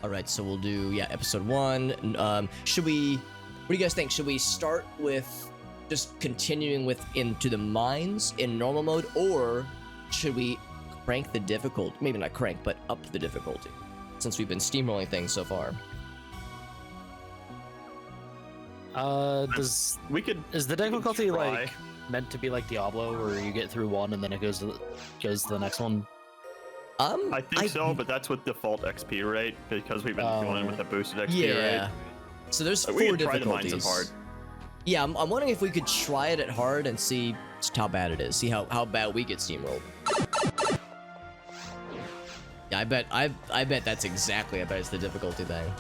All right, so we'll do, yeah, episode 1. What do you guys think? Should we start with just continuing with into the mines in normal mode, or should we crank the difficulty? Maybe not crank, but up the difficulty, since we've been steamrolling things so far. Is the difficulty like meant to be like Diablo, where you get through one and then it goes to the next one? I think so, but that's with default XP rate, because we've been going with a boosted XP rate. So there's 4 we can difficulties. try the mines of hard. Yeah, I'm wondering if we could try it at hard and see just how bad it is. See how bad we get steamrolled. Yeah, I bet that's exactly. I bet it's the difficulty thing.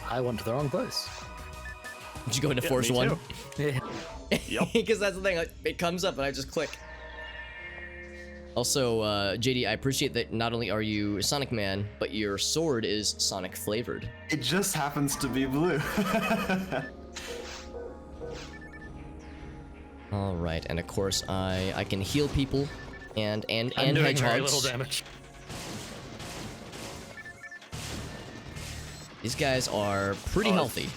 I went to the wrong place. Did you go into Force 1? Yeah. Yep. Because that's the thing. Like, it comes up and I just click. Also, JD, I appreciate that not only are you a Sonic Man, but your sword is Sonic flavored. It just happens to be blue. All right, and of course I can heal people and I'm doing hedgehogs. very little damage. These guys are pretty healthy.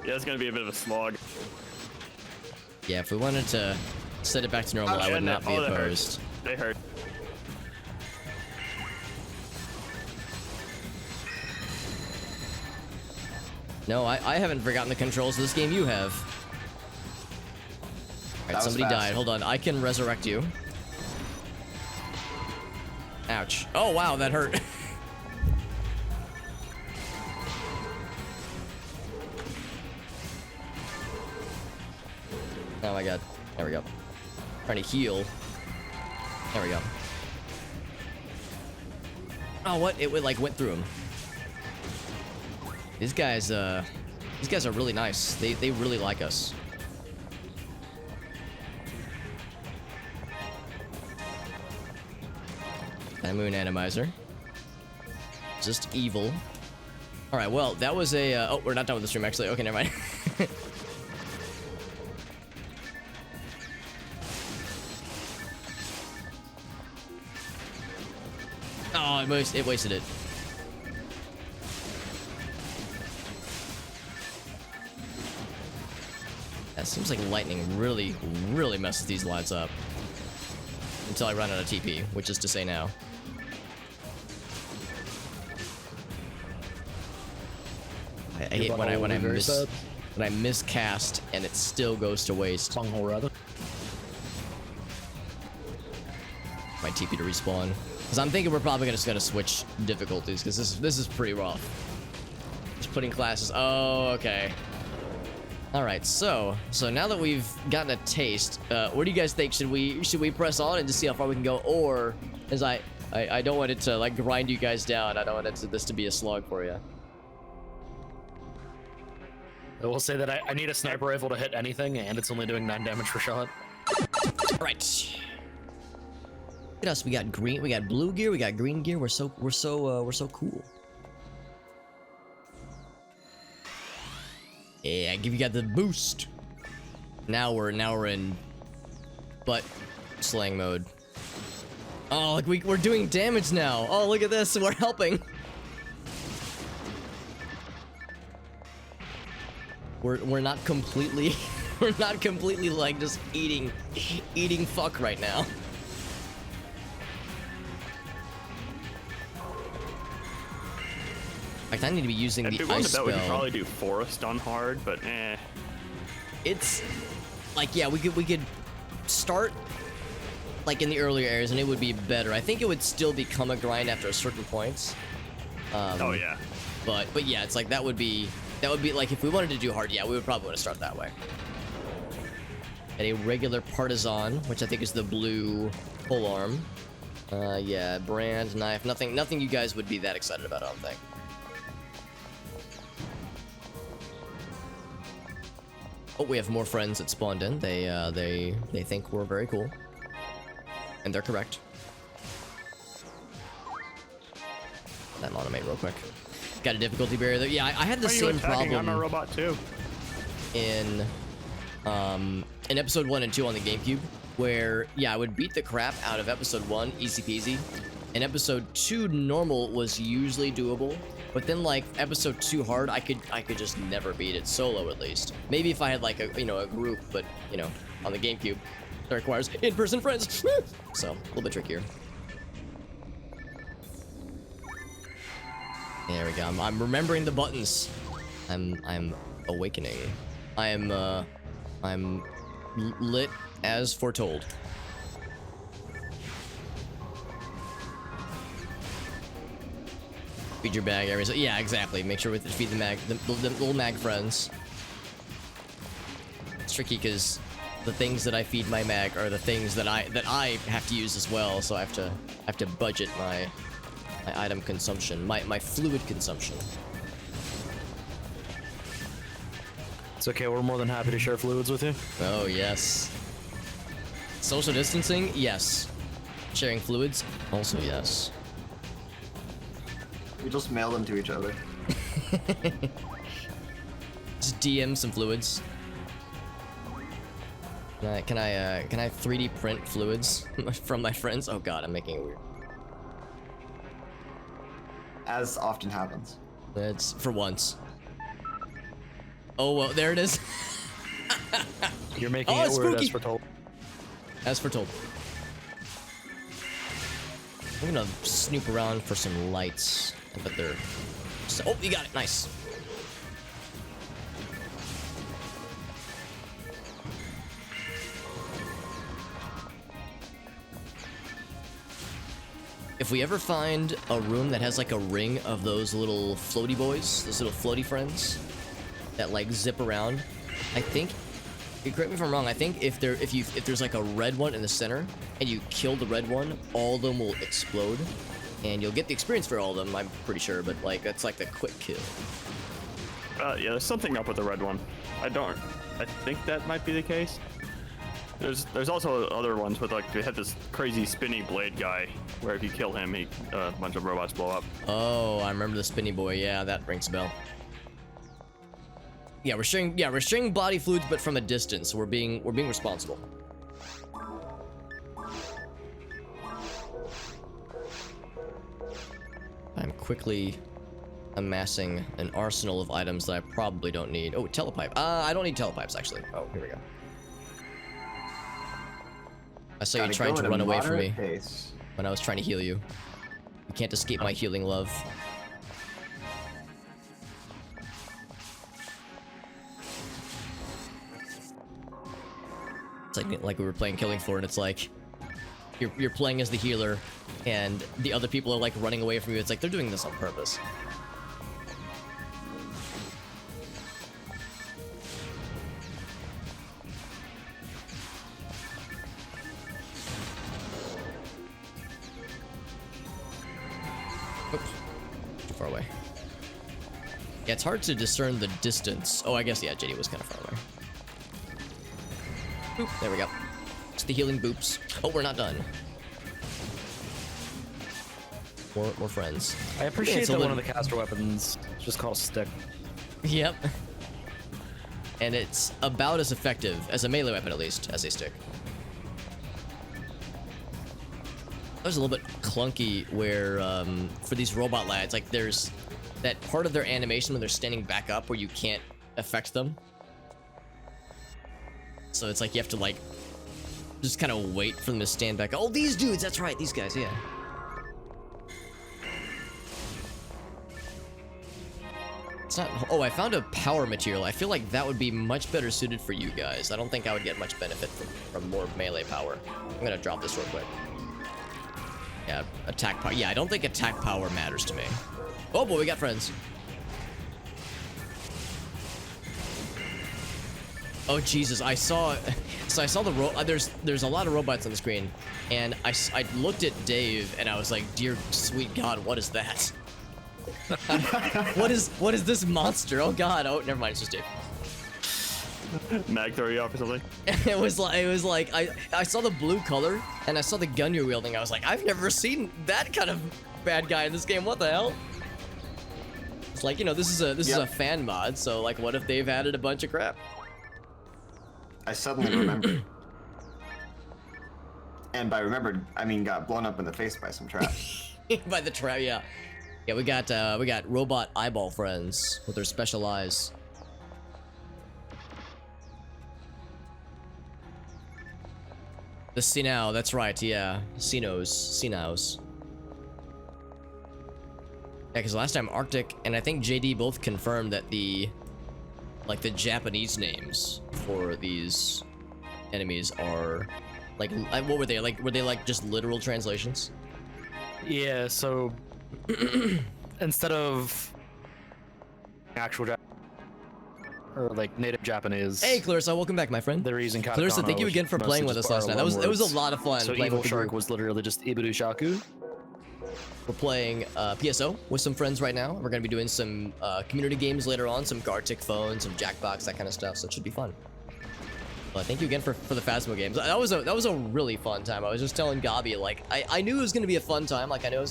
Yeah, it's gonna be a bit of a slog. Yeah, if we wanted to set it back to normal, I would not be opposed. They hurt. No, I haven't forgotten the controls of this game. You have. Alright, somebody died. Hold on, I can resurrect you. Ouch. Oh, wow, that hurt. Oh my god. There we go. Trying to heal. There we go. Oh, what? It like went through him. These guys are really nice. They really like us. And Moon Atomizer. Just evil. Alright, well, that was a... oh, we're not done with the stream, actually. Okay, never mind. Oh, it wasted it. That seems like lightning really, really messes these lights up. Until I run out of TP, which is to say now. I hate when I miscast and it still goes to waste. Bunghole rather. My TP to respawn. Because I'm thinking we're probably just gonna switch difficulties, because this is pretty rough. Just putting classes. Oh, okay. Alright, so now that we've gotten a taste, what do you guys think? Should we press on and just see how far we can go? Or, as I don't want it to like grind you guys down. I don't want this to be a slog for you. I will say that I need a sniper rifle to hit anything, and it's only doing 9 damage per shot. Right. Look at us. We got green. We got blue gear. We got green gear. We're so cool. Yeah, you got the boost. Now we're in butt slaying mode. Oh, like we're doing damage now. Oh, look at this. We're helping. We're not completely we're not completely like just eating fuck right now. In fact, I need to be using the ice spell. We could probably do forest on hard, but eh. It's like, yeah, we could start like in the earlier areas and it would be better. I think it would still become a grind after a certain point. Oh yeah. But yeah, it's like that would be like if we wanted to do hard, yeah, we would probably want to start that way. And a regular partisan, which I think is the blue pole arm. Yeah, brand, knife, nothing you guys would be that excited about, I don't think. Oh, we have more friends that spawned in. They think we're very cool. And they're correct. That monomate real quick. Got a difficulty barrier there. Yeah, I had the same problem. I'm a robot too. In episode 1 and 2 on the GameCube, where yeah, I would beat the crap out of episode 1, easy peasy, and episode 2 normal was usually doable, but then like episode 2 hard, I could just never beat it solo at least. Maybe if I had like a a group, but on the GameCube, that requires in-person friends, so a little bit trickier. There we go. I'm remembering the buttons. I'm awakening. I'm lit as foretold. Feed your bag areas. Yeah, exactly. Make sure we feed the little mag friends. It's tricky because the things that I feed my mag are the things that I have to use as well. So I have to budget my item consumption, my fluid consumption. It's okay. We're more than happy to share fluids with you. Oh yes. Social distancing, yes. Sharing fluids, also yes. We just mail them to each other. Just DM some fluids. Can I 3D print fluids from my friends? Oh god, I'm making it weird. As often happens. That's for once. Oh well, there it is. You're making Oh, it weird spooky. as foretold. As foretold. I'm gonna snoop around for some lights. I bet they're... Oh, you got it. Nice. If we ever find a room that has like a ring of those little floaty boys, those little floaty friends that like zip around, I think, correct me if I'm wrong, I think if there's like a red one in the center and you kill the red one, all of them will explode and you'll get the experience for all of them, I'm pretty sure, but like that's like the quick kill. Yeah, there's something up with the red one. I think that might be the case. There's also other ones with like, they had this crazy spinny blade guy where if you kill him, a bunch of robots blow up. Oh, I remember the spinny boy. Yeah, that rings a bell. Yeah, we're sharing body fluids, but from a distance. So we're being responsible. I'm quickly amassing an arsenal of items that I probably don't need. Oh, telepipe. I don't need telepipes actually. Oh, here we go. I saw you trying to run away from me when I was trying to heal you. You can't escape my healing love. It's like we were playing Killing Floor, and it's like you're playing as the healer, and the other people are like running away from you. It's like they're doing this on purpose. Oops. Too far away. Yeah, it's hard to discern the distance. Oh, I guess, yeah, JD was kind of far away. Boop, there we go. It's the healing boops. Oh, we're not done. More friends. I appreciate that one of the caster weapons is just called a stick. Yep. And it's about as effective, as a melee weapon at least, as a stick. That was a little bit clunky where, for these robot lads, like there's that part of their animation when they're standing back up where you can't affect them. So it's like you have to like, just kind of wait for them to stand back up. Oh, these dudes, that's right, these guys, yeah. It's not, oh, I found a power material. I feel like that would be much better suited for you guys. I don't think I would get much benefit from more melee power. I'm gonna drop this real quick. Yeah, attack power. Yeah, I don't think attack power matters to me. Oh boy, we got friends. Oh Jesus, I saw the there's a lot of robots on the screen, and I looked at Dave and I was like, dear sweet God, what is that? What is this monster? Oh God! Oh, never mind. It's just Dave. Mag throw you off or something? it was like I saw the blue color and I saw the gun you're wielding. I was like, I've never seen that kind of bad guy in this game. What the hell? It's like, you know, this is a fan mod. So like, what if they've added a bunch of crap? I suddenly remembered. And by remembered, I mean got blown up in the face by some trash. By the trap, yeah. Yeah, we got robot eyeball friends with their special eyes. The Sinnow, that's right, yeah. Sinnows. Yeah, because last time Arctic and I think JD both confirmed that the Japanese names for these enemies are like what were they? Like were they like just literal translations? Yeah, so instead of actual or like native Japanese. Hey Clarissa, welcome back, my friend. They're using katakana. Clarissa, thank you again for which playing mostly with us just last night. are That was words. a lot of fun. So playing Evil with the Shark group. was literally just Ibudu Shaku. We're playing PSO with some friends right now. We're gonna be doing some community games later on, some Gartic phones, some Jackbox, that kind of stuff. So it should be fun. Well, thank you again for the Phasmo games. That was a really fun time. I was just telling Gabi, like I knew it was gonna be a fun time. Like I knew I was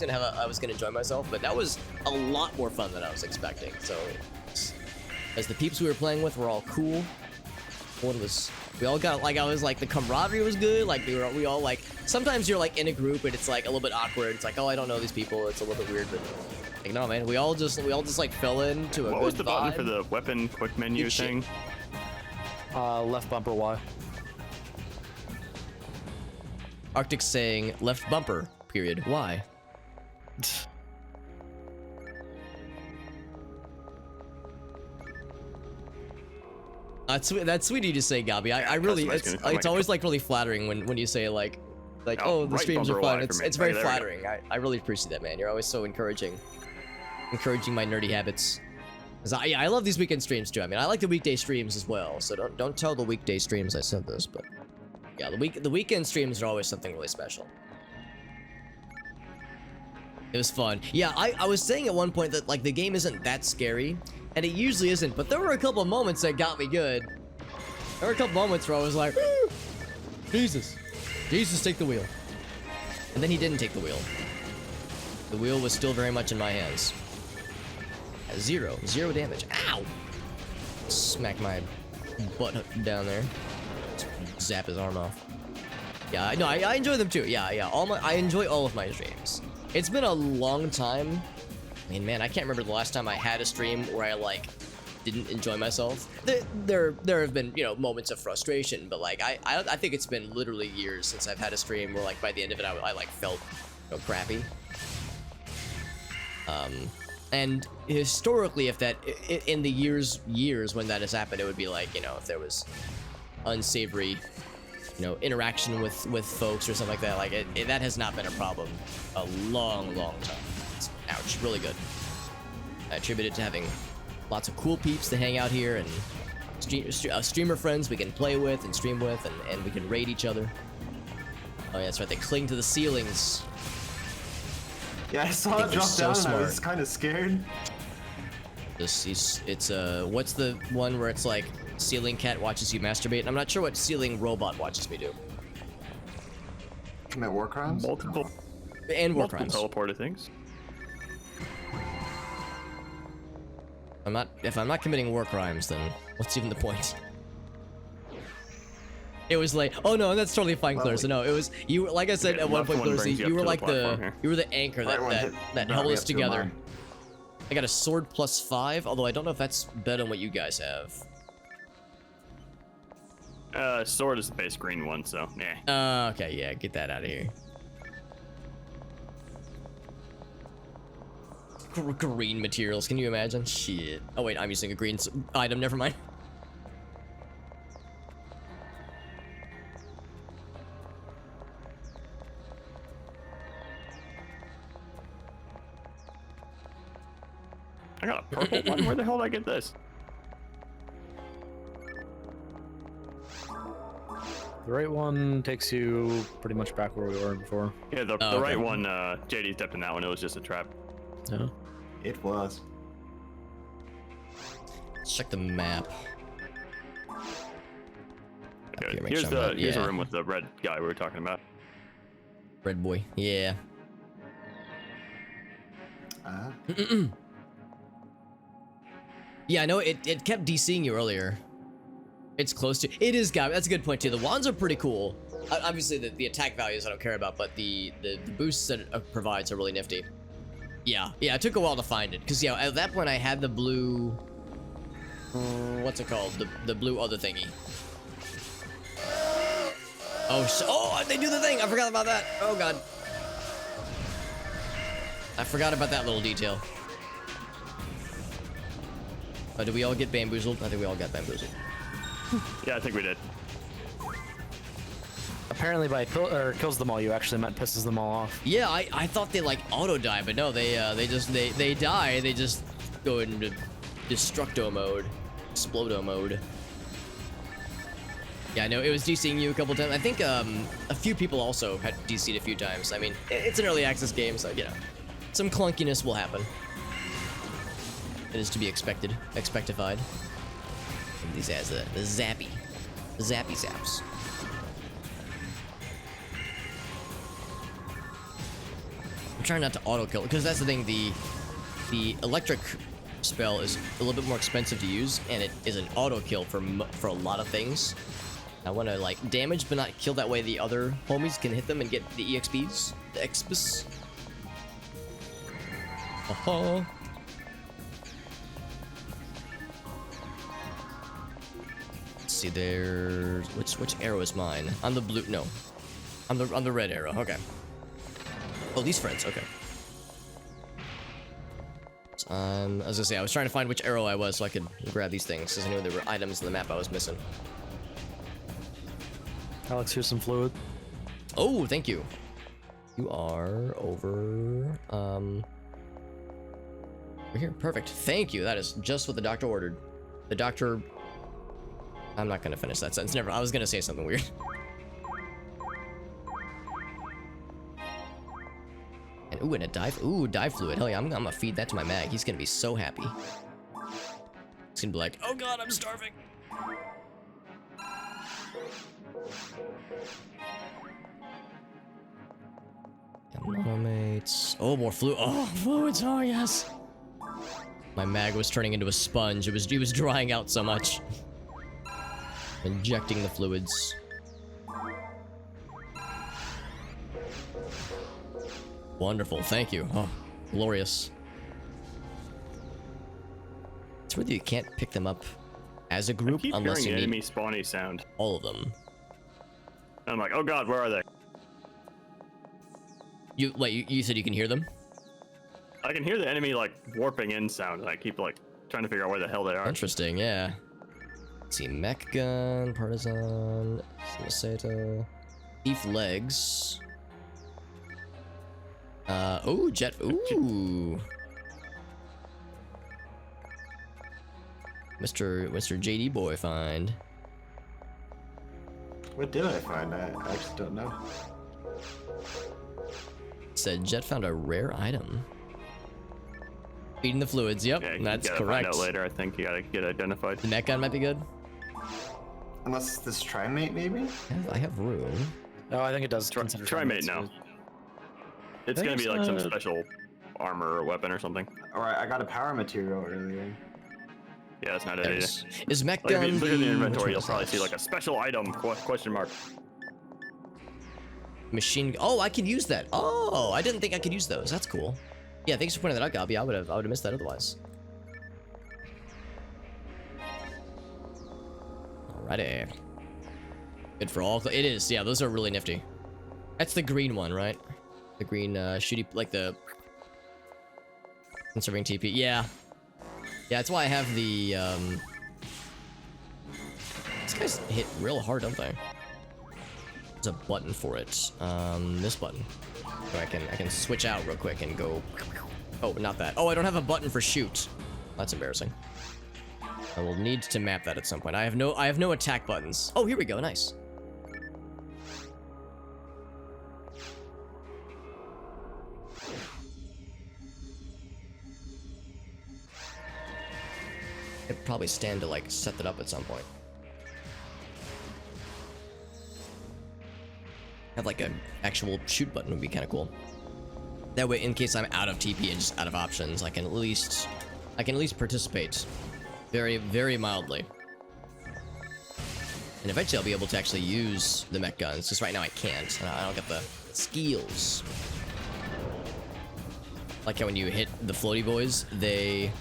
gonna enjoy myself, but that was a lot more fun than I was expecting. So as the peeps we were playing with were all cool. We all got, like, I was like, the camaraderie was good. Like we all like, sometimes you're like in a group and it's like a little bit awkward. It's like, oh, I don't know these people. It's a little bit weird, but like, no, man, we all just like fell into a What good was the button vibe. for the weapon quick menu Good shit. thing? Left bumper Y. Arctic saying left bumper, period. Why? That's sweet of you to say, Gabi. I really, it's always like really flattering when you say like oh, the right streams are bumper fun. Y for me. It's very Okay, there we go. flattering. I really appreciate that, man. You're always so encouraging my nerdy habits. 'Cause I love these weekend streams too. I mean, I like the weekday streams as well. So don't tell the weekday streams I said this, but yeah, the weekend streams are always something really special. It was fun. Yeah, I was saying at one point that like the game isn't that scary, and it usually isn't, but there were a couple of moments that got me good. There were a couple moments where I was like, Jesus, take the wheel. And then he didn't take the wheel. The wheel was still very much in my hands. Zero damage. Ow! Smack my butt down there. Zap his arm off. Yeah, no, I enjoy them too. Yeah. I enjoy all of my streams. It's been a long time. I mean, man, I can't remember the last time I had a stream where I like didn't enjoy myself. There have been, you know, moments of frustration, but like I think it's been literally years since I've had a stream where like by the end of it I like felt, you know, crappy. And historically, if that in the years when that has happened, it would be like, you know, if there was unsavory, you know, interaction with folks or something like that. Like that has not been a problem a long time. Ouch, really good. I attribute it to having lots of cool peeps to hang out here and streamer friends we can play with and stream with, and we can raid each other. Oh yeah, that's right. They cling to the ceilings. Yeah, I saw think it they're drop so down smart. and I was kind of scared. It's what's the one where it's like ceiling cat watches you masturbate? And I'm not sure what ceiling robot watches me do. Commit war crimes? Multiple And war crimes. teleported things. If I'm not committing war crimes, then what's even the point? It was like, oh no, that's totally fine, Clarissa. No, it was you. Like I said Okay, at one left point, one Clarissa, brings you you up were to the like platform here. you were the anchor Right one that brought held me us up to a together. mine. I got a sword +5, although I don't know if that's better than what you guys have. Sword is the base green one, so yeah. Okay, yeah, get that out of here. Green materials, can you imagine? Shit. Oh wait, I'm using a green item, never mind. I got a purple one. Where the hell did I get this? The right one takes you pretty much back where we were before. Yeah, the okay. right one. JD stepped in that one. It was just a trap. Yeah. It was. Let's check the map. Okay, Okay, make here's sure the I'm not- here's yeah. a room with the red guy we were talking about. Red boy, yeah. Yeah, I know it kept DCing you earlier. It's close to. It is, Gabi. That's a good point too. The wands are pretty cool. Obviously, the attack values I don't care about, but the boosts that it provides are really nifty. Yeah, it took a while to find it, because, yeah, at that point I had the blue... what's it called? The blue other thingy. Oh, they do the thing! I forgot about that! Oh, God. I forgot about that little detail. Oh, did we all get bamboozled? I think we all got bamboozled. Yeah, I think we did. Apparently by kills them all, you actually meant pisses them all off. Yeah, I thought they like auto die, but no, they die. They just go into destructo mode, explodo mode. Yeah, I know it was DCing you a couple times. I think a few people also had DC'd a few times. I mean, it's an early access game, so you know, some clunkiness will happen. It is to be expectified. And these as the zappy zaps. I'm trying not to auto kill because that's the thing. The electric spell is a little bit more expensive to use, and it is an auto kill for a lot of things. I want to like damage but not kill, that way the other homies can hit them and get the EXPs, the XPs. Oh. Let's see, there's which arrow is mine? On the blue, no, on the red arrow. Okay. Oh, these friends. Okay. So, I was gonna say I was trying to find which arrow I was so I could grab these things because I knew there were items in the map I was missing. Alex, here's some fluid. Oh, thank you. You are over. Over here. Perfect. Thank you. That is just what the doctor ordered. The doctor. I'm not gonna finish that sentence. Never. I was gonna say something weird. And ooh, and a dive. Ooh, dive fluid. Hell yeah, I'm gonna feed that to my mag. He's gonna be so happy. He's gonna be like, oh god, I'm starving. Mates. Oh, more fluid. Oh, fluids. Oh, yes. My mag was turning into a sponge. It was drying out so much. Injecting the fluids. Wonderful. Thank you. Oh, glorious. It's whether you can't pick them up as a group unless you need enemy spawny sound. all of them. I'm like, oh god, where are they? You said you can hear them? I can hear the enemy like warping in sound, and I keep like trying to figure out where the hell they are. Interesting, yeah. Let's see, mech gun, partisan, Maseta, thief legs. Oh, jet. Ooh. Mr. JD boy find. What did I find? I actually don't know. Said Jet found a rare item. Feeding the fluids. Yep, Yeah, that's you gotta correct. Find out later. I think you gotta get identified. The mech gun might be good. Unless this trimate, maybe? I have room. Oh, I think it does. consider Trimate too. now. It's gonna be like some special armor or weapon or something. Alright, I got a power material earlier. Yeah, that's not it either. Is mech Like, if gun you look at the which inventory, one you'll is probably that? see like a special item question mark. Machine. Oh, I can use that. Oh, I didn't think I could use those. That's cool. Yeah, thanks for pointing that out, Gabby. I would have missed that otherwise. Alrighty. Good for all. It is. Yeah, those are really nifty. That's the green one, right? The green shooty, like the conserving TP. Yeah. Yeah, that's why I have the these guys hit real hard, don't they? There's a button for it. This button. So I can switch out real quick and go. Oh, not that. Oh, I don't have a button for shoot. That's embarrassing. I will need to map that at some point. I have no attack buttons. Oh, here we go. Nice. It'd probably stand to like set that up at some point. Have like an actual shoot button would be kind of cool. That way, in case I'm out of TP and just out of options, I can at least participate, very, very mildly. And eventually I'll be able to actually use the mech guns, because right now I can't. I don't get the skills. Like how when you hit the floaty boys, they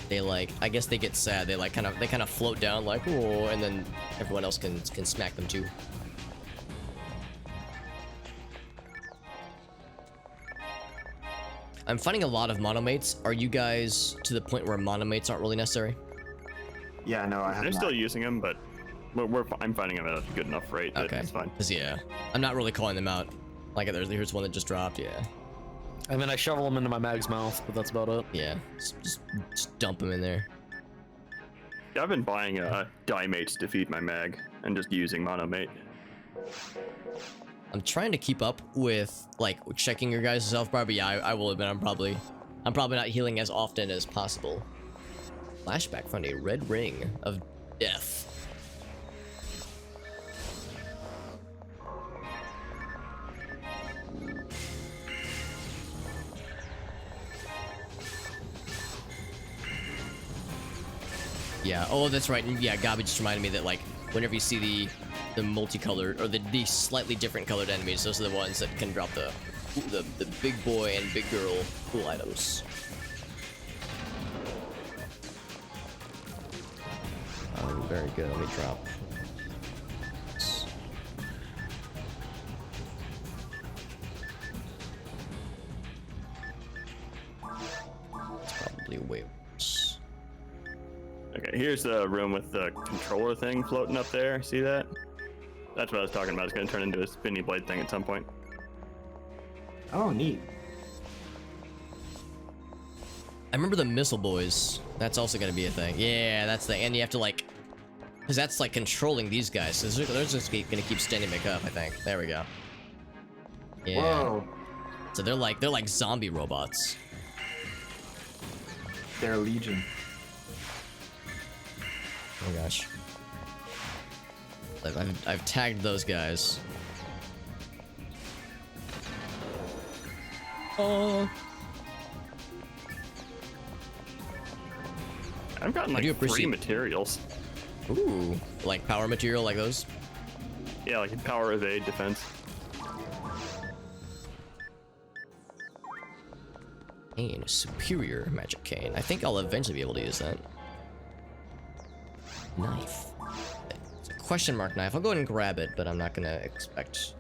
like, I guess they get sad. They like kind of float down like, oh, and then everyone else can smack them too. I'm finding a lot of monomates. Are you guys to the point where monomates aren't really necessary? Yeah, no, I have They're not. still using them, but I'm finding them at a good enough rate that Okay. it's fine. 'Cause, yeah, I'm not really calling them out. Like here's one that just dropped. Yeah. I mean, I shovel them into my mag's mouth, but that's about it. Yeah. Just dump them in there. Yeah, I've been buying die mates to feed my mag and just using monomate. I'm trying to keep up with like checking your guys' health bar, but yeah, I will admit I'm probably not healing as often as possible. Flashback from a red ring of death. Yeah, oh, that's right. Yeah, Gabi just reminded me that, like, whenever you see the multicolored, or the slightly different colored enemies, those are the ones that can drop the big boy and big girl cool items. Very good. Let me drop. It's probably way worse. Okay, here's the room with the controller thing floating up there. See that? That's what I was talking about. It's going to turn into a spinny blade thing at some point. Oh, neat. I remember the missile boys. That's also going to be a thing. Yeah, that's the, and you have to like, because that's like controlling these guys. So they're just going to keep standing back up, I think. There we go. Yeah. Whoa. So they're like zombie robots. They're Legion. Oh gosh. I've tagged those guys. Oh. I've gotten How do you like 3 appreciate- materials. Ooh. Like power material like those? Yeah, like power, evade, defense. Cane. Superior magic cane. I think I'll eventually be able to use that. Knife. It's a question mark knife. I'll go ahead and grab it, but I'm not gonna expect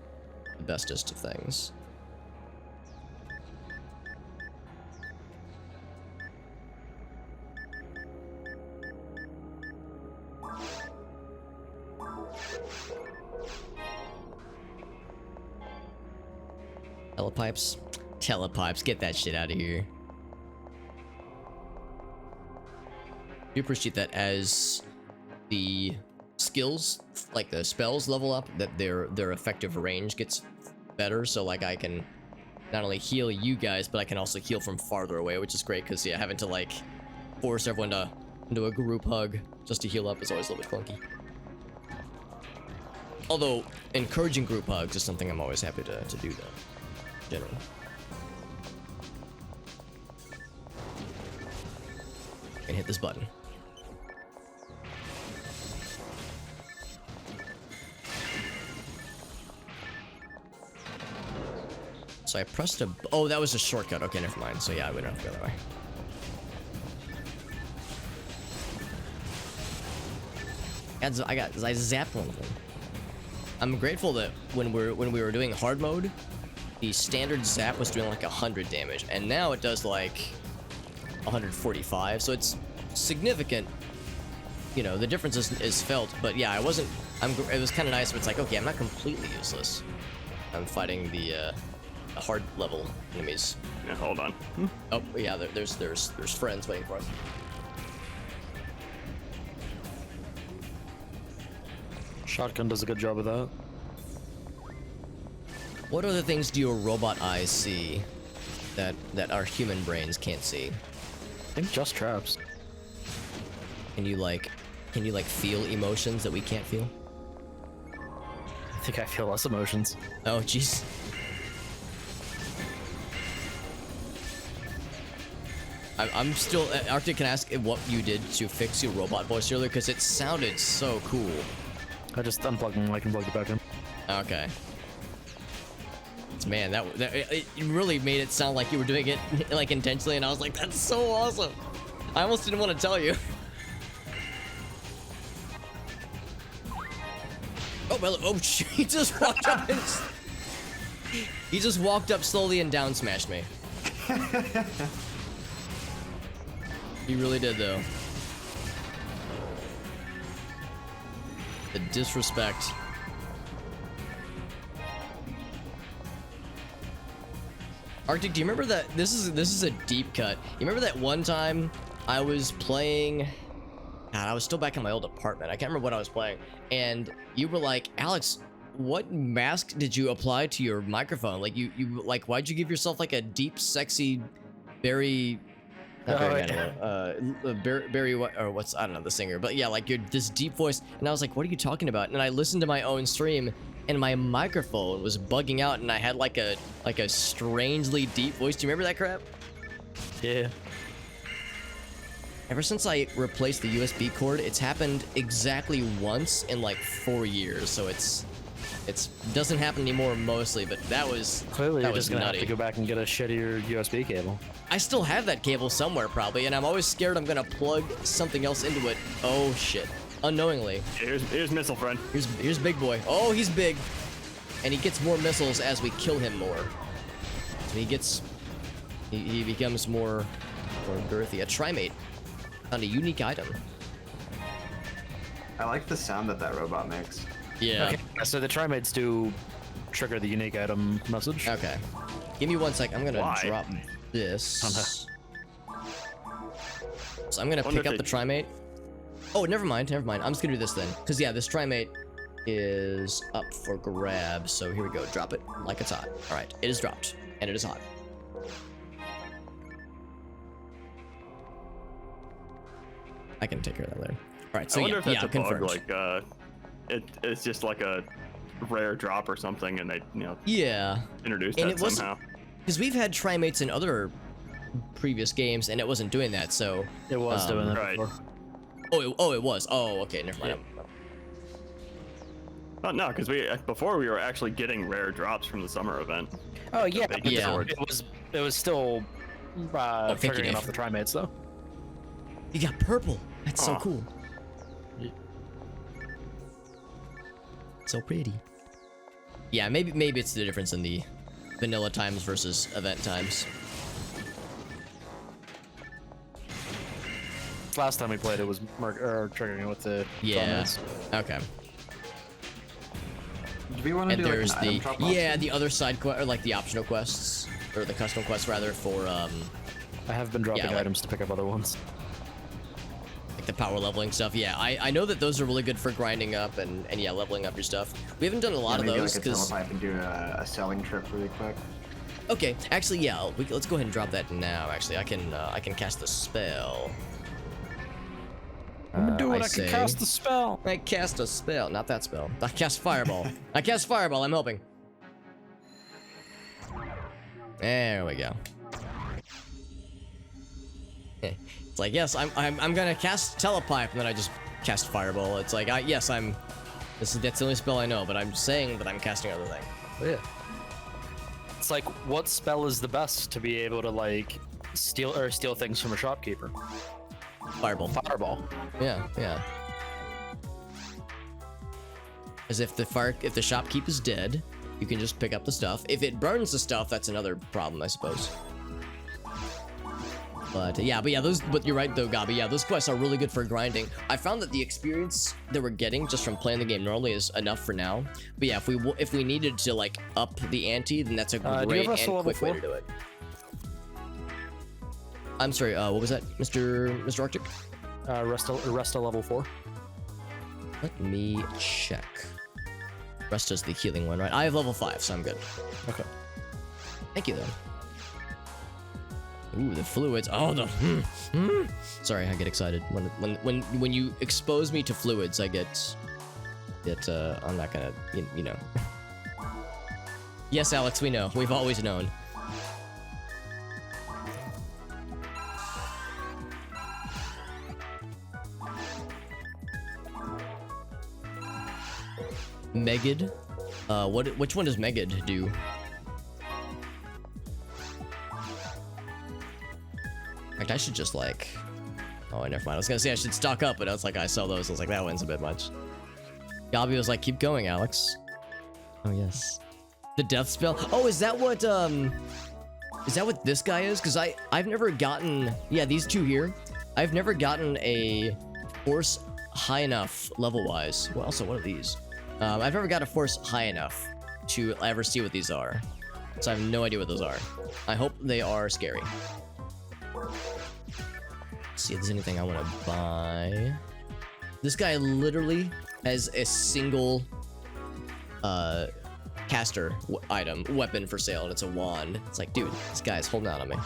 the bestest of things. Telepipes? Telepipes, get that shit out of here. I do appreciate that as the skills, like the spells level up, that their effective range gets better, so like I can not only heal you guys, but I can also heal from farther away, which is great, because yeah, having to like force everyone to into a group hug just to heal up is always a little bit clunky. Although encouraging group hugs is something I'm always happy to do though. General. And hit this button. So I pressed a. Oh, that was a shortcut. Okay, never mind. So yeah, we don't have to go that way. I zapped one of them. I'm grateful that when we were doing hard mode, the standard zap was doing like 100 damage, and now it does like 145. So it's significant. You know, the difference is felt. But yeah, it was kind of nice. But it's like, okay, I'm not completely useless. I'm fighting the hard level enemies. Yeah, hold on. Oh yeah, there's friends waiting for us. Shotgun does a good job of that. What other things do your robot eyes see that our human brains can't see? I think just traps. Can you like feel emotions that we can't feel? I think I feel less emotions. Oh jeez. I'm still Arctic. Can I ask what you did to fix your robot voice earlier, because it sounded so cool. I just unplugged and I can plug it back in. Okay. Man, it really made it sound like you were doing it like intentionally, and I was like, that's so awesome. I almost didn't want to tell you. Oh, well, oh, he just walked up and he just walked up slowly and down smashed me. He really did, though. The disrespect. Arctic, do you remember that? This is a deep cut. You remember that one time I was playing? God, I was still back in my old apartment. I can't remember what I was playing, and you were like, Alex, what mask did you apply to your microphone? Like you like, why'd you give yourself like a deep, sexy, Barry? Not Barry Manilow, Barry, or what's, I don't know the singer, but yeah, like this deep voice, and I was like, what are you talking about? And I listened to my own stream, and my microphone was bugging out, and I had like a strangely deep voice. Do you remember that crap? Yeah. Ever since I replaced the USB cord, it's happened exactly once in like 4 years. So it's doesn't happen anymore mostly, but that was Clearly, that you're was just gonna nutty. have to go back and get a shittier USB cable. I still have that cable somewhere probably, and I'm always scared I'm gonna plug something else into it. Oh shit! Unknowingly. Here's missile friend. Here's big boy. Oh, he's big, and he gets more missiles as we kill him more. So he becomes more girthy. A trimate, found a unique item. I like the sound that robot makes. Yeah. Okay, so the trimates do trigger the unique item message. Okay. Give me 1 sec. I'm gonna Why? drop this. So I'm gonna Wonder pick up if the trimate. Oh, never mind. I'm just gonna do this then. Cause yeah, this trimate is up for grabs. So here we go. Drop it like it's hot. All right, it is dropped and it is hot. I can take care of that later. All right, so I wonder if that's yeah, a confirmed. bug, like it's just like a rare drop or something, and they Yeah. introduced And that it wasn't- somehow. Because we've had trimates in other previous games, and it wasn't doing that. So It was doing that right. before. it was. Oh, okay, never mind. Oh no, because before we were actually getting rare drops from the summer event. Oh yeah, They but Yeah. it was still thank you, triggering Dave. off the trimates though. You got purple. That's so Aw. cool. So pretty. Yeah, maybe it's the difference in the vanilla times versus event times. Last time we played, it was triggering with the Yeah. trimates. Okay. Do we want to And do like there's an item the drop the other side or like the optional quests or the custom quests rather for I have been dropping Yeah, like- items to pick up other ones. like the power leveling stuff. Yeah, I know that those are really good for grinding up and yeah, leveling up your stuff. We haven't done a lot of maybe those like a because telepipe and do a selling trip really quick. okay, actually yeah, let's go ahead and drop that now. Actually, I can cast the spell. I'm doing. I I say- can cast the spell. I cast a spell, not that spell. I cast fireball. I cast fireball. I'm hoping. There we go. It's like yes, I'm gonna cast telepipe, and then I just cast fireball. It's like that's the only spell I know, but I'm saying that I'm casting other thing. Oh, yeah. It's like, what spell is the best to be able to like steal things from a shopkeeper? Fireball. Fireball. Yeah. As if the shopkeep is dead, you can just pick up the stuff. If it burns the stuff, that's another problem, I suppose. But yeah, but you're right though, Gabi. Yeah, those quests are really good for grinding. I found that the experience that we're getting just from playing the game normally is enough for now. But yeah, if we needed to like up the ante, then that's a Do you great have us to and level quick way 4? to do it. I'm sorry. What was that, Mr. Arctic? Resta level 4. Let me check. Resta's the healing one, right? I have level 5, so I'm good. Okay. Thank you, though. Ooh, the fluids. Oh, the. Sorry, I get excited when you expose me to fluids. I get. I'm not gonna. You know. Yes, Alex, we know. We've always known. Megid. Which one does Megid do? In fact, I should just like... Oh, never mind. I was gonna say I should stock up, but I was like, I saw those. I was like, that one's a bit much. Gabi was like, keep going, Alex. Oh, yes. The death spell. Oh, is that what this guy is? Because I've never gotten... Yeah, these two here. I've never gotten a force high enough level-wise. Well, also, what are these? I've never got a force high enough to ever see what these are. So I have no idea what those are. I hope they are scary. Let's see if there's anything I want to buy. This guy literally has a single caster weapon for sale, and it's a wand. It's like, dude, this guy's holding out on me.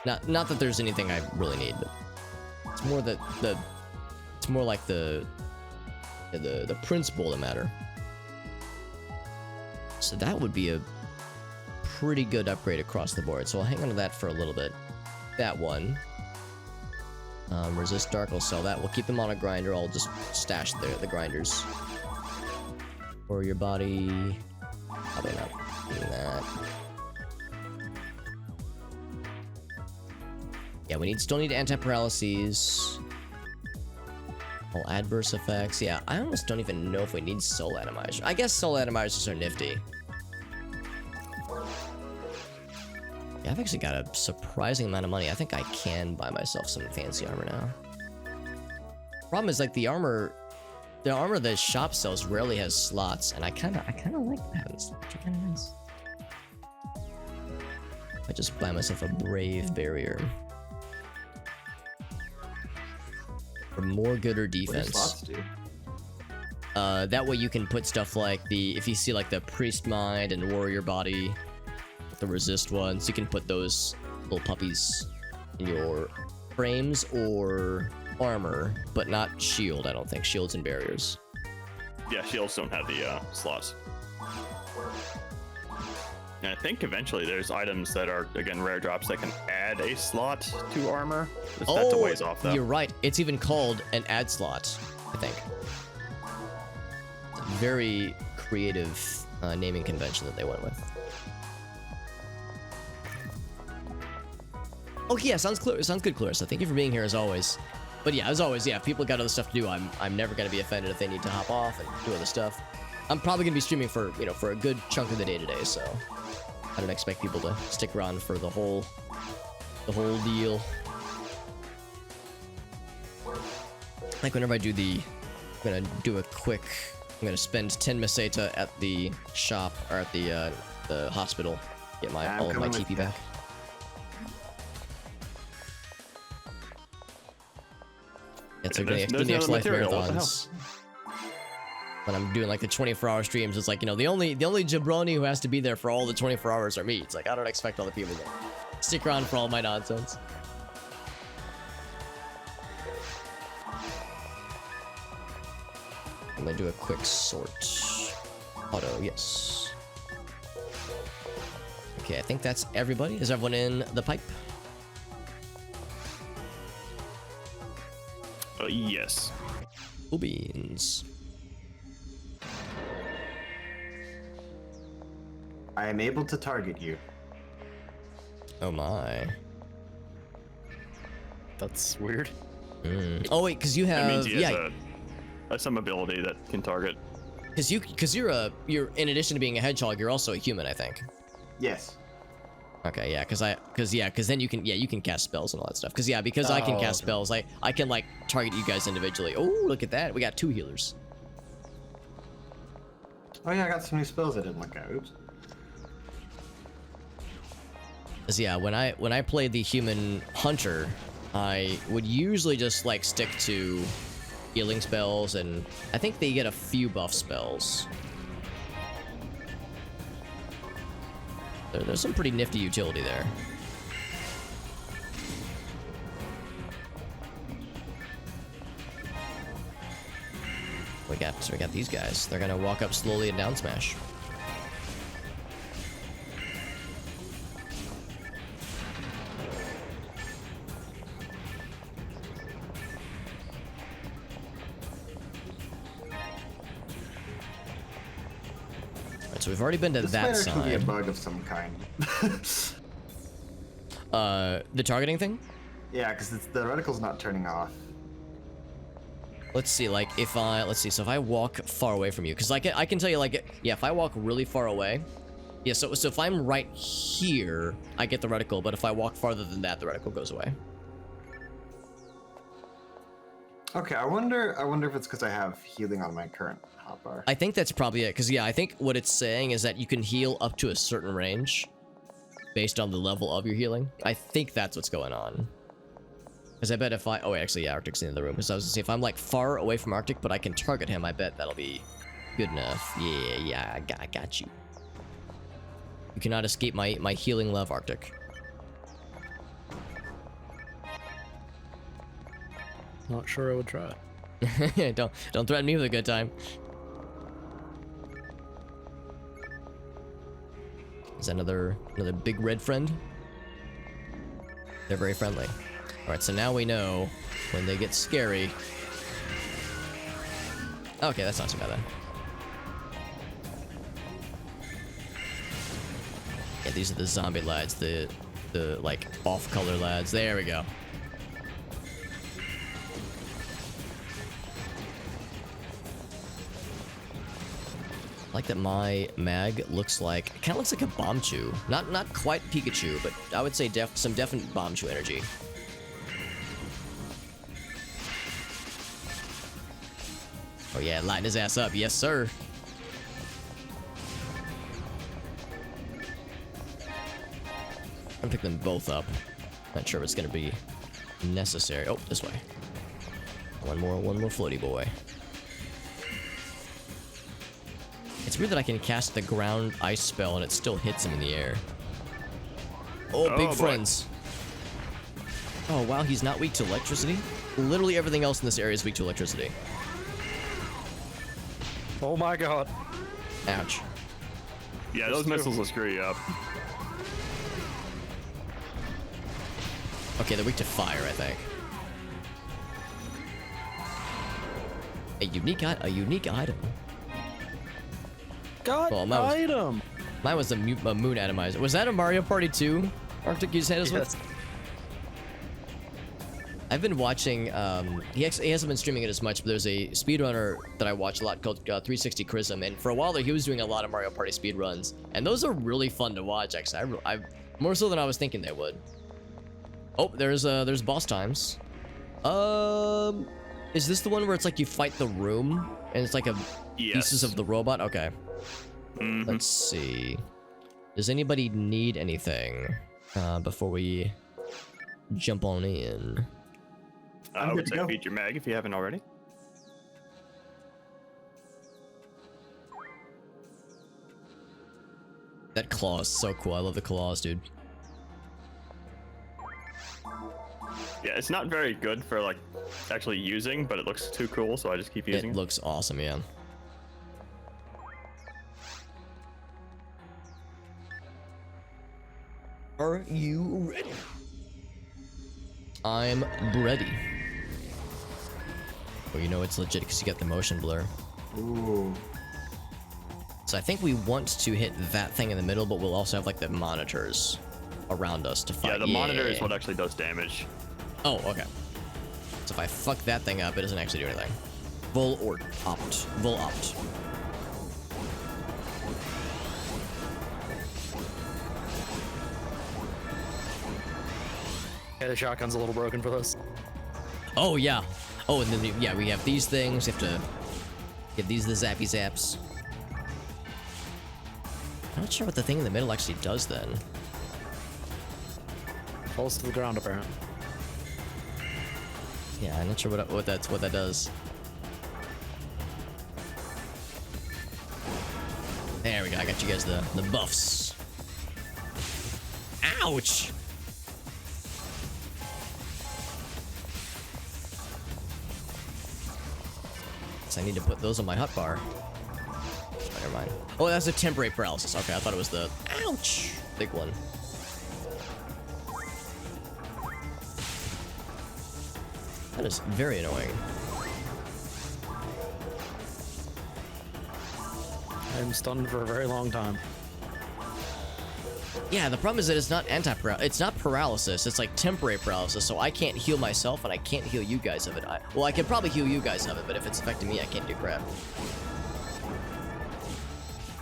Not that there's anything I really need, but it's more that it's more like the principle that matter. So that would be a pretty good upgrade across the board. So I'll hang on to that for a little bit. That one. Resist dark, I'll sell that. We'll keep them on a grinder. I'll just stash the grinders. For your body. Probably not doing that. Yeah, we still need anti-paralyses. All adverse effects. Yeah, I almost don't even know if we need soul atomizers. I guess soul atomizers are nifty. Yeah, I've actually got a surprising amount of money. I think I can buy myself some fancy armor now. Problem is, like, the armor the shop sells rarely has slots, and I kind of like that. It's kind of nice. I just buy myself a brave barrier. For more good or defense. Slots do? That way you can put stuff like if you see like the priest mind and warrior body, the resist ones, you can put those little puppies in your frames or armor, but not shield. I don't think shields and barriers. Yeah, shields don't have the slots. And I think eventually there's items that are, again, rare drops that can add a slot to armor. That's a ways off, though. You're right. It's even called an add slot, I think. Very creative naming convention that they went with. Oh yeah, sounds good, Clarissa. Thank you for being here as always. But yeah, as always, yeah, if people got other stuff to do, I'm never gonna be offended if they need to hop off and do other stuff. I'm probably gonna be streaming for a good chunk of the day today, so I don't expect people to stick around for the whole deal. Like whenever I do I'm gonna spend 10 meseta at the shop or at the hospital, get all of my TP back. Yeah, so doing the extra life marathons. When I'm doing like the 24-hour streams, it's like, the only jabroni who has to be there for all the 24 hours are me. It's like, I don't expect all the people to stick around for all my nonsense. I'm gonna do a quick sort. Auto, yes. Okay, I think that's everybody. Is everyone in the pipe? Yes. Cool beans. I am able to target you. Oh my. That's weird. Oh wait, because you have That means he has some ability that can target. because you're in addition to being a hedgehog, you're also a human, I think. Yes. Okay, yeah, because then you can cast spells and all that stuff. Because I can cast spells, I can like target you guys individually. Oh, look at that, we got 2 healers. Oh yeah, I got some new spells I didn't look at. Oops. Because yeah, when I played the human hunter, I would usually just like stick to healing spells, and I think they get a few buff spells. There's some pretty nifty utility there. We got these guys. They're gonna walk up slowly and down smash. So we've already been to This that might actually be a side. bug of some kind. The targeting thing? Yeah, because the reticle's not turning off. Let's see, like, let's see, so if I walk far away from you, because I can tell you, like, yeah, if I walk really far away, yeah, so if I'm right here, I get the reticle, but if I walk farther than that, the reticle goes away. Okay, I wonder if it's because I have healing on my current hotbar. I think that's probably it, because, yeah, I think what it's saying is that you can heal up to a certain range based on the level of your healing. I think that's what's going on. Because I bet if I... Oh, wait, actually, yeah, Arctic's in the room. Because I was going to say, if I'm, like, far away from Arctic, but I can target him, I bet that'll be good enough. Yeah, I got you. You cannot escape my healing love, Arctic. Not sure I would try. Don't threaten me with a good time. Is that another big red friend? They're very friendly. Alright, so now we know when they get scary. Okay, that's not too bad then. Yeah, these are the zombie lads, the like off-color lads. There we go. I like that my mag looks like, kind of looks like a Bombchu. Not quite Pikachu, but I would say some definite Bombchu energy. Oh yeah, lighten his ass up, yes sir. I'm gonna pick them both up. Not sure if it's gonna be necessary. Oh, this way. One more floaty boy. It's weird that I can cast the ground ice spell and it still hits him in the air. Oh, big boy. friends. Oh wow, he's not weak to electricity? Literally everything else in this area is weak to electricity. Oh my god. Ouch. Yeah, those missiles will screw you up. Okay, they're weak to fire, I think. A unique item. God, Well, that was- item! Mine was a moon atomizer. Was that a Mario Party 2? Arctic you said us with? Yes. I've been watching, he hasn't been streaming it as much, but there's a speedrunner that I watch a lot called 360 Chrism, and for a while there he was doing a lot of Mario Party speedruns, and those are really fun to watch, actually. I more so than I was thinking they would. Oh, there's boss times. Is this the one where it's like you fight the room, and it's like pieces of the robot? Okay. Let's see. Does anybody need anything before we jump on in? I would say feed your mag if you haven't already. That claw is so cool. I love the claws, dude. Yeah, it's not very good for like actually using, but it looks too cool, so I just keep using It it. looks awesome, yeah. Are you ready? I'm ready. Well, you know it's legit because you got the motion blur. Ooh. So I think we want to hit that thing in the middle, but we'll also have like the monitors around us to fight. Yeah, the monitor is what actually does damage. Oh, okay. So if I fuck that thing up, it doesn't actually do anything. Vol or opt. Vol opt. Yeah, the shotgun's a little broken for this. Oh, yeah. Oh, and then, yeah, we have these things. You have to give these the zappy zaps. I'm not sure what the thing in the middle actually does then. Falls to the ground, apparently. Yeah, I'm not sure what that does. There we go. I got you guys the buffs. Ouch! So I need to put those on my hotbar. Oh, never mind. Oh, that's a temporary paralysis. Okay, I thought it was the ouch big one. That is very annoying. I'm stunned for a very long time. Yeah, the problem is that it's not it's not paralysis, it's like temporary paralysis, so I can't heal myself and I can't heal you guys of it. Well, I can probably heal you guys of it, but if it's affecting me, I can't do crap.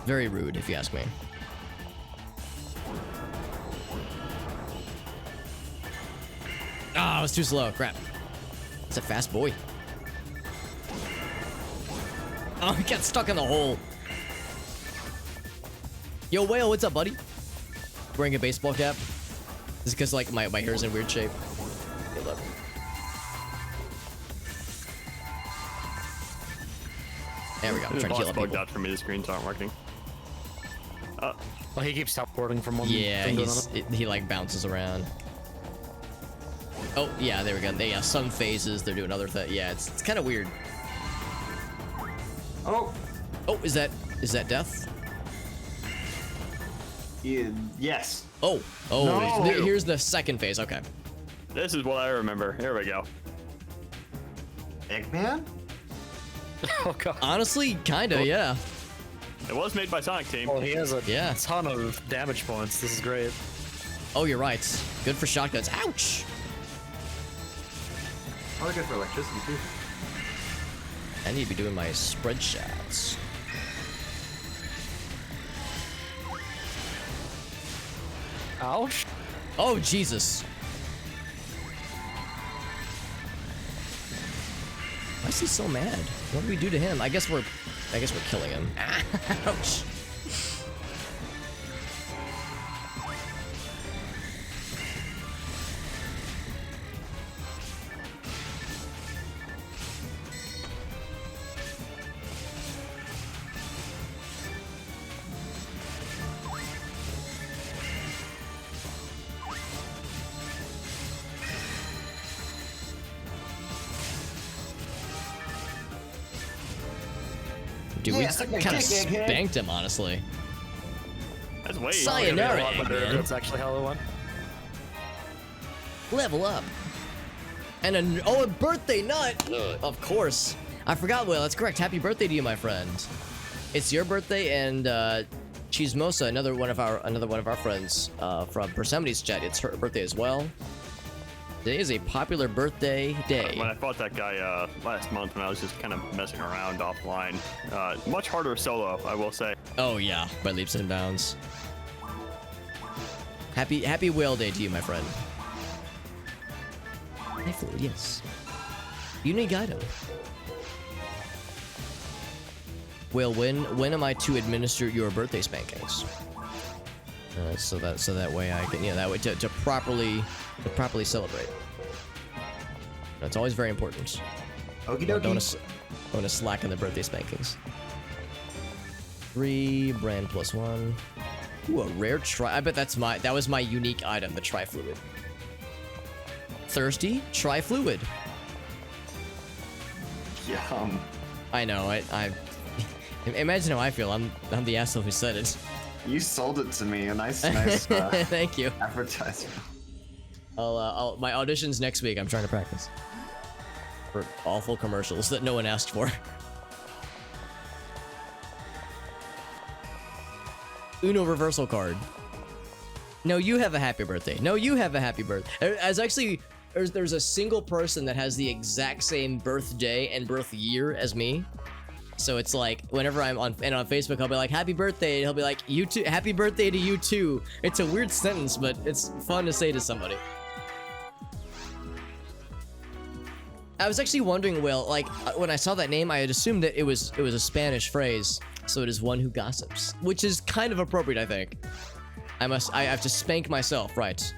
Very rude, if you ask me. Ah, I was too slow, crap. It's a fast boy. Oh, he got stuck in the hole. Yo, Whale, what's up, buddy? Wearing a baseball cap. Is it because like my hair's in weird shape? Good luck. There we go. I'm trying to heal up bugged people. out for me. The screens aren't working. Well, he keeps teleporting from one Yeah, thing to another. he like bounces around. Oh yeah, there we go. Yeah, some phases they're doing other things. Yeah, it's kind of weird. Oh, Oh, is that death? yes. Oh, No. here's the second phase. Okay. This is what I remember. Here we go. Eggman? Oh god. Honestly, kinda, yeah. It was made by Sonic Team. Well, he has a Yeah. ton of damage points. This is great. Oh, you're right. Good for shotguns. Ouch. Probably good for electricity too. I need to be doing my spread shots. Ouch. Oh, Jesus. Why is he so mad? What do we do to him? I guess we're killing him. Ouch. Dude, Yeah, we suck my kind of dick, egghead. spanked him, honestly. That's way Sayonara, I wonder if Eggman. that's actually how it went. Level up. And a birthday nut. Of course. I forgot, Will. That's correct. Happy birthday to you, my friend. It's your birthday, and Chismosa, another one of our friends from Persemine's chat. It's her birthday as well. Today is a popular birthday day. When I fought that guy last month when I was just kind of messing around offline, much harder solo, I will say. Oh yeah, by leaps and bounds. Happy whale day to you, my friend. Thankfully, yes. Unique item. Will, when am I to administer your birthday spankings? So that way I can, that way to properly celebrate. That's always very important. Okie Don't dokie. want to slacken the birthday spankings. 3 brand +1. Ooh, a rare I bet that was my unique item, the Tri-Fluid. Thirsty? Tri-Fluid. Yum. I know, I imagine how I feel. I'm the asshole who said it. You sold it to me. A nice Thank you. advertisement. My auditions next week. I'm trying to practice for awful commercials that no one asked for. Uno reversal card. No, you have a happy birthday. No, you have a happy birthday. As actually, there's a single person that has the exact same birthday and birth year as me. So it's like whenever I'm on Facebook, I'll be like, happy birthday, and he'll be like, you too, happy birthday to you too. It's a weird sentence, but it's fun to say to somebody. I was actually wondering, Will, like when I saw that name, I had assumed that it was a Spanish phrase. So it is one who gossips, which is kind of appropriate, I think. I have to spank myself, right?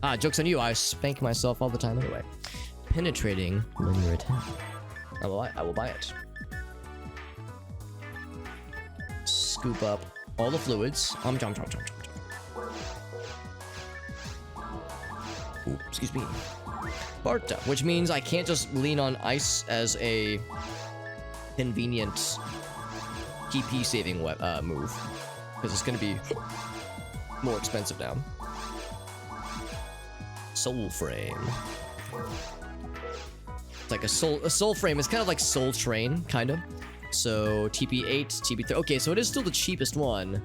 Ah, joke's on you, I spank myself all the time anyway. Penetrating linear attack. I will buy it. Scoop up all the fluids. Ooh, excuse me. Barta, which means I can't just lean on ice as a convenient TP saving move, because it's going to be more expensive now. Soul Frame. It's like a soul frame. It's kind of like Soul Train, kind of. So TP8, TP3. Okay, so it is still the cheapest one.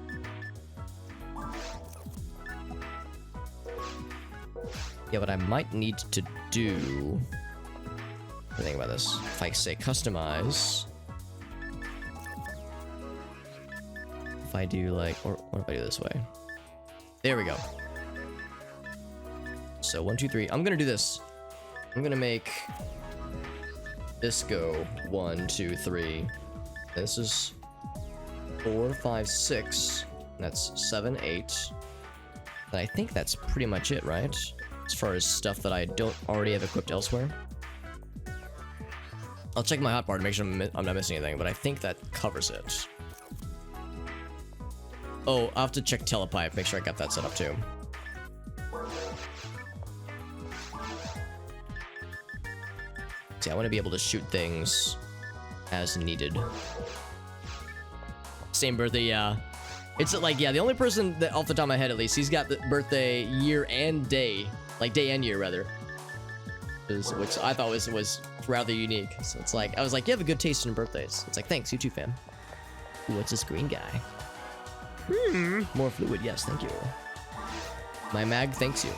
Yeah, what I might need to do. Think about this. If I say customize, if I do like, or what if I do this way? There we go. So 1, 2, 3. I'm gonna do this. I'm gonna make this go 1, 2, 3. This is 4, 5, 6. That's 7, 8. And I think that's pretty much it, right? As far as stuff that I don't already have equipped elsewhere. I'll check my hotbar to make sure I'm not missing anything, but I think that covers it. Oh, I'll have to check telepipe, make sure I got that set up too. See, I want to be able to shoot things as needed. Same birthday, yeah. It's like, yeah, the only person that, off the top of my head at least, he's got the birthday year and day. Like, day and year, rather. Which I thought was rather unique. So it's like, I was like, you have a good taste in birthdays. It's like, thanks, you too, fam. Ooh, what's this green guy? More fluid, yes, thank you. My mag thanks you.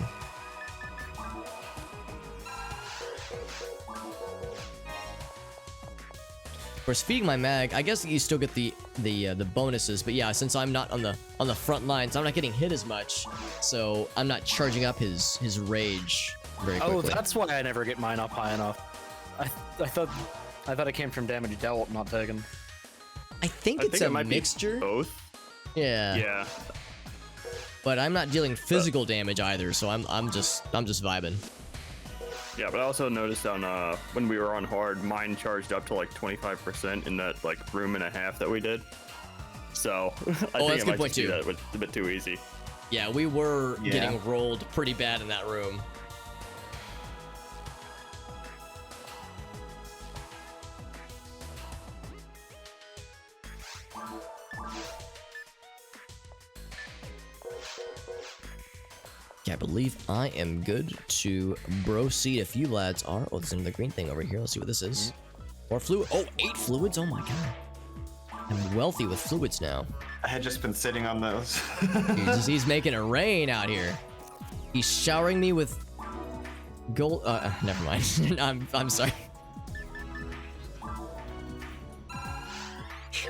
Of course, feeding my mag, I guess you still get the bonuses, but yeah, since I'm not on the front lines, I'm not getting hit as much, so I'm not charging up his rage very quickly. Oh, that's why I never get mine up high enough. I thought it came from damage dealt, not taken. I think it's a mixture. Both. Yeah. Yeah. But I'm not dealing physical damage either, so I'm just vibing. Yeah, but I also noticed on when we were on hard, mine charged up to like 25% in that like room and a half that we did. So I think that's a I good might point just do too. that a bit too easy. Yeah, we were getting rolled pretty bad in that room. Yeah, I believe I am good to proceed if you lads are. Oh, there's another green thing over here. Let's see what this is. More fluid. Oh, 8 fluids. Oh my god. I'm wealthy with fluids now. I had just been sitting on those. He's making it rain out here. He's showering me with gold. Never mind. I'm sorry.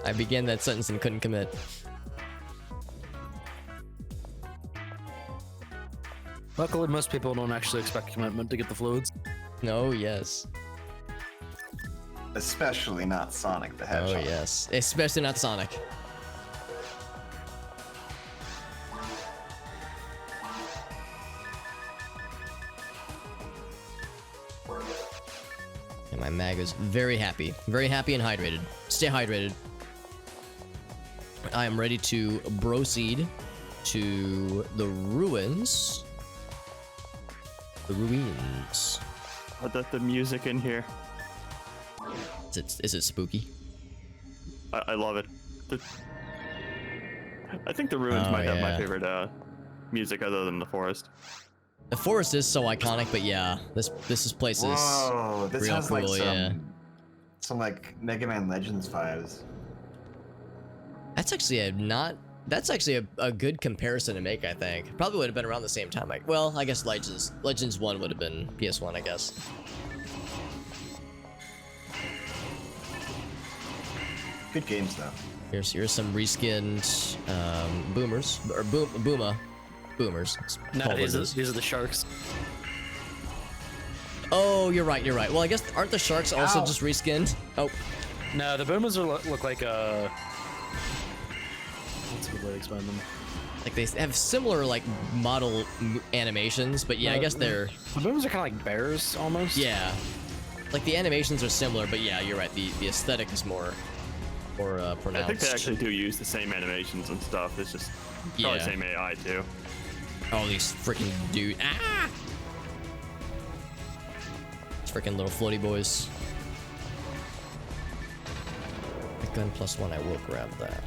I began that sentence and couldn't commit. Luckily, most people don't actually expect commitment to get the fluids. No, yes. Especially not Sonic the Oh, Hedgehog. yes. Especially not Sonic. And my mag is very happy and hydrated. Stay hydrated. I am ready to proceed to the ruins. The ruins. Oh, the music in here. Is it spooky? I love it. I think the ruins might have my favorite music other than the forest. The forest is so iconic, but yeah, this place is Whoa, this real has cool, like some like Mega Man Legends vibes. That's actually a good comparison to make, I think. Probably would have been around the same time. Like, well, I guess Legends 1 would have been PS1, I guess. Good games though. Here's some reskinned boomers or boomers. It's No, called these what it is. are the sharks. Oh, you're right. Well, I guess aren't the sharks also Ow. just reskinned? Oh, No, the boomers look like what's a good way to explain them? like they have similar like model animations, but yeah, I guess they're The boomers are kind of like bears almost. yeah. Like the animations are similar, but yeah, you're right. The aesthetic is more pronounced. I think they actually do use the same animations and stuff. It's just probably Yeah. same AI too. Oh, these freaking dude! Ah! Freaking little floaty boys. The gun +1, I will grab that.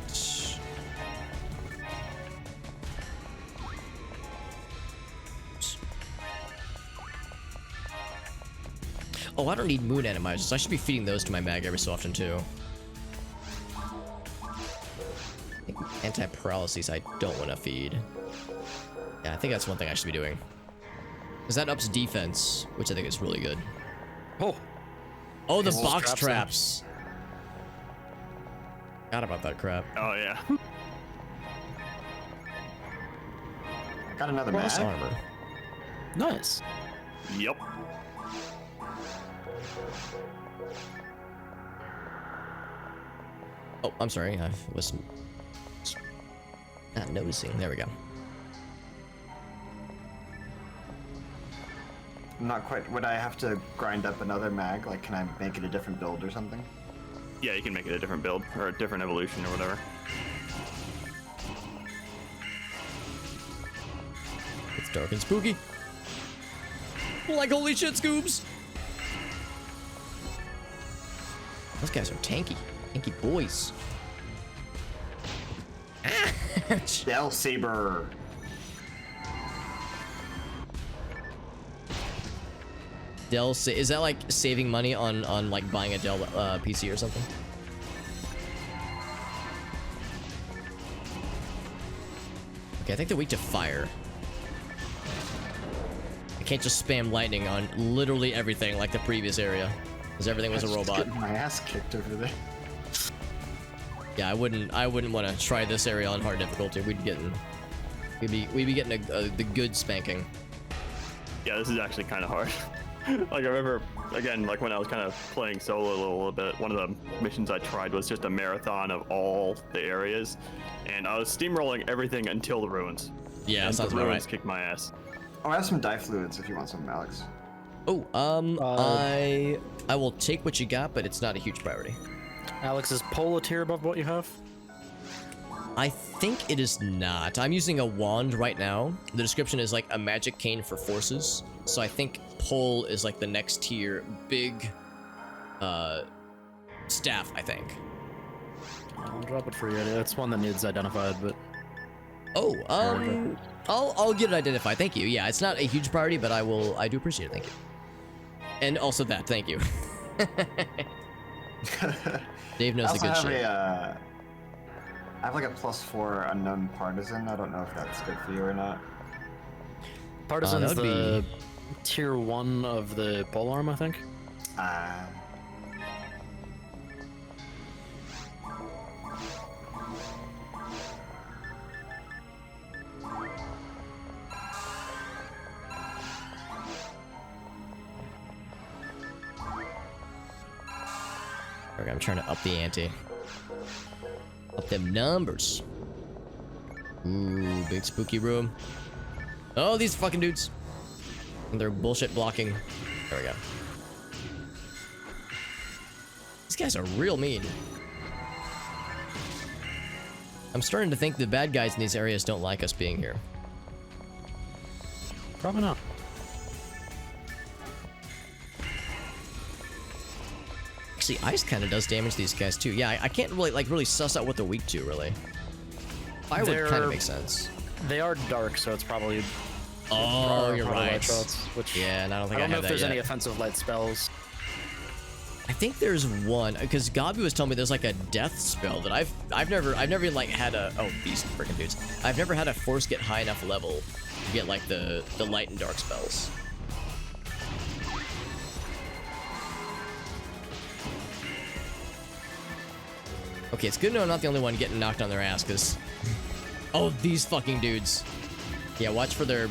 Oh, I don't need moon atomizers. I should be feeding those to my mag every so often too. Anti-paralysis I don't want to feed. Yeah, I think that's one thing I should be doing. Because that ups defense, which I think is really good. Oh, the box traps. Forgot about that crap. Oh yeah. Got another Cross mag. armor. Nice. Yep. Oh, I'm sorry. I was not noticing. There we go. I'm not quite. Would I have to grind up another mag? Like, can I make it a different build or something? Yeah, you can make it a different build or a different evolution or whatever. It's dark and spooky. Like holy shit, Scoobs. Those guys are tanky. Tanky boys. Ah! Bell Saber. Is that like saving money on like buying a Dell PC or something? Okay, I think they're weak to fire. I can't just spam lightning on literally everything like the previous area, because everything was a Just robot. getting my ass kicked over there. Yeah, I wouldn't want to try this area on hard difficulty. We'd be getting the good spanking. Yeah, this is actually kind of hard. Like I remember, again, like when I was kind of playing solo a little bit, one of the missions I tried was just a marathon of all the areas, and I was steamrolling everything until the ruins. Yeah, and sounds the about ruins right. kicked my ass. Oh, I have some dye fluids if you want some, Alex. Oh, I will take what you got, but it's not a huge priority. Alex, is Pole a tier above what you have? I think it is not. I'm using a wand right now. The description is like a magic cane for forces. So I think pole is like the next tier big staff, I think. I'll drop it for you. That's one that needs identified, but Oh, I'll get it identified. Thank you. Yeah, it's not a huge priority, but I do appreciate it. Thank you. And also that, thank you. Dave knows the good shit. I have like a +4 unknown partisan. I don't know if that's good for you or not. Partisan's that would the tier 1 of the polearm, I think. Okay, I'm trying to up the ante. Up them numbers. Ooh, big spooky room. Oh, these fucking dudes. And they're bullshit blocking. There we go. These guys are real mean. I'm starting to think the bad guys in these areas don't like us being here. Probably not. Actually, ice kind of does damage to these guys too. Yeah, I can't really suss out what they're weak to, really. Fire would kind of make sense. They are dark, so it's probably. Oh, you're probably right. light shots, which Yeah, and I don't think I don't know have if that there's yet. any offensive light spells. I think there's one, because Gabi was telling me there's like a death spell that I've never even like had a, oh, these freaking dudes. I've never had a force get high enough level to get like the light and dark spells. Okay, it's good to know I'm not the only one getting knocked on their ass, because oh, these fucking dudes. Yeah, watch for their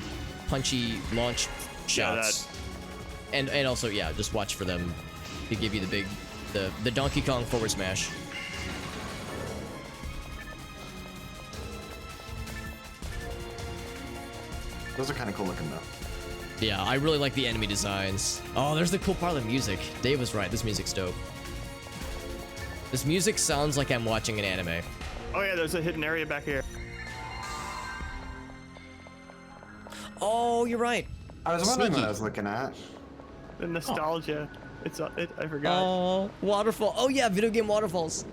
punchy launch shots. And also, yeah, just watch for them to give you the big, the Donkey Kong forward smash. Those are kind of cool looking though. Yeah, I really like the enemy designs. Oh, there's the cool part of the music. Dave was right, this music's dope. This music sounds like I'm watching an anime. Oh yeah, there's a hidden area back here. Oh, you're right. I was wondering what Sneaky. I was looking at. The nostalgia. I forgot. Oh, waterfall. Oh yeah, video game waterfalls.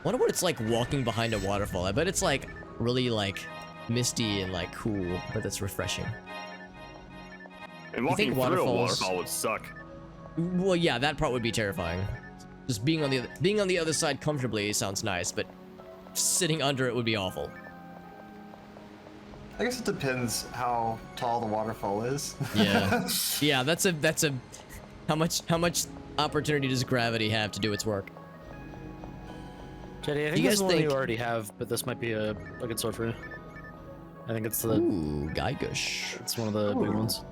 Wonder what it's like walking behind a waterfall. I bet it's like really like misty and like cool, but that's refreshing. And walking think through a waterfalls- waterfall would suck. Well, yeah, that part would be terrifying. Just being on the other side comfortably sounds nice, but sitting under it would be awful. I guess it depends how tall the waterfall is. Yeah. Yeah, that's a how much opportunity does gravity have to do its work? Jetty, I you think this guys is one think- you already have, but this might be a good sword for you. I think it's the Ooh, Guigush. it's one of the big ones.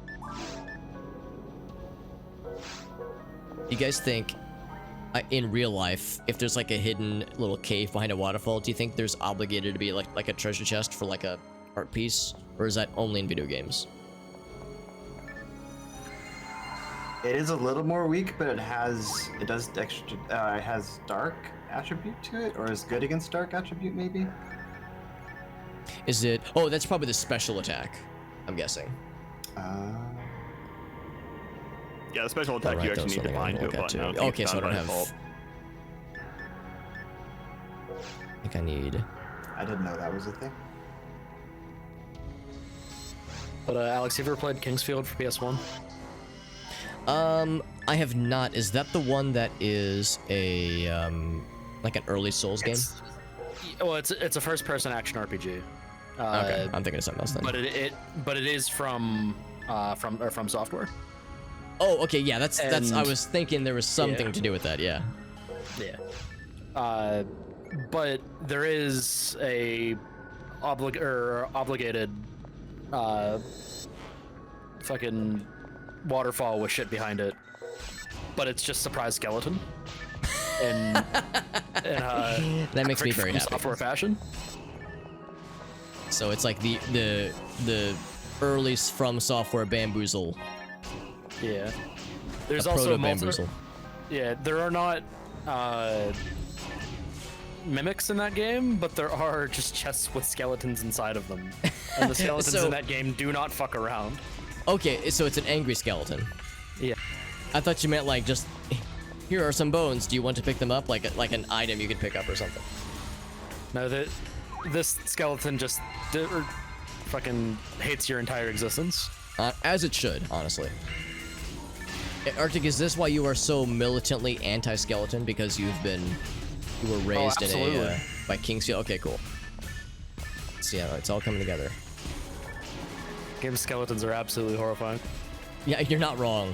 You guys think, in real life, if there's like a hidden little cave behind a waterfall, do you think there's obligated to be like a treasure chest for like a art piece, or is that only in video games? It is a little more weak, but it has dark attribute to it, or is good against dark attribute maybe. Is it? Oh, that's probably the special attack. I'm guessing. Yeah, the special attack Alright, you that was actually need to something I bind to a look at button. too. I don't think Okay, it's so I done don't by have. default. I think I need. I didn't know that was a thing. But Alex, you ever played Kingsfield for PS1? I have not. Is that the one that is a like an early Souls game? Well, it's a first-person action RPG. Okay, I'm thinking of something else then. But it is from Software. Oh, okay, yeah, that's. I And- was thinking there was something Yeah. to do with that. Yeah. Yeah. But there is a obligated fucking waterfall with shit behind it, but it's just surprise skeleton. And That makes me very from happy. Software fashion. So it's like the early From Software bamboozle. Yeah. There's A also proto multi- bamboozle. Yeah, there are not mimics in that game, but there are just chests with skeletons inside of them. And the skeletons So- in that game do not fuck around. Okay, so it's an angry skeleton. Yeah. I thought you meant like just here are some bones. Do you want to pick them up like an item you could pick up or something? No, this skeleton just fucking hates your entire existence. As it should, honestly. Arctic, is this why you are so militantly anti-skeleton? Because you were raised in a absolutely. by Kingsfield? Okay, cool. So yeah, it's all coming together. Game skeletons are absolutely horrifying. Yeah, you're not wrong.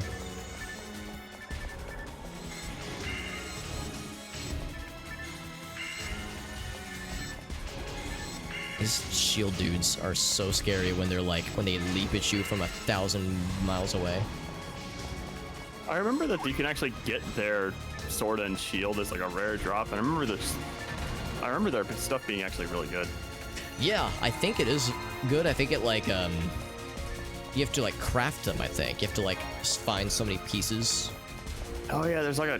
These shield dudes are so scary when they're like, when they leap at you from 1,000 miles away. I remember that you can actually get their sword and shield as like a rare drop, and I remember their stuff being actually really good. Yeah, I think it is good. I think it like, you have to like craft them, I think. You have to like find so many pieces. Oh yeah, there's like a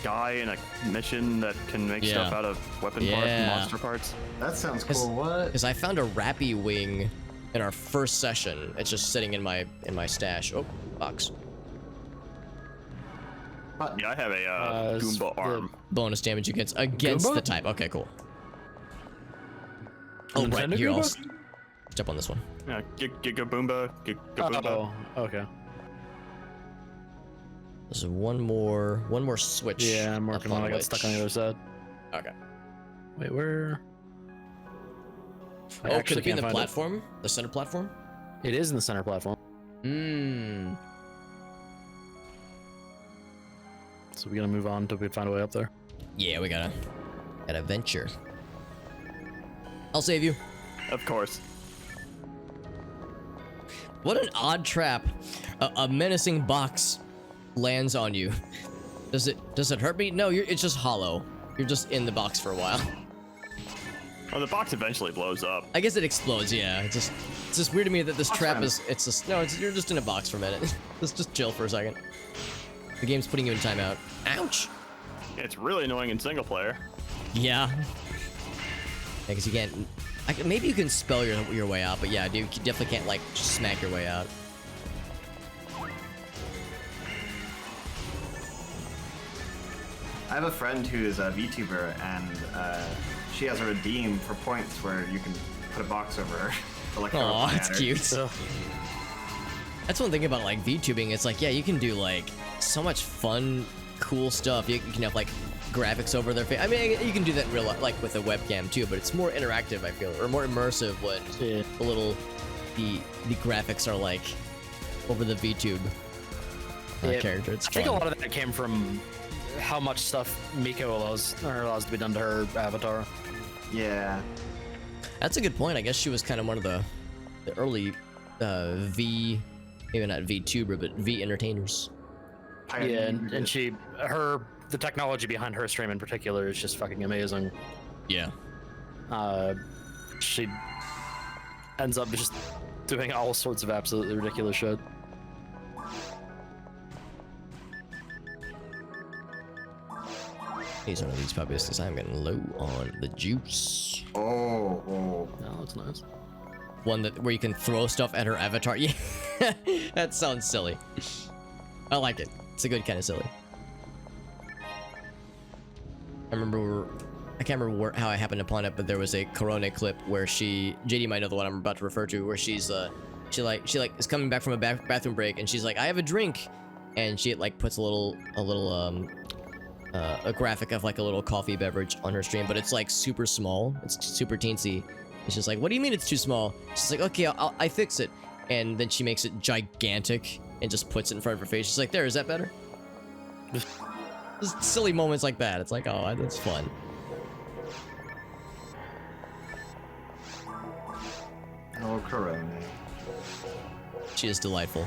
guy in a mission that can make Yeah. stuff out of weapon parts and Yeah. monster parts. That sounds Cause- cool. What? Because I found a Rappy wing in our first session. It's just sitting in my stash. Oh, box. Yeah, I have a it's Goomba the- arm. Bonus damage against the type. Okay, cool. Oh, right, Nintendo here, I'll Goomba? jump on this one. Yeah, Giga Boomba. Oh, okay. There's one more switch. Yeah, I'm working on it. I upon got stuck on the other which- side. Okay. Wait, where? I Oh, could actually it be in can't the find platform? The center platform? It is in the center platform. Mmm. So we gotta move on until we find a way up there. Yeah, we gotta venture. I'll save you. Of course. What an odd trap. A menacing box lands on you. Does it hurt me? No, it's just hollow. You're just in the box for a while. Oh, the box eventually blows up. I guess it explodes, yeah. It's just weird to me that this trap fine. is, you're just in a box for a minute. Just chill for a second. The game's putting you in timeout. Ouch! It's really annoying in single player. Yeah. Because you can't, maybe you can spell your way out, but yeah, dude, you definitely can't like just smack your way out. I have a friend who is a VTuber, and she has a redeem for points where you can put a box over her. To, like, throw a Aw, pie it's at her. cute. That's one thing about like VTubing. It's like, yeah, you can do like so much fun, cool stuff. You can have like graphics over their face. I mean, you can do that in real life, like with a webcam too, but it's more interactive, I feel, or more immersive when the graphics are like over the VTube character. It's I think a fun. lot of that came from how much stuff Miko allows to be done to her avatar. Yeah. That's a good point. I guess she was kind of one of the early maybe not VTuber, but V entertainers. Yeah, and the technology behind her stream in particular is just fucking amazing. Yeah. She ends up just doing all sorts of absolutely ridiculous shit. He's one of these puppies because I'm getting low on the juice. Oh. No, that's nice. One where you can throw stuff at her avatar. Yeah, that sounds silly. I like it. It's a good kind of silly. I can't remember how I happened upon it, but there was a Corona clip where JD might know the one I'm about to refer to, where she is coming back from a bathroom break, and she's like, I have a drink, and she like puts a graphic of like a little coffee beverage on her stream, but it's like super small. It's super teensy. It's just like, what do you mean it's too small? She's like, okay, I fix it. And then she makes it gigantic and just puts it in front of her face. She's like, there, is that better? Just silly moments like that. It's like, oh, that's fun. Oh, Corona. She is delightful.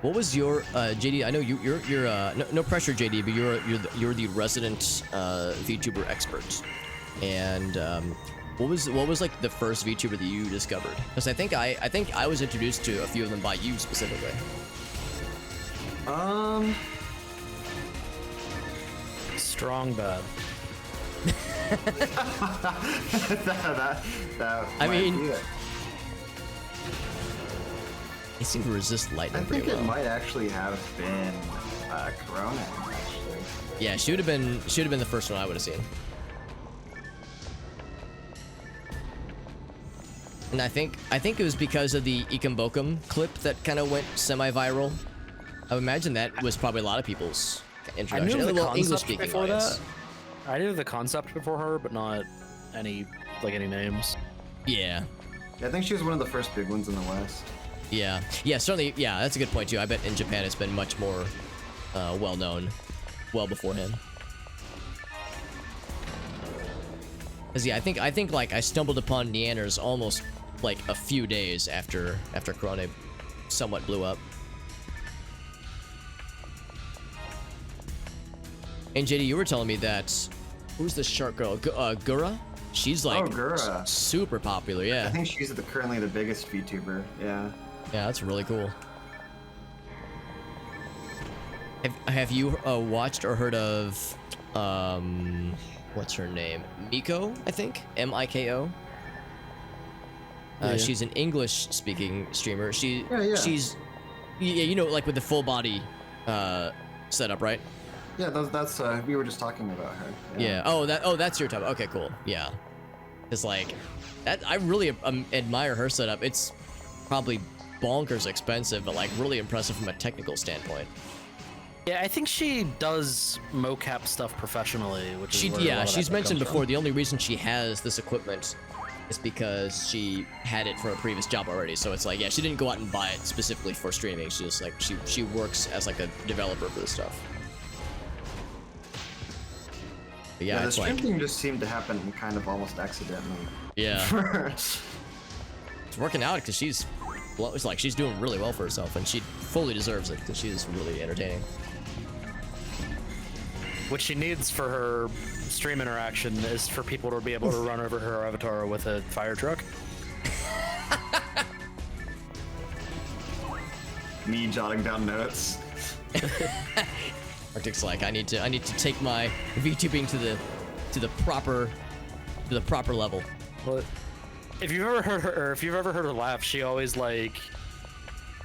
What was your JD? I know you're no pressure, JD, but you're the resident VTuber expert. And what was like the first VTuber that you discovered? Because I think I was introduced to a few of them by you specifically. Strong bad. that I might mean, be it. They seem to resist lightning I pretty think well. it might actually have been Corona, actually. Yeah, she would have been the first one I would have seen. And I think it was because of the Ikambokum clip that kind of went semi-viral. I would imagine that was probably a lot of people's introduction. I knew the English concept speaking before audience. that. I knew the concept before her, but not any names. Yeah. I think she was one of the first big ones in the West. Yeah, certainly. Yeah, that's a good point too. I bet in Japan it's been much more well known, well beforehand. Cause yeah, I think like I stumbled upon Neanders almost like a few days after Corona somewhat blew up. And JD, you were telling me that who's the shark girl? Gura? She's like Gura. super popular. Yeah. I think she's currently the biggest VTuber. Yeah. Yeah, that's really cool. Have you watched or heard of what's her name? Miko, I think. Miko. Yeah. She's an English-speaking streamer. Yeah. She's you know, like with the full body setup, right? Yeah, that's we were just talking about her. Yeah. Oh, that's your type. Okay, cool. Yeah. It's like that. I really admire her setup. It's probably bonkers expensive, but like really impressive from a technical standpoint. Yeah, I think she does mocap stuff professionally, which is where a lot of that she's stuff mentioned comes before. from. The only reason she has this equipment is because she had it for a previous job already. So it's like, yeah, she didn't go out and buy it specifically for streaming. She just like she works as like a developer for this stuff. But yeah, the it's stream like, thing just seemed to happen kind of almost accidentally. yeah, it's working out because it's like she's doing really well for herself, and she fully deserves it because she's really entertaining. What she needs for her stream interaction is for people to be able to run over her avatar with a fire truck. Me jotting down notes. Arctic's like, I need to take my VTubing to the proper level. Well, if you've ever heard her laugh, she always like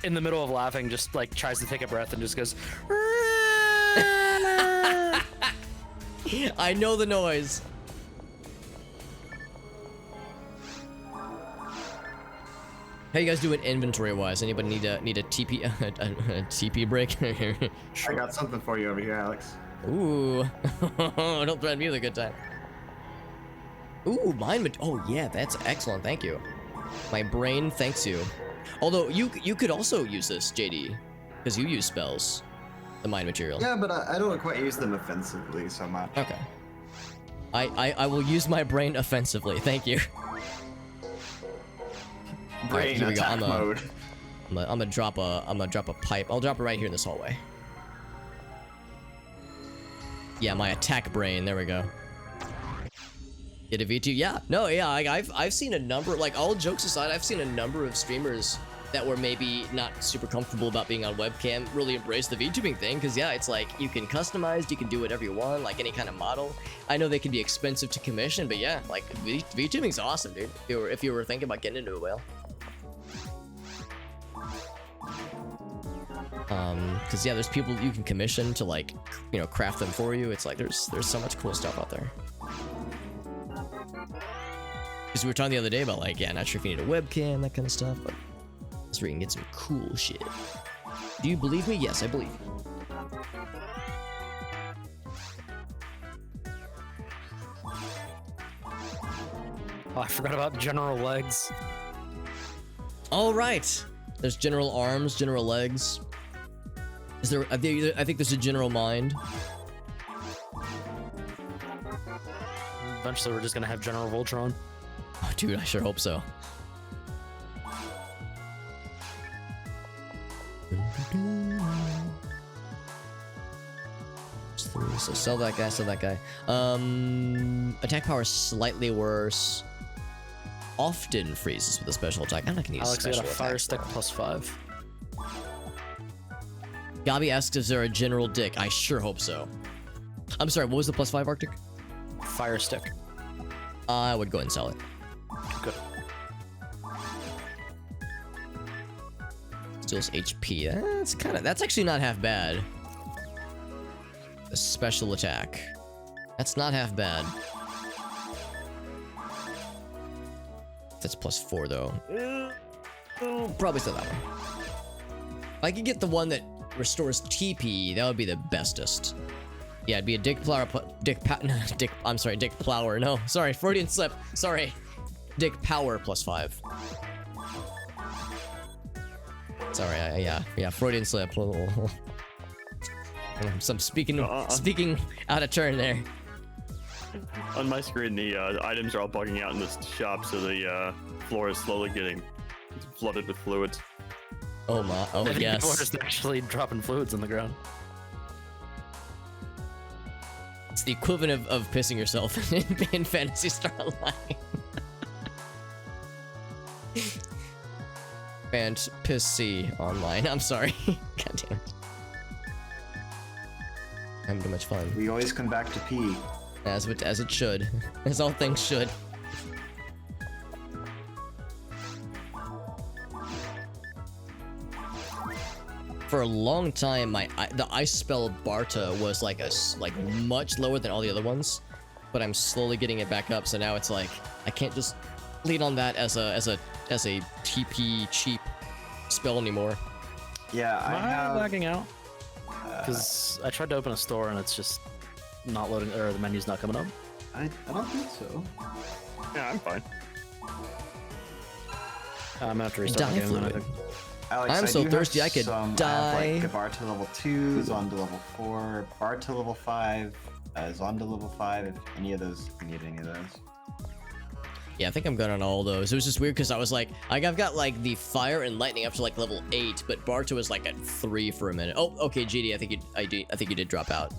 in the middle of laughing just like tries to take a breath and just goes I know the noise. How you guys doing inventory-wise? Anybody need a TP a TP break? I got something for you over here, Alex. Ooh, don't threaten me with a good time. Ooh, oh yeah, that's excellent. Thank you. My brain thanks you. Although you could also use this, JD, because you use spells. The mind material. Yeah, but I don't quite use them offensively so much. Okay. I will use my brain offensively. Thank you. Brain here we go. attack mode. I'm gonna drop a pipe. I'll drop it right here in this hallway. Yeah, my attack brain. There we go. Get a V2. Yeah. No. Yeah. I've seen a number. Like, all jokes aside, I've seen a number of streamers that were maybe not super comfortable about being on webcam really embrace the VTubing thing, because yeah, it's like you can customize, you can do whatever you want, like any kind of model. I know they can be expensive to commission, but yeah, like VTubing's awesome, dude. If you were thinking about getting into a whale. Because yeah, there's people you can commission to, like, you know, craft them for you. It's like there's so much cool stuff out there. Because we were talking the other day about, like, yeah, not sure if you need a webcam, that kind of stuff, but that's where you can get some cool shit. Do you believe me? Yes, I believe you. Oh, I forgot about general legs. All right. There's general arms, general legs. Is there? I think there's a general mind. Eventually, we're just gonna have General Voltron. Oh, dude, I sure hope so. So sell that guy, sell that guy. Attack power slightly worse. Often freezes with a special attack. I'm not gonna use Alex special got a attack. fire stick +5. Gabi asks, is there a general dick? I sure hope so. I'm sorry, what was the +5, Arctic? Fire stick. I would go ahead and sell it. Good. Steals HP. That's actually not half bad. A special attack. That's not half bad. That's +4 though. Probably still that one. If I could get the one that restores TP, that would be the bestest. Yeah, it'd be a Dick Plower. I'm sorry, Dick Plower. No, sorry, Freudian slip. Sorry, Dick Power +5. Sorry, yeah, Freudian slip. I'm speaking out of turn there. On my screen, the items are all bugging out in this shop, so the floor is slowly getting flooded with fluids. Oh my! Oh I think yes. people are just actually dropping fluids on the ground. It's the equivalent of pissing yourself in Phantasy Star Online. Phantasy Online. I'm sorry. God damn it. I'm too much fun. We always come back to pee. As it should. As all things should. For a long time, the ice spell Barta was like much lower than all the other ones, but I'm slowly getting it back up. So now it's like I can't just lean on that as a TP cheap spell anymore. Yeah, Am I have lagging out? Because I tried to open a store and it's just not loading, or the menu's not coming up. I don't think so. Yeah, I'm fine. I'm gonna have to restart my Die game then, I fluid. think. Alex, I'm I so do thirsty have I could some, die. I have like Gabar to level 2, Zon to level 4, Bart to level 5, Zon to level 5, if any of those, if you need any of those. Yeah, I think I'm good on all those. It was just weird because I was like, I've got like the fire and lightning up to like level 8, but Barta was like at 3 for a minute. Oh, okay, GD, I think you did drop out.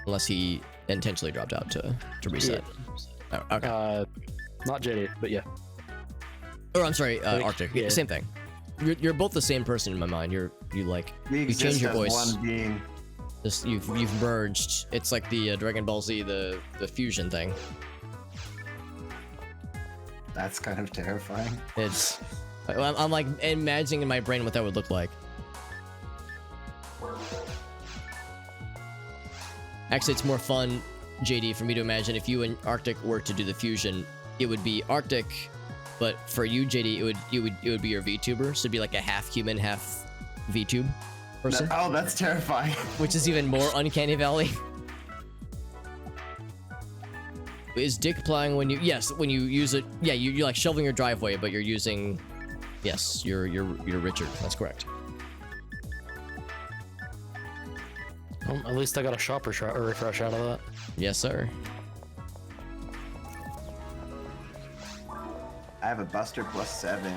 Unless he intentionally dropped out to reset. Oh, okay. Not JD, but yeah. Or I'm sorry, Like, Arctic. yeah. Same thing. You're both the same person in my mind. You We change your as voice. one being. Just you've merged. It's like the Dragon Ball Z, the fusion thing. That's kind of terrifying. It's I'm like imagining in my brain what that would look like. Actually, it's more fun, JD, for me to imagine if you and Arctic were to do the fusion it would be Arctic, but for you, JD, it would be your VTuber, so it'd be like a half human, half VTube person, Oh, that's terrifying. which is even more uncanny valley. Is dick plying when you when you use it? Yeah, you're like shoveling your driveway, but you're using you're Richard. That's correct. Well, at least I got a shopper refresh out of that. Yes, sir. I have a Buster +7.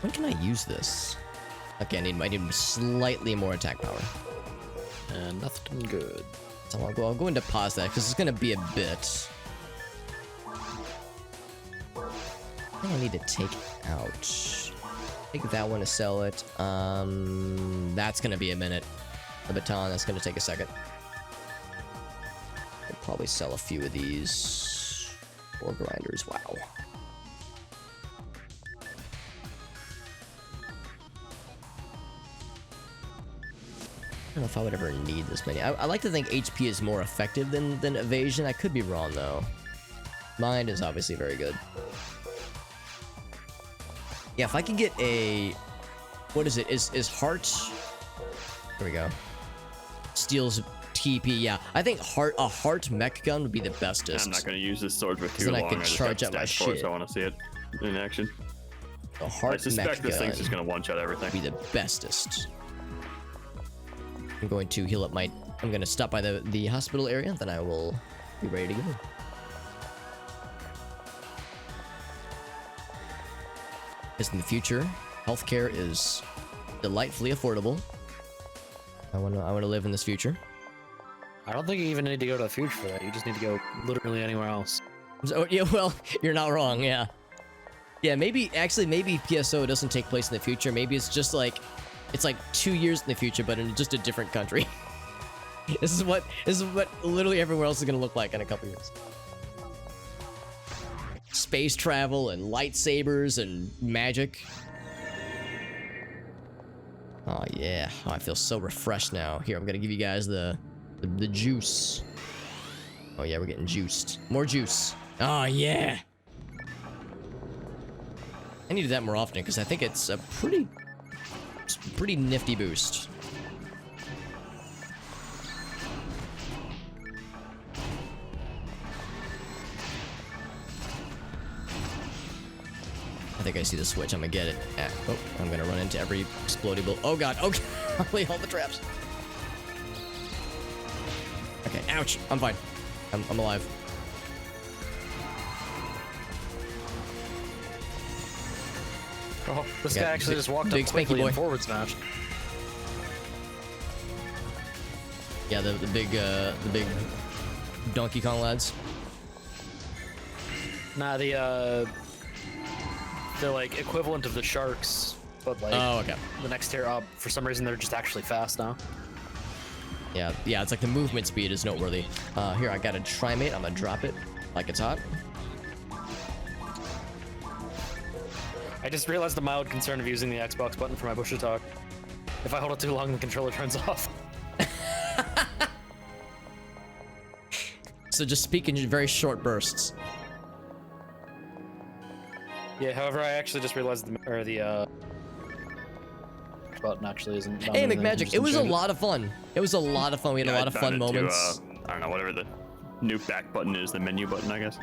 When can I use this? Okay, I need slightly more attack power. And nothing good. So I'll go into pause that because it's gonna be a bit. I think I need to take out. Take that one to sell it. That's gonna be a minute. The baton, that's gonna take a second. I'll probably sell a few of these. Or grinders, wow. I don't know if I would ever need this many. I like to think HP is more effective than evasion. I could be wrong though. Mind is obviously very good. Yeah, if I could get a, what is it? Is heart? There we go. Steals TP. Yeah, I think a heart mech gun would be the bestest. I'm not gonna use this sword for too Then long. I can just charge got up my stats for it, shit. so I want to see it in action. A I heart suspect mech this gun thing's just gonna one-shot would everything. be the bestest. I'm going to heal up my. I'm gonna stop by the hospital area. Then I will be ready to go. Because in the future, healthcare is delightfully affordable. I wanna live in this future. I don't think you even need to go to the future for that. You just need to go literally anywhere else. So yeah, well, you're not wrong. Yeah, yeah. Maybe PSO doesn't take place in the future. Maybe it's just like, it's like 2 years in the future, but in just a different country. This is what literally everywhere else is gonna look like in a couple years. Space travel and lightsabers and magic. Oh yeah, oh, I feel so refreshed now. Here, I'm gonna give you guys the juice. Oh yeah, we're getting juiced. More juice. Oh yeah. I needed that more often because I think it's a pretty nifty boost. I think I see the switch. I'm gonna get it. Oh, I'm gonna run into every explodable. Oh god. Okay. Probably all the traps. Okay. Ouch. I'm fine. I'm alive. Oh, this Yeah, guy actually just walked big up quickly spanky boy. and forward smashed. Yeah, the big Donkey Kong lads. Nah, they're like equivalent of the sharks, but like Oh, okay. the next tier up. For some reason, they're just actually fast now. Yeah, it's like the movement speed is noteworthy. Here, I got a Trimate. I'm gonna drop it like it's hot. I just realized the mild concern of using the Xbox button for my push to talk. If I hold it too long, the controller turns off. So just speak in very short bursts. Yeah, however, I actually just realized the button actually isn't. Hey, McMagic, it was a lot of fun. It was a lot of fun. We had a lot of fun moments. I don't know, whatever the new back button is, the menu button, I guess.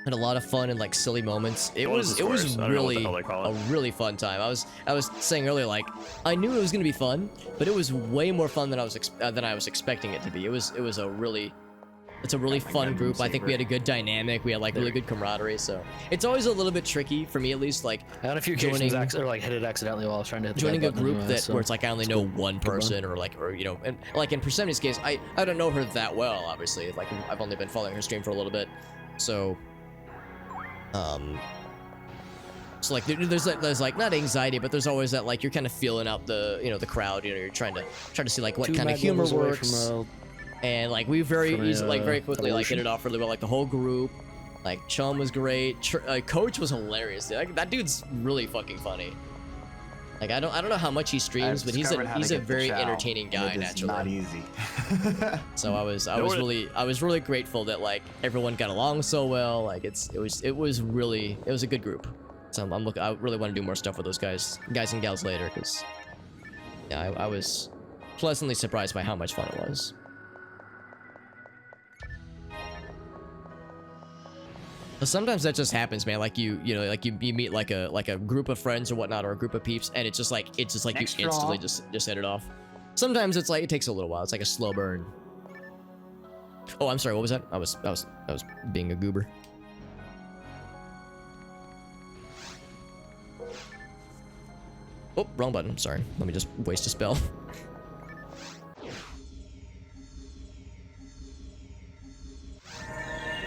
Had a lot of fun and like silly moments. It What was was the squares? I don't know what the really hell they call a it. really fun time. I was saying earlier, like, I knew it was gonna be fun, but it was way more fun than I was expecting it to be. It's a really fun group. I think we had a good dynamic. We had like really good camaraderie. So it's always a little bit tricky for me, at least. Like I had a few occasions like hit it accidentally while I was trying to hit the joining back a button group anyway, that so where it's like I only know one person, or you know, and like in Persemni's case, I don't know her that well. Obviously, like I've only been following her stream for a little bit, so so like there's like not anxiety, but there's always that like you're kind of feeling out the the crowd. You know, you're trying to see like what kind of humor works. And like we very quickly like hit it off really well. Like the whole group, like Chum was great. Coach was hilarious. Dude. Like, that dude's really fucking funny. Like I don't know how much he streams, but he's a very entertaining guy It is naturally. not easy. So I was really grateful that like everyone got along so well. Like it was a good group. So I really want to do more stuff with those guys and gals later, because yeah, I was pleasantly surprised by how much fun it was. But sometimes that just happens, man. Like you meet like a group of friends or whatnot, or a group of peeps, and it's just like you instantly just hit it off. Sometimes it's like it takes a little while. It's like a slow burn. Oh, I'm sorry. What was that? I was being a goober. Oh, wrong button. Sorry. Let me just waste a spell.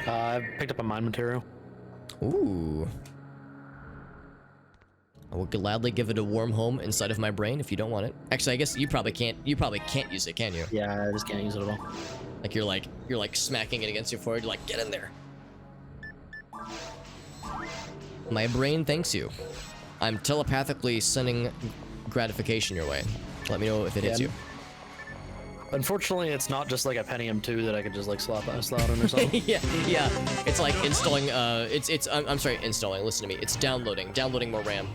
I picked up a mine material. Ooh. I will gladly give it a warm home inside of my brain if you don't want it. Actually, I guess you probably can't use it, can you? Yeah, I just can't use it at all. Like you're like smacking it against your forehead, you're like, get in there. My brain thanks you. I'm telepathically sending gratification your way. Let me know if it hits you. Unfortunately, it's not just like a Pentium 2 that I could just like slap on or something. yeah. It's like installing. I'm sorry, installing. Listen to me. It's downloading more RAM.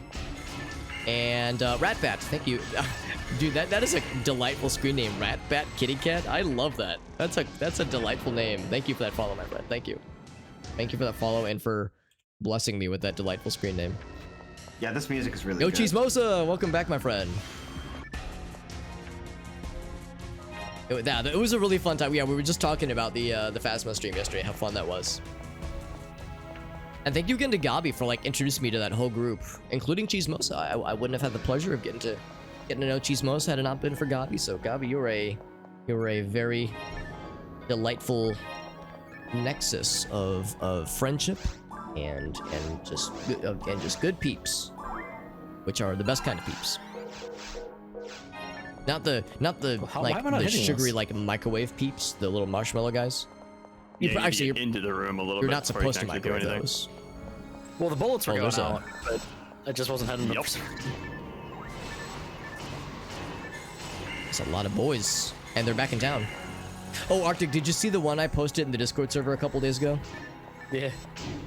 And Ratbat, thank you, dude. That is a delightful screen name, Ratbat Kitty Cat. I love that. That's a delightful name. Thank you for that follow, my friend. Thank you for that follow and for blessing me with that delightful screen name. Yeah, this music is really Yo, good. Chismosa, welcome back, my friend. It was a really fun time. Yeah, we were just talking about the Phasma stream yesterday, how fun that was. And thank you again to Gabi for like introducing me to that whole group, including Chismosa. I wouldn't have had the pleasure of getting to know Chismosa had it not been for Gabi. So Gabi, you're a very delightful nexus of friendship and just good peeps, which are the best kind of peeps. Not the sugary like microwave peeps, the little marshmallow guys. Yeah, you're into the room a little bit. You're not supposed to microwave those. Well, the bullets were going out, but it just wasn't heading up. It's a lot of boys, and they're back in town. Oh, Arctic, did you see the one I posted in the Discord server a couple days ago? Yeah.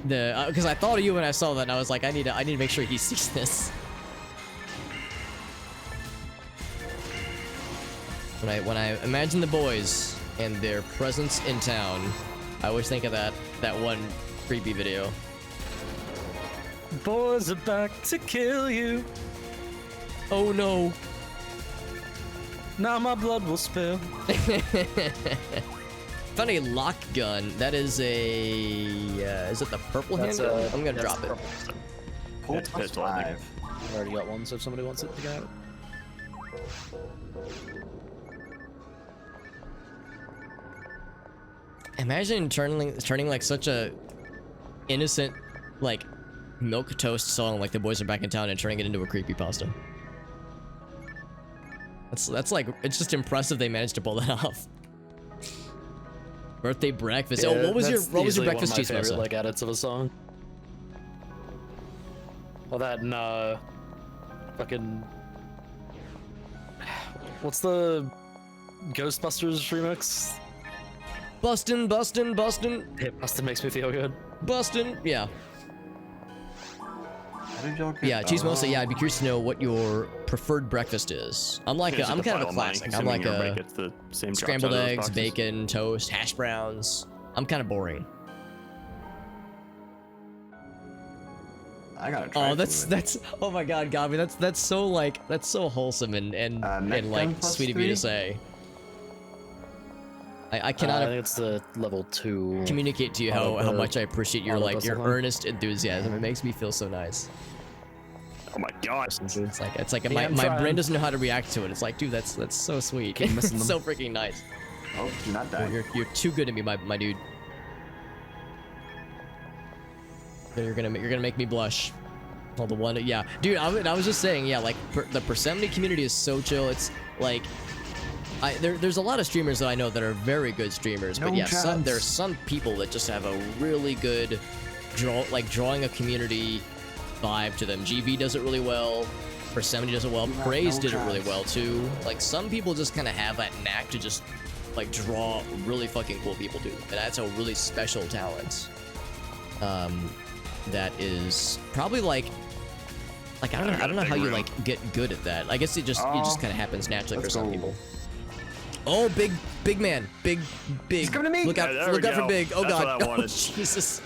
Because I thought of you when I saw that, and I was like, I need to make sure he sees this. When I imagine the boys and their presence in town, I always think of that one creepy video. Boys are back to kill you. Oh no. Now my blood will spill. Found a lock gun. That is a is it the purple handgun? I'm gonna drop it. Pull plus 5. I already got one, so if somebody wants it, they got it. Imagine turning like such a innocent like milk toast song like the boys are back in town and turning it into a creepypasta. That's like, it's just impressive they managed to pull that off. Birthday breakfast. Yeah, oh, what was your breakfast, Cheese Chismosa? Like edits of a song. Well, that and fucking what's the Ghostbusters remix? Bustin'. Yeah, Bustin' makes me feel good. Bustin', yeah. How did y'all get Chismosa, yeah, I'd be curious to know what your preferred breakfast is. I'm kind of a classic. I'm like a scrambled eggs, bacon, toast, hash browns. I'm kind of boring. I gotta try. Oh, that's oh my god, Gabi, that's so wholesome and like sweet of you to say. I cannot. I think it's the level 2. Communicate to you how much I appreciate your earnest enthusiasm. It makes me feel so nice. Oh my god! It's like my brain doesn't know how to react to it. It's like, dude, that's so sweet. It's so freaking nice. Oh, do not die. You're too good to me, my dude. You're gonna make me blush. Well, the one, yeah, dude. I was just saying, yeah, like the Persephone community is so chill. It's like. There's a lot of streamers that I know that are very good streamers, but yeah, there's some people that just have a really good drawing a community vibe to them. GV does it really well. Persephone does it well. Praise did it really well too. Like some people just kind of have that knack to just like draw really fucking cool people, dude. And that's a really special talent. That is probably like I don't know how you like get good at that. I guess it just kind of happens naturally for some people. Oh, big man, big. He's coming to me. Look out for big. Oh That's god. what I wanted. Oh, Jesus.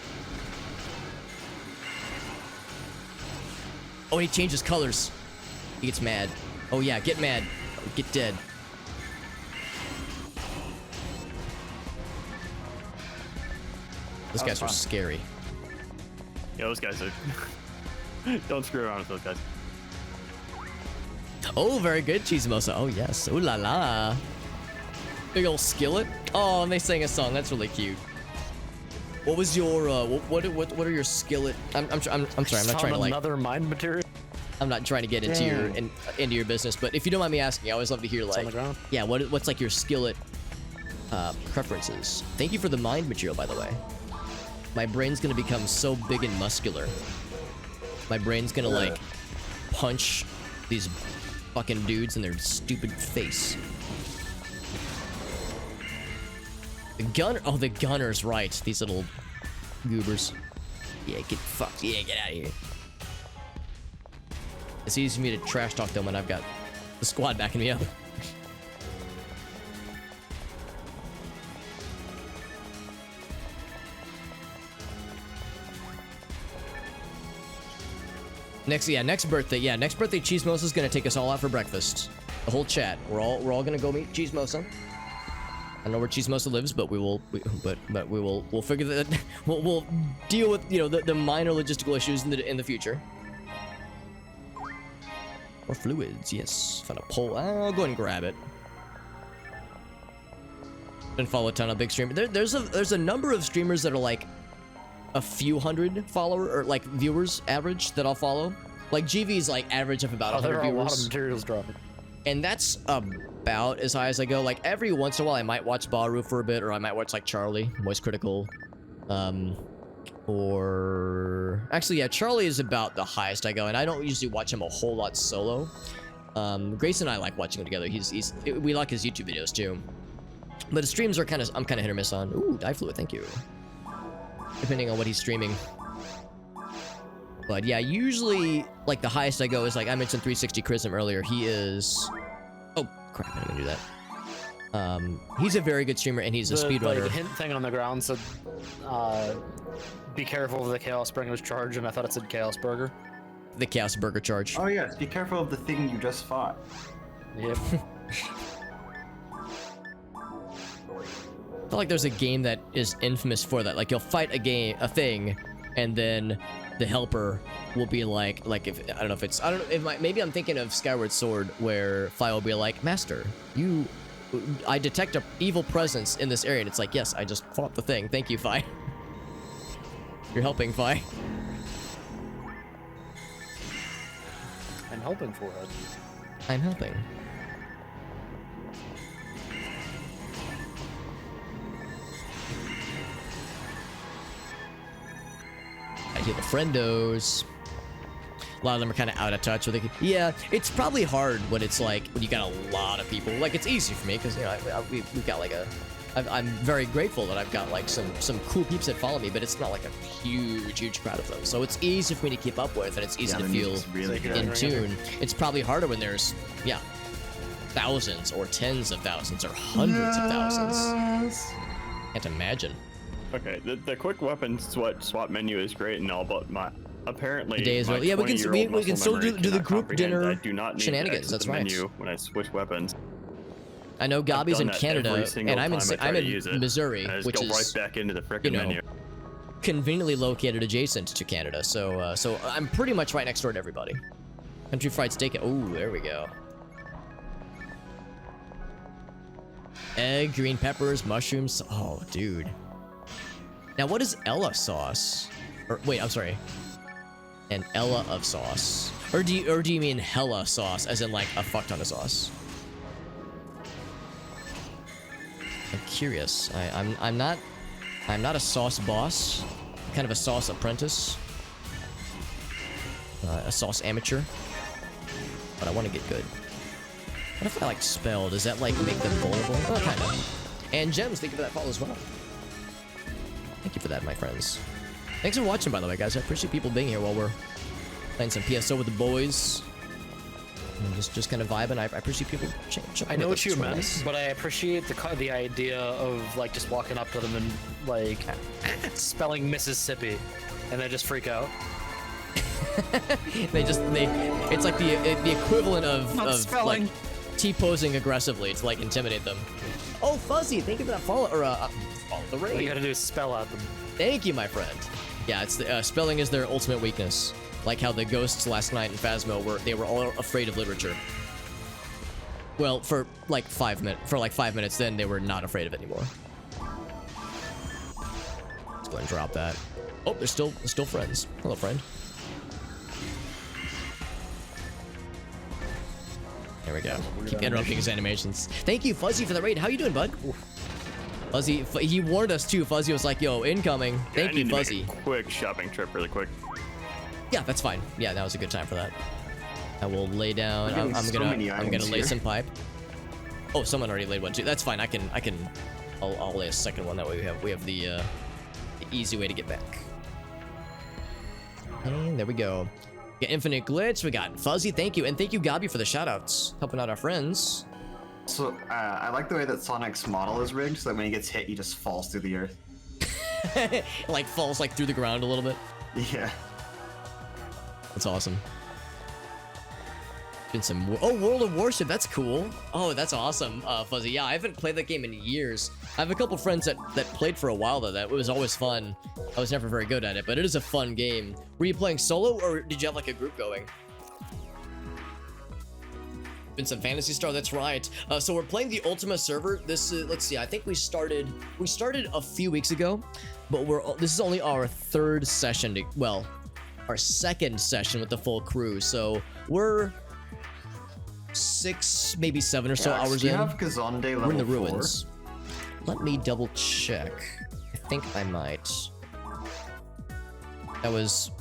Oh, he changes colors. He gets mad. Oh yeah, get mad. Get dead. Those guys are scary. Yeah, those guys are. Don't screw around with those guys. Oh, very good, Chismosa. Oh yes. Ooh la la. Big old skillet. Oh, and they sang a song. That's really cute. What was your what are your skillet? I'm sorry. I'm not trying to like another mind material. I'm not trying to get into your business, but if you don't mind me asking, I always love to hear like on the ground. yeah, what's like your skillet preferences. Thank you for the mind material, by the way. My brain's gonna become so big and muscular. My brain's gonna like punch these fucking dudes in their stupid face. The gunner's right. These little goobers. Yeah, get fucked. Yeah, get out of here. It's easy for me to trash talk them when I've got the squad backing me up. Next birthday. Next birthday, Chismosa's gonna take us all out for breakfast. The whole chat. We're all gonna go meet Chismosa. I don't know where Chismosa lives, but we'll figure that. We'll deal with the minor logistical issues in the future. Or fluids, yes. Found a pole. I'll go ahead and grab it. And follow a ton of big streamers. There's a number of streamers that are like a few hundred follower or like viewers average that I'll follow. Like GV's like average of about 100 there are viewers. a lot of materials dropping. And that's about as high as I go. Like every once in a while I might watch Baru for a bit, or I might watch like Charlie, Voice Critical. Or actually yeah, Charlie is about the highest I go, and I don't usually watch him a whole lot solo. Grace and I like watching him together. We like his YouTube videos too. But his streams are I'm kind of hit or miss on. Ooh, Dive Fluid, thank you. Depending on what he's streaming. But yeah, usually like the highest I go is like I mentioned 360 Chrism earlier. He is. Oh crap! I didn't do that. He's a very good streamer and he's a speedrunner. The hint thing on the ground said, "Be careful of the Chaos Burger's charge," and I thought it said Chaos Burger. The Chaos Burger charge. Oh yes, be careful of the thing you just fought. Yep. I feel like there's a game that is infamous for that. Like you'll fight a thing, and then the helper will be like if maybe I'm thinking of Skyward Sword where Fi will be like, Master, I detect a evil presence in this area, and it's like, yes, I just fought the thing. Thank you, Fi. You're helping, Fi. I'm helping for it. I'm helping. I hear the friendos. A lot of them are kind of out of touch with it. Yeah, it's probably hard when it's like when you got a lot of people. Like it's easy for me because we've got like I'm very grateful that I've got like some cool peeps that follow me, but it's not like a huge crowd of them. So it's easy for me to keep up with, and it's easy to feel really in tune. It's probably harder when there's thousands or tens of thousands or hundreds of thousands. Can't imagine. Okay, the quick weapon swap menu is great and all, but apparently the day is my yeah, we can still do the cannot group comprehend. dinner I do not need shenanigans. to That's exit the right. menu when I switch weapons. I know Gabi's in I've done that Canada, every single and I'm time I try to in use it. Missouri, I just which go is right back into the frickin' menu. conveniently located adjacent to Canada. So I'm pretty much right next door to everybody. Country Fried Steak. Oh, there we go. Egg, green peppers, mushrooms. Oh, dude. Now, what is Ella sauce? Or wait, I'm sorry. An Ella of sauce, or do you mean hella sauce, as in like a fuck ton of sauce? I'm curious. I'm not a sauce boss. I'm kind of a sauce apprentice. A sauce amateur. but I want to get good. What if I like spell? Does that like make them vulnerable? Oh, kind of. And Gems, thank you for that follow as well. Thank you for that, my friends. Thanks for watching, by the way, guys. I appreciate people being here while we're playing some PSO with the boys. And just kind of vibing. I appreciate people I know what you meant, but I appreciate the idea of like just walking up to them and like spelling Mississippi, and they just freak out. It's like the equivalent of spelling. Like T-posing aggressively to like intimidate them. Oh, Fuzzy, thank you for that follow follow the raid. All you gotta do is spell at them. Thank you, my friend. Yeah, it's the spelling is their ultimate weakness. Like how the ghosts last night in Phasmo were all afraid of literature. Well, for like 5 minutes, then they were not afraid of it anymore. Let's go ahead and drop that. Oh, they're still friends. Hello, friend. There we go. Keep interrupting his animations. Thank you, Fuzzy, for the raid. How you doing, bud? Fuzzy, he warned us too. Fuzzy was like, "Yo, incoming." Thank you, Fuzzy. To make a quick shopping trip, really quick. Yeah, that's fine. Yeah, that was a good time for that. I will lay down. I'm gonna lay some pipe. Oh, someone already laid one too. That's fine. I'll lay a second one. That way we have the easy way to get back. And there we go. Get Infinite Glitch. We got Fuzzy. Thank you, and thank you, Gabi, for the shoutouts, helping out our friends. So I like the way that Sonic's model is rigged, so that when he gets hit, he just falls through the earth. Like falls like through the ground a little bit. Yeah. That's awesome. Been some World of Warship. That's cool. Oh, that's awesome, Fuzzy. Yeah, I haven't played that game in years. I have a couple friends that played for a while though. That was always fun. I was never very good at it, but it is a fun game. Were you playing solo or did you have like a group going? Been some Phantasy Star. That's right. So we're playing the Ultima server. This is, let's see. I think we started a few weeks ago, but this is only our third session. Our second session with the full crew. So we're 6, maybe 7 or so hours in. You have Gazonde level 4? We're in the ruins. Let me double check. I think I might. That was.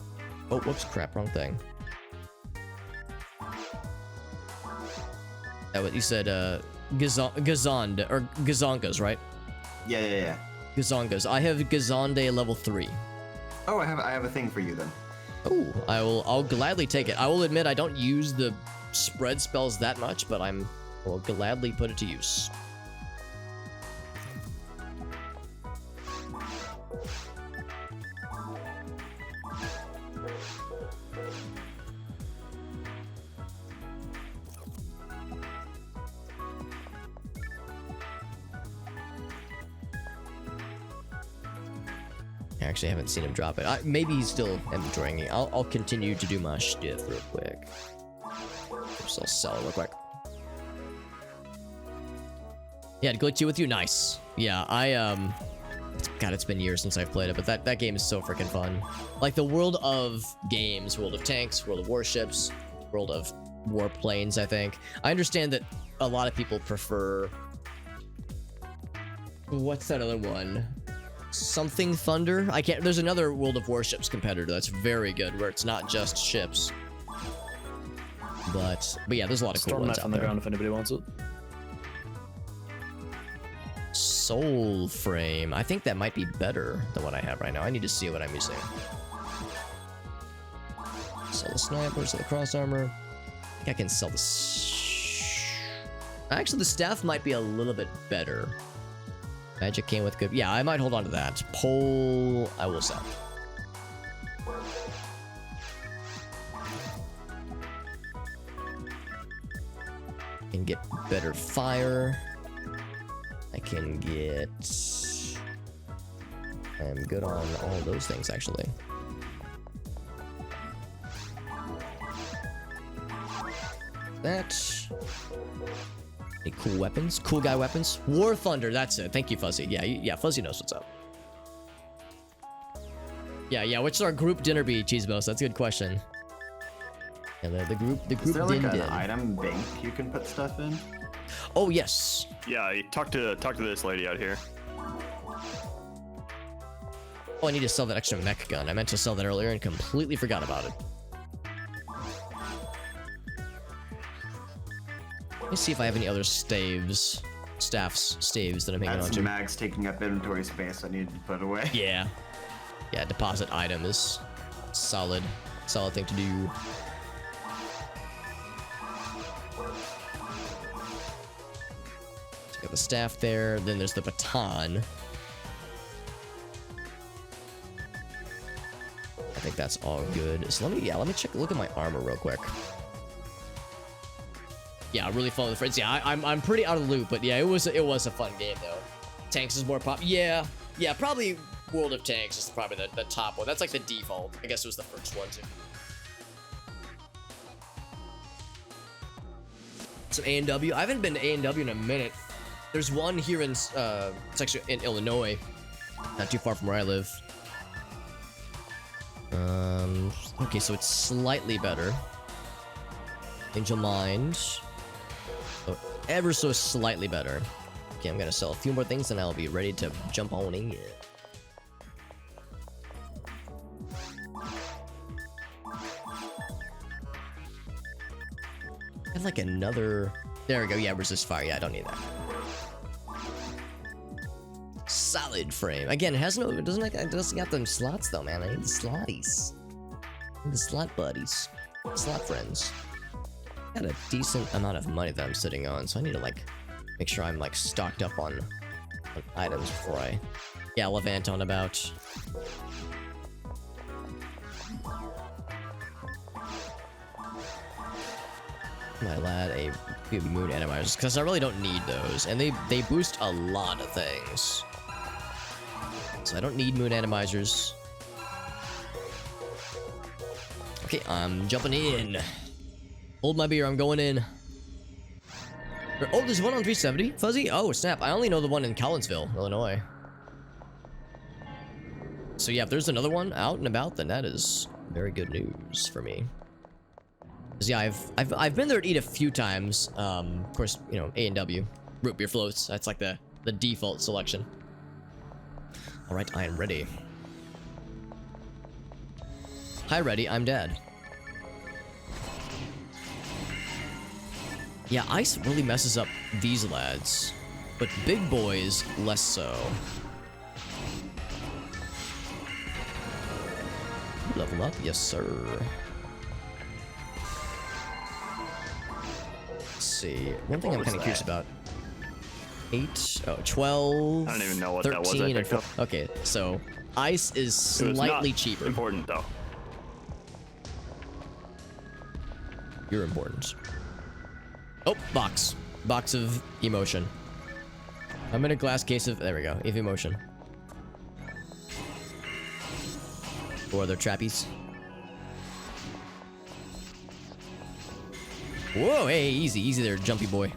Oh, whoops! Crap! Wrong thing. That was, you said Gazonde or Gazongas, right? Yeah. Gazongas. I have Gazonde level 3. Oh, I have a thing for you then. Oh, I'll gladly take it. I will admit I don't use the spread spells that much, but I will gladly put it to use. I actually haven't seen him drop it. Maybe he's still enjoying it. I'll continue to do my stuff real quick. Just I'll sell it real quick. Yeah, glitchy with you. Nice. Yeah, God, it's been years since I've played it, but that game is so freaking fun. Like the world of games, world of tanks, world of warships, world of warplanes. I think I understand that a lot of people prefer. What's that other one? Something Thunder? I can't. There's another World of Warships competitor that's very good, where it's not just ships. But yeah, there's a lot of cool ones out on the there. ground if anybody wants it. Soul Frame. I think that might be better than what I have right now. I need to see what I'm using. Sell the sniper, sell the cross armor. I think I can sell the. Actually, the staff might be a little bit better. Magic came with good. Yeah, I might hold on to that. Pole, I will sell. Can get better fire. I can get. I'm good on all those things actually. That. Any cool weapons? Cool guy weapons? War Thunder, that's it. Thank you, Fuzzy. Yeah, Fuzzy knows what's up. Yeah, which is our group dinner be, Cheesebos? That's a good question. Yeah, the group Is there like din. an item bank you can put stuff in? Oh, yes. Yeah, talk to this lady out here. Oh, I need to sell that extra mech gun. I meant to sell that earlier and completely forgot about it. Let me see if I have any other staves, staves that I'm hanging That's on to. mags taking up inventory space I need to put away. Yeah. Yeah, deposit item is solid thing to do. So got the staff there, then there's the baton. I think that's all good. So let me look at my armor real quick. Yeah, really fun with friends. Yeah, I'm pretty out of the loop, but yeah, it was a fun game though. Tanks is more pop. Yeah, probably World of Tanks is probably the top one. That's like the default. I guess it was the first one too. Some A&W. I haven't been to A&W in a minute. There's one here in it's actually in Illinois, not too far from where I live. Okay, so it's slightly better. Angel Mind. Oh, ever so slightly better. Okay, I'm gonna sell a few more things and I'll be ready to jump on in. I have like another. There we go. Yeah, resist fire. Yeah, I don't need that. Solid frame. Again, it doesn't got them slots though, man. I need the slotties. I need the slot buddies. Slot friends. Got a decent amount of money that I'm sitting on, so I need to like make sure I'm like stocked up on items before I gallivant on about. My lad, a few moon atomizers, because I really don't need those, and they boost a lot of things. So I don't need moon atomizers. Okay, I'm jumping in. Hold my beer, I'm going in. Oh, there's one on 370? Fuzzy? Oh, snap. I only know the one in Collinsville, Illinois. So yeah, if there's another one out and about, then that is very good news for me. Cause yeah, I've been there to eat a few times. Of course, you know, A&W. Root beer floats. That's like the default selection. Alright, I am ready. Hi, ready, I'm dead. Yeah, ice really messes up these lads, but big boys less so. Level up, yes sir. Let's see, one thing I'm kind of curious about. 12, I don't even know what 13, that was. I and picked up. okay, so ice is slightly cheaper. Important though. You're important. Oh, box of emotion. I'm in a glass case of, there we go, of emotion. Or other trappies. Whoa, hey, easy there, jumpy boy.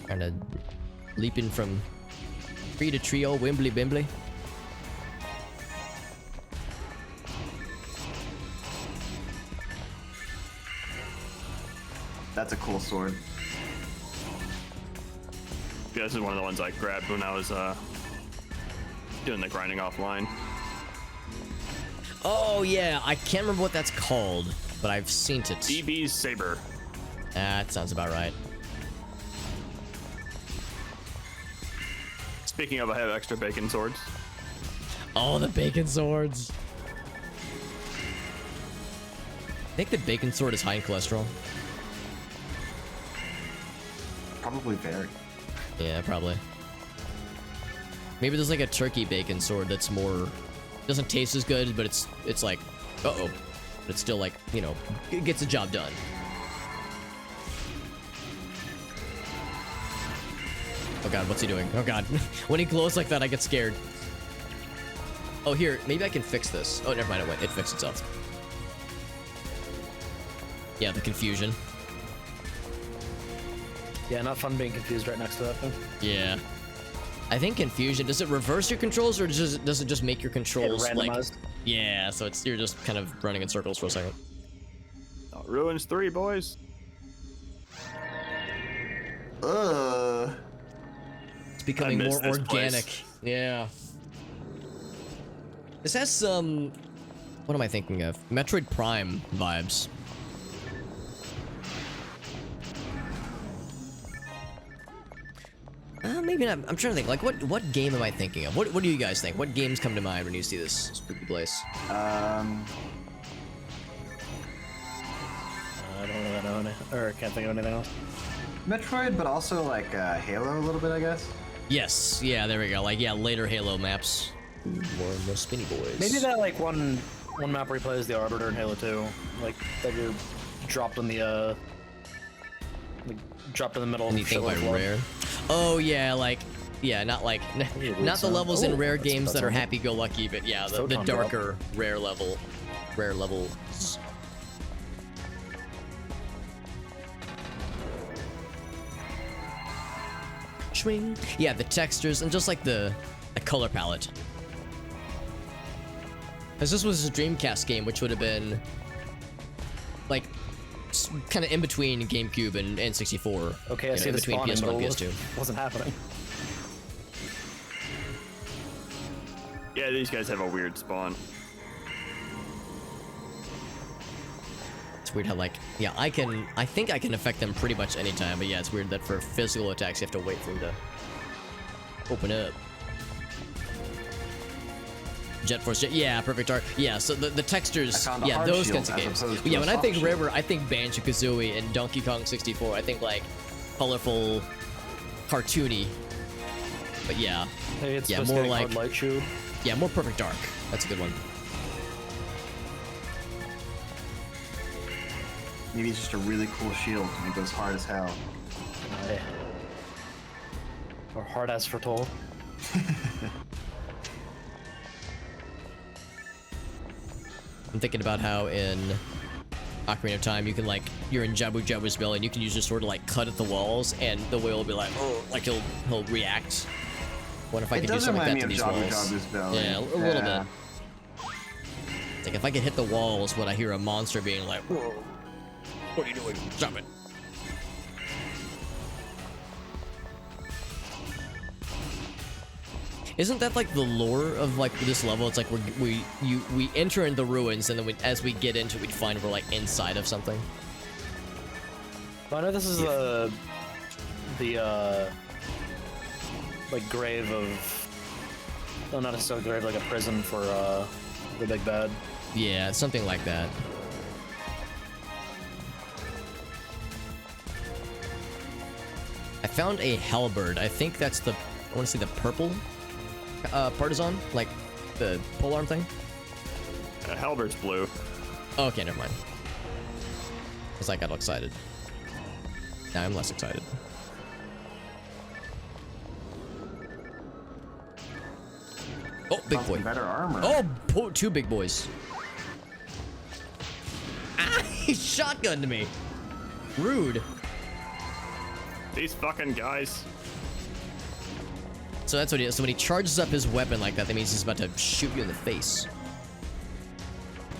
Kinda leaping from tree to tree, oh, wimbly bimbly. That's a cool sword. Yeah, this is one of the ones I grabbed when I was doing the grinding offline. Oh yeah, I can't remember what that's called, but I've seen it. DB's Saber. That sounds about right. Speaking of, I have extra bacon swords. Oh, the bacon swords. I think the bacon sword is high in cholesterol. Probably very. Yeah, probably. Maybe there's like a turkey bacon sword that's more, doesn't taste as good, but it's like, uh-oh. But it's still like, you know, it gets the job done. Oh god, what's he doing? Oh god. When he glows like that, I get scared. Oh, here, maybe I can fix this. Oh, never mind, it fixed itself. Yeah, the confusion. Yeah, not fun being confused right next to that thing. Yeah. I think confusion, does it reverse your controls or does it just make your controls like... Randomized. Yeah, so you're just kind of running in circles for a second. Oh, Ruins 3, boys. It's becoming I miss more this organic. place. Yeah. This has some... What am I thinking of? Metroid Prime vibes. maybe not. I'm trying to think. Like, what game am I thinking of? What do you guys think? What games come to mind when you see this spooky place? I don't really know any, or can't think of anything else. Metroid, but also like Halo a little bit, I guess. Yes. Yeah. There we go. Like, yeah, later Halo maps. More spinny boys. Maybe that like one map where he plays the Arbiter in Halo 2, like that you're dropped in the like, dropped in the middle. Anything by Rare? Oh yeah, like yeah, not like not the levels in Rare games that are happy-go-lucky, but yeah, the darker Rare levels. Swing. Yeah, the textures and just like the color palette. Because this was a Dreamcast game, which would have been like kind of in between GameCube and N64. Okay, I see the between spawning, PS1 and but PS2. wasn't happening. Yeah, these guys have a weird spawn. It's weird how like, yeah, I think I can affect them pretty much anytime, but yeah, it's weird that for physical attacks you have to wait for them to open up. Jet Force, yeah, Perfect Dark, yeah. So the textures, yeah, those kinds of games. Yeah, when I think River, I think Banjo-Kazooie and Donkey Kong 64. I think like colorful, cartoony. But yeah, Hey, it's yeah, more like light shield. yeah, more Perfect Dark. That's a good one. Maybe it's just a really cool shield and it goes hard as hell. Or hard as foretold. I'm thinking about how in Ocarina of Time you can like, you're in Jabu Jabu's belly and you can use your sword to like cut at the walls and the whale will be like, oh, like he'll react. What if I could do something like that to these walls? Jabu's belly. Yeah, a little bit. Like if I could hit the walls when I hear a monster being like, whoa, what are you doing? Stop it. Isn't that like the lore of like this level? It's like we enter in the ruins and then as we get into it, we find we're like inside of something. Well, I know this is the like grave of, well, not necessarily grave, like a prison for the big bad. Yeah, something like that. I found a halberd. I think that's the, I want to say the purple partisan, like the polearm thing. Halberd's blue. Oh, okay, never mind. Because I got all excited. Now I'm less excited. Oh, big boy. Better armor. Oh, two big boys. Ah, he shotgunned me. Rude. These fucking guys. So that's what he is. So when he charges up his weapon like that, that means he's about to shoot you in the face.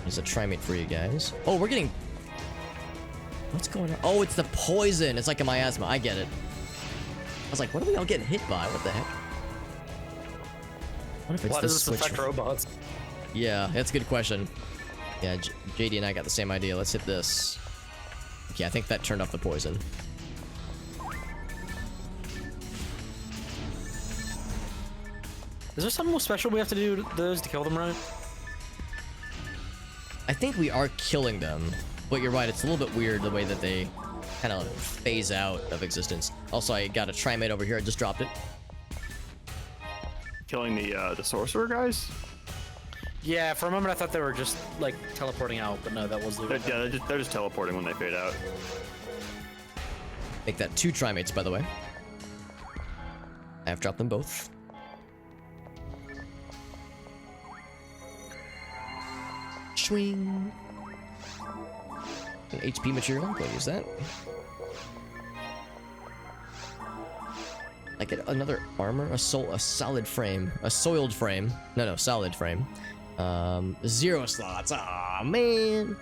There's a trimate for you guys. Oh, we're getting... What's going on? Oh, it's the poison. It's like a miasma. I get it. I was like, what are we all getting hit by? What the heck? What if it's Why the does this switch? affect robots? Yeah, that's a good question. Yeah, JD and I got the same idea. Let's hit this. Okay, I think that turned off the poison. Is there something special we have to do to those to kill them, right? I think we are killing them, but you're right, it's a little bit weird the way that they kind of phase out of existence. Also, I got a trimate over here, I just dropped it. Killing the sorcerer guys? Yeah, for a moment I thought they were just like teleporting out, but no, that was the. Yeah, they're just teleporting when they fade out. Make that 2 trimates, by the way. I have dropped them both. Swing. An HP material, go use that. I get another armor, a solid frame, a soiled frame. No, solid frame. 0 slots. Aw, man.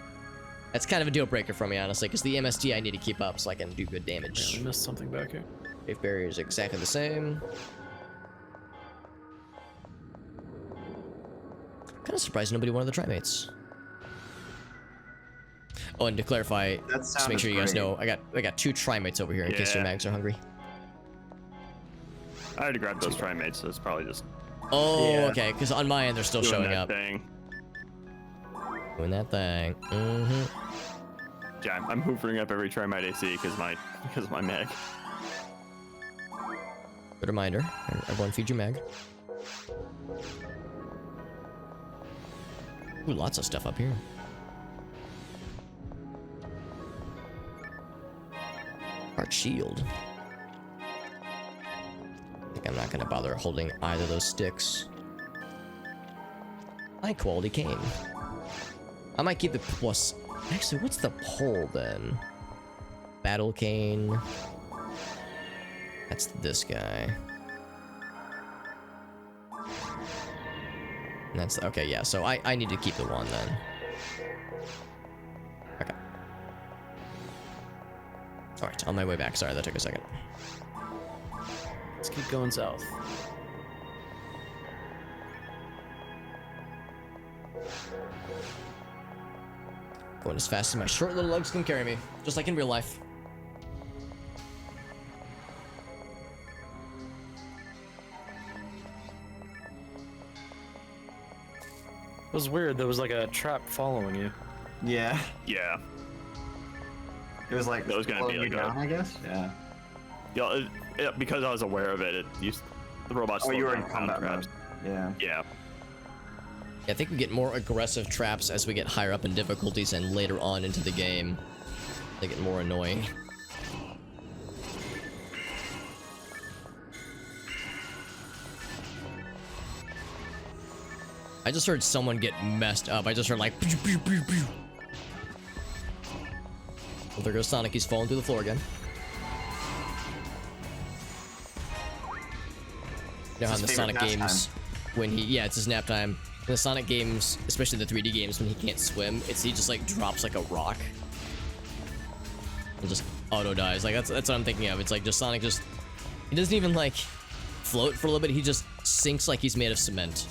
That's kind of a deal breaker for me, honestly, because the MST I need to keep up so I can do good damage. Yeah, I missed something back here. Safe barrier is exactly the same. Kind of surprised nobody wanted the trimates. Oh, and to clarify, just make sure you guys know, I got 2 trimates over here in case your mags are hungry. I already grabbed those trimates, so it's probably just Oh, Yeah. okay, because on my end they're still doing showing that up. thing. Doing that thing. Mm-hmm. Yeah, I'm hoovering up every trimite AC because my mag. Good reminder. Everyone feed your mag. Ooh, lots of stuff up here. Heart shield. I think I'm not gonna bother holding either of those sticks. High quality cane. I might keep the plus. Actually, what's the pole then? Battle cane. That's this guy. And that's okay. Yeah. So I need to keep the one then. Okay. All right. On my way back. Sorry, that took a second. Let's keep going south. Going as fast as my short little legs can carry me, just like in real life. It was weird. There was like a trap following you. Yeah. Yeah. It was like That was gonna be slowing you like a- down, I guess. Yeah. Yeah, because I was aware of it, the robots. Oh, slowed you were in down combat traps. mode. Yeah. Yeah. I think we get more aggressive traps as we get higher up in difficulties and later on into the game. They get more annoying. I just heard someone get messed up. I just heard like pew, pew, pew, pew. Well, there goes Sonic. He's falling through the floor again. You know how in the his Sonic favorite nap games, when it's his nap time. In the Sonic games, especially the 3D games, when he can't swim, he just like drops like a rock and just auto dies. Like that's what I'm thinking of. It's like just Sonic he doesn't even like float for a little bit. He just sinks like he's made of cement,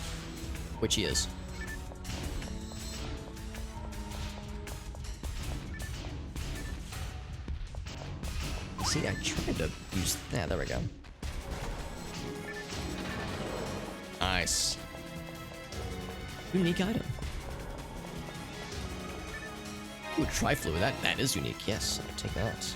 which he is. See, I tried to use that. There we go. Nice. Unique item. Ooh, Triflu. That is unique. Yes, I'll take that.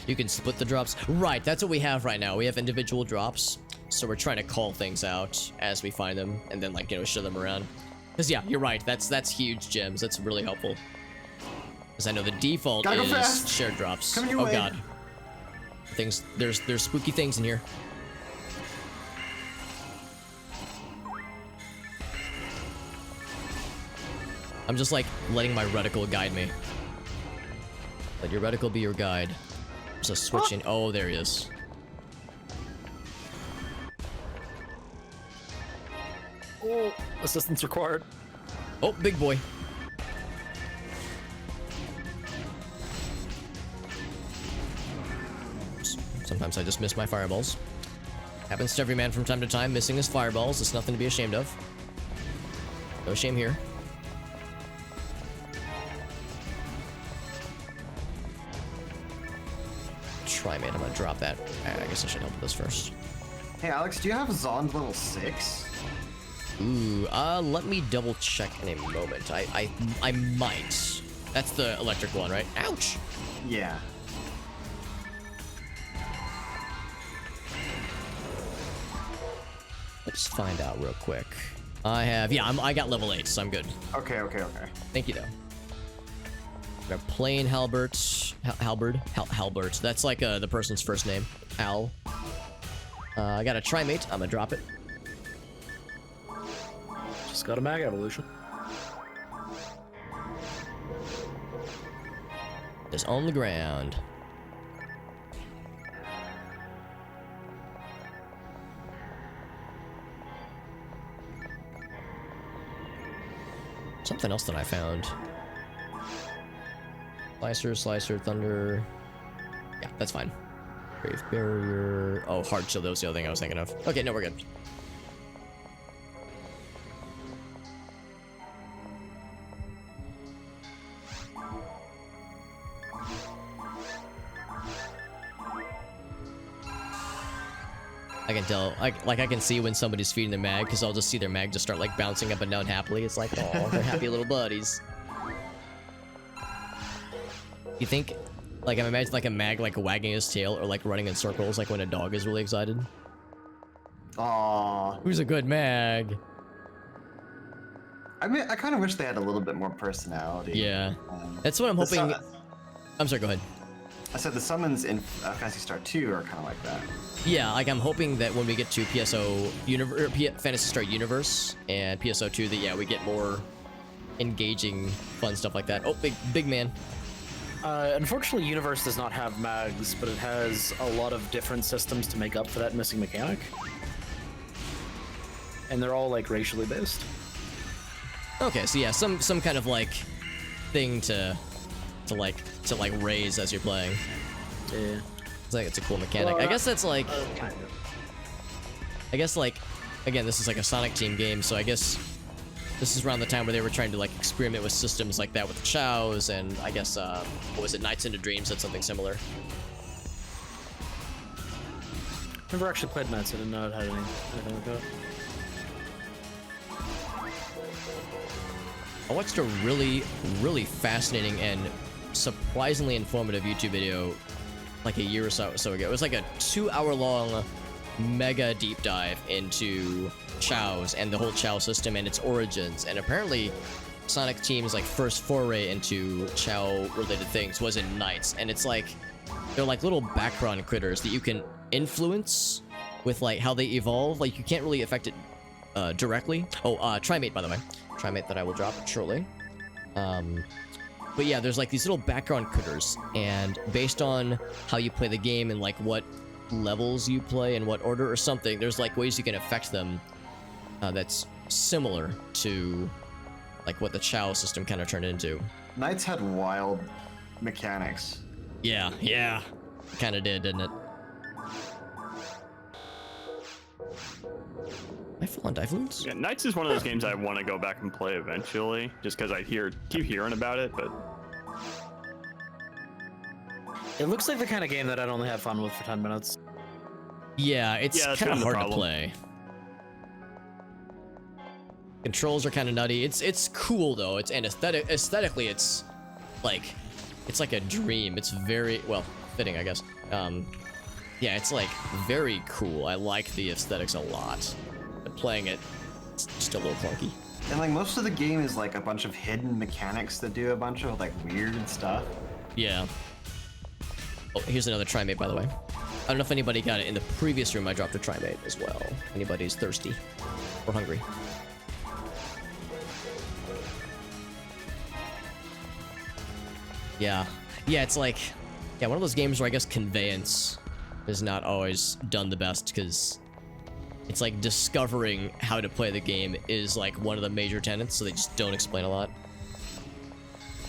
You can split the drops. Right, that's what we have right now. We have individual drops. So we're trying to call things out as we find them and then show them around. Because yeah, you're right. That's huge gems. That's really helpful. Because I know the default Gotta go is fast. shared drops. Coming your Oh way. god. There's spooky things in here. I'm just like letting my reticle guide me. Let your reticle be your guide. There's a switching. Oh, there he is. Oh, assistance required. Oh, big boy. Sometimes I just miss my fireballs. Happens to every man from time to time, missing his fireballs. It's nothing to be ashamed of. No shame here. Trimate, I'm gonna drop that. I guess I should help with this first. Hey, Alex, do you have Zond level 6? Ooh, let me double check in a moment. I might. That's the electric one, right? Ouch! Yeah. Let's find out real quick. I got level 8, so I'm good. Okay. Thank you, though. Got a plain halberd. Halberd. That's like the person's first name. Al. I got a trimate. I'm gonna drop it. Just got a mag evolution. It's on the ground. Something else that I found. Slicer, thunder. Yeah, that's fine. Brave barrier. Oh, hard shield. That was the other thing I was thinking of. Okay, no, we're good. I can tell. I can see when somebody's feeding their mag, because I'll just see their mag just start like bouncing up and down happily. It's like, oh, they're happy little buddies. You think, like, I'm imagining like a mag like wagging his tail or like running in circles, like when a dog is really excited. Aww. Who's a good mag? I mean, I kind of wish they had a little bit more personality. Yeah, that's what I'm hoping. I'm sorry. Go ahead. I said the summons in Phantasy Star 2 are kind of like that. Yeah, like I'm hoping that when we get to Phantasy Star Universe and PSO2, that yeah, we get more engaging, fun stuff like that. Oh, big man. Unfortunately, Universe does not have mags, but it has a lot of different systems to make up for that missing mechanic. And they're all like racially based. Okay, so yeah, some kind of like thing to raise as you're playing. Yeah. It's like it's a cool mechanic. I guess that's like Kind of. I guess like again, this is like a Sonic Team game, so I guess this is around the time where they were trying to like experiment with systems like that with the Chows, and I guess what was it, Nights into Dreams did something similar. Never actually played Nights. I didn't know it had anything like that. I watched a really fascinating and surprisingly informative YouTube video like a year or so ago. It was like a 2-hour-long mega deep dive into Chows and the whole Chow system and its origins. And apparently Sonic Team's like first foray into Chow related things was in Nights, and it's like they're like little background critters that you can influence with like how they evolve. Like you can't really affect it directly. Oh, Trimate, by the way. Trimate that I will drop shortly. But yeah, there's like these little background critters, and based on how you play the game and like what levels you play and what order or something, there's like ways you can affect them that's similar to like what the Chow system kind of turned into. Knights had wild mechanics. Yeah, kind of did, didn't it? I fell on Dive-Loons? Yeah, Knights is one of those games I want to go back and play eventually, just because I keep hearing about it, but... It looks like the kind of game that I'd only have fun with for 10 minutes. Yeah, it's that's kind of the hard to problem. play. Controls are kind of nutty. It's cool though. And aesthetically, it's like a dream. It's very well fitting, I guess. Yeah, it's like very cool. I like the aesthetics a lot. But playing it, it's just a little clunky. And like most of the game is like a bunch of hidden mechanics that do a bunch of like weird stuff. Yeah. Oh, here's another Trimate, by the way. I don't know if anybody got it in the previous room. I dropped a Trimate as well. Anybody's thirsty or hungry. Yeah, it's like, yeah, one of those games where I guess conveyance is not always done the best, because it's like discovering how to play the game is like one of the major tenets, so they just don't explain a lot.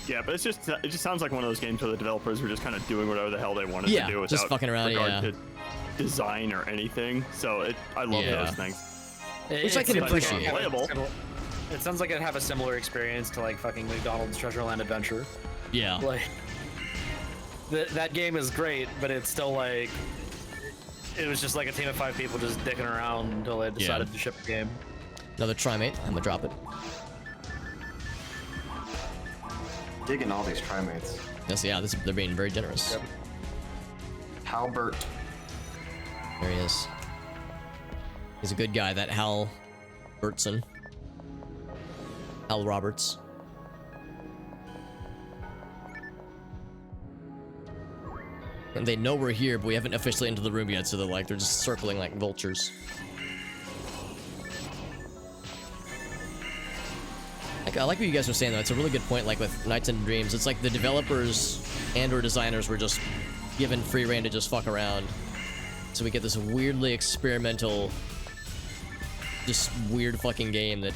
Yeah, but it just sounds like one of those games where the developers were just kind of doing whatever the hell they wanted to do without just fucking around, regard yeah. to design or anything. So I love Yeah. those things. Which I can appreciate. Playable. It sounds like it'd have a similar experience to like fucking McDonald's Treasureland Adventure. Yeah. Like, that game is great, but it's still like, it was just like a team of 5 people just dicking around until they decided to ship the game. Another Trimate. I'm gonna drop it. Digging all these Trimates. Yes, yeah, they're being very generous. Yep. Halbert. There he is. He's a good guy, that Hal Bertson. Hal Roberts. And they know we're here, but we haven't officially entered the room yet, so they're just circling like vultures. I like what you guys were saying, though. It's a really good point, like with Nights and Dreams. It's like the developers and/or designers were just given free rein to just fuck around. So we get this weirdly experimental, just weird fucking game that,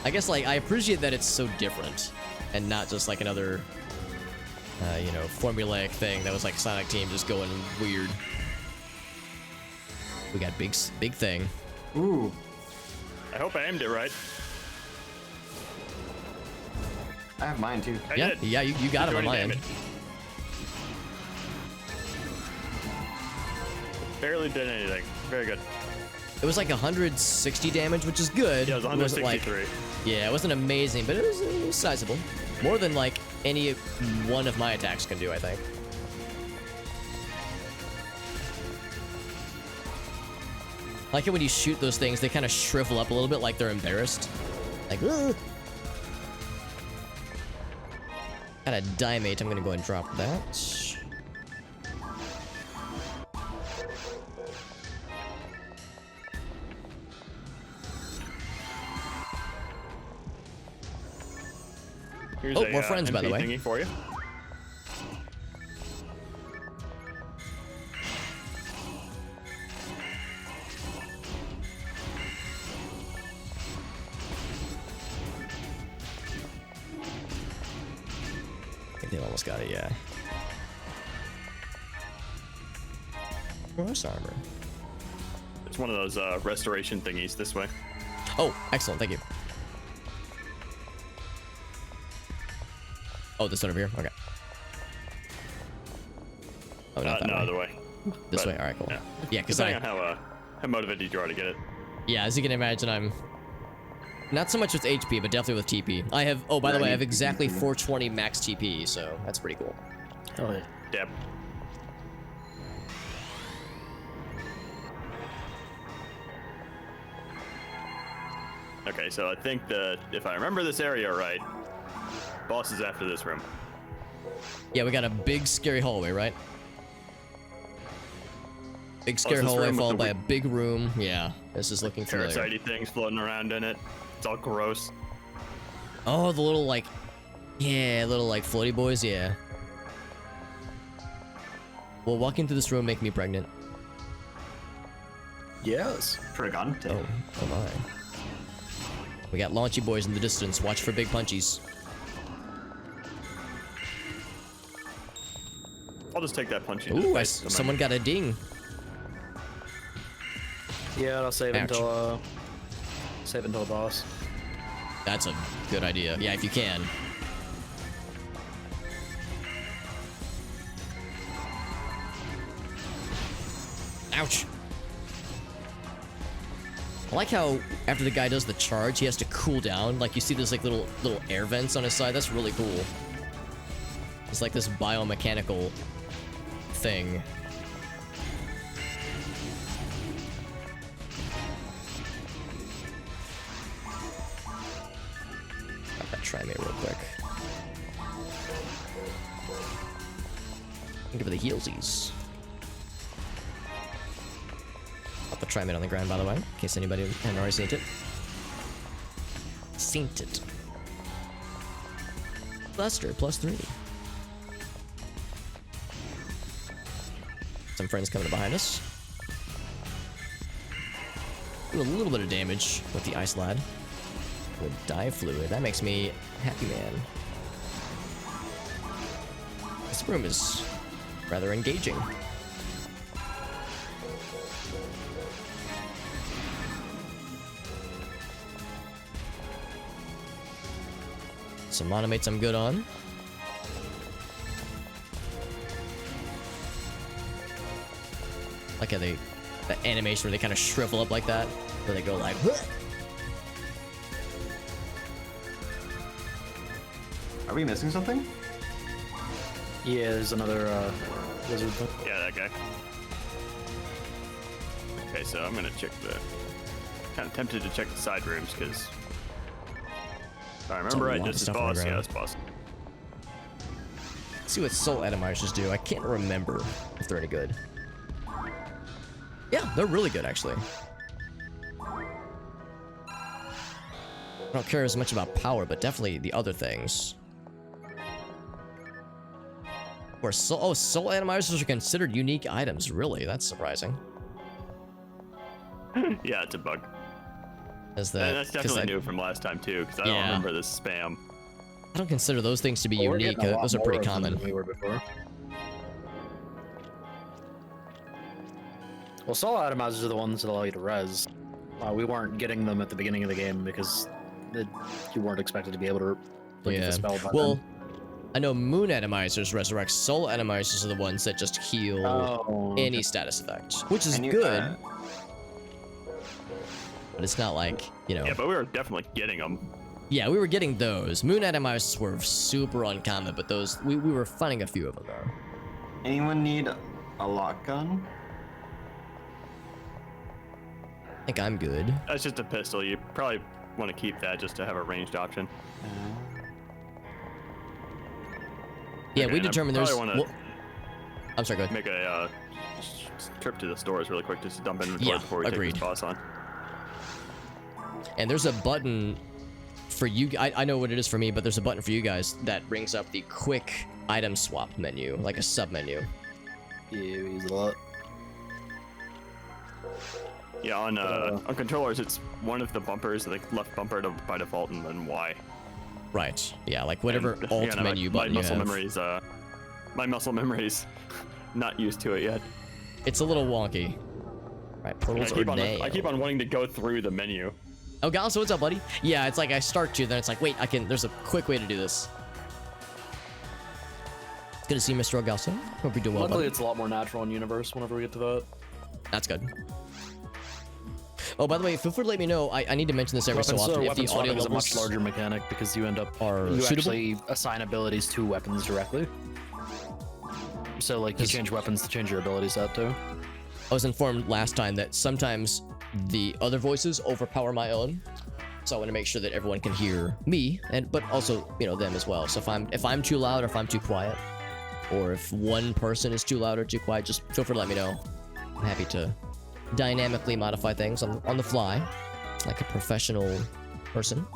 I guess, like, I appreciate that it's so different and not just like another, you know, formulaic thing that was like Sonic Team just going weird. We got big thing. Ooh. I hope I aimed it right. I have mine too. I Yeah, did. yeah, you got him on my end. Barely did anything. Very good. It was like 160 damage, which is good. Yeah, it was wasn't like, 163. yeah, it wasn't amazing, but it was sizable. More than like any one of my attacks can do, I think. I like it when you shoot those things, they kind of shrivel up a little bit like they're embarrassed. Like, ugh. Got a Diamate, I'm gonna go and drop that. Here's Oh, a, more friends, by the MP way. thingy for you. I think they almost got it, yeah. Cross armor. It's one of those restoration thingies this way. Oh, excellent, thank you. Oh, this one over here? Okay. Oh, not that no, way. other way. This But, way? Alright, cool. Yeah, Yeah, because depending on how motivated you are to get it. yeah, as you can imagine, I'm not so much with HP, but definitely with TP. I have, oh, by the way, I have exactly 420 max TP, so that's pretty cool. Oh yeah. Yep. Okay, so I think that if I remember this area right, boss is after this room. Yeah, we got a big scary hallway, right? Big scary this hallway room with followed the by a big room. Yeah, this is looking familiar. Parasite things floating around in it. It's all gross. Oh, the little like, yeah, little like floaty boys, yeah. Will walking through this room make me pregnant? Yes. Pregante. Oh, oh my. We got launchy boys in the distance. Watch for big punchies. I'll just take that punch. Ooh, someone got a ding. Yeah, I'll save Ouch. until the boss. That's a good idea. Yeah, if you can. Ouch. I like how after the guy does the charge, he has to cool down. Like you see this like little air vents on his side. That's really cool. It's like this biomechanical thing. Got that try me real quick. Give it the heelsies. Got the Trimate on the ground, by the way, in case anybody hadn't already seen it. Seen it. Buster, +3. Some friends coming behind us. Do a little bit of damage with the Ice Lad. With Dive Fluid. That makes me happy, man. This room is rather engaging. Some monomates I'm good on. Like how they, that animation where they kind of shrivel up like that, where they go like, "Huh!" Are we missing something? Yeah, there's another lizard thing. Yeah, that guy. Okay, so I'm gonna check the. Kind of tempted to check the side rooms because. If I remember right, this is boss. Yeah, that's boss. See what soul atomizers do. I can't remember if they're any good. Yeah, they're really good actually. I don't care as much about power, but definitely the other things. Or soul atomizers are considered unique items. Really, that's surprising. Yeah, it's a bug. Is that? That's definitely new from last time too, because I don't remember this spam. I don't consider those things to be Well, we're unique. getting a lot Those are more pretty of them common. than we were before. Well, soul atomizers are the ones that allow you to res. We weren't getting them at the beginning of the game because you weren't expected to be able to look at the spell button. Well, I know moon atomizers resurrect. Soul atomizers are the ones that just heal any status effect, which is good. but it's not like, you know. Yeah, but we were definitely getting them. Yeah, we were getting those. Moon atomizers were super uncommon, but those we were finding a few of them though. Anyone need a lock gun? I think I'm good. That's just a pistol. You probably want to keep that just to have a ranged option. Yeah, Okay, we and I determined there's. probably wanna I'm sorry, go ahead. Make a trip to the stores really quick just to dump inventory Yeah, before we agreed. take this boss on. And there's a button for you. I know what it is for me, but there's a button for you guys that brings up the quick item swap menu, like a sub menu. Yeah, we use it a lot. Yeah, on controllers, it's one of the bumpers, like left bumper by default, and then Y. Right. Yeah, like whatever And, alt again, menu my button you muscle have. memory's my muscle memory's not used to it yet. It's a little wonky. Right, portals or nails. I keep on wanting to go through the menu. Oh, Galso, what's up, buddy? Yeah, it's like I start to, then it's like, wait, there's a quick way to do this. It's good to see Mr. Galso. Hope you're doing well, Luckily, buddy. it's a lot more natural in universe whenever we get to that. That's good. Oh, by the way, feel free to let me know. I need to mention this every so often. If the Weapon audio swapping is a levels much larger mechanic because you end up are you suitable? actually assign abilities to weapons directly. So like you change weapons to change your ability set too. I was informed last time that sometimes the other voices overpower my own, so I want to make sure that everyone can hear me, but also them as well. So if I'm too loud or if I'm too quiet, or if one person is too loud or too quiet, just feel free to let me know. I'm happy to dynamically modify things on the fly, like a professional person.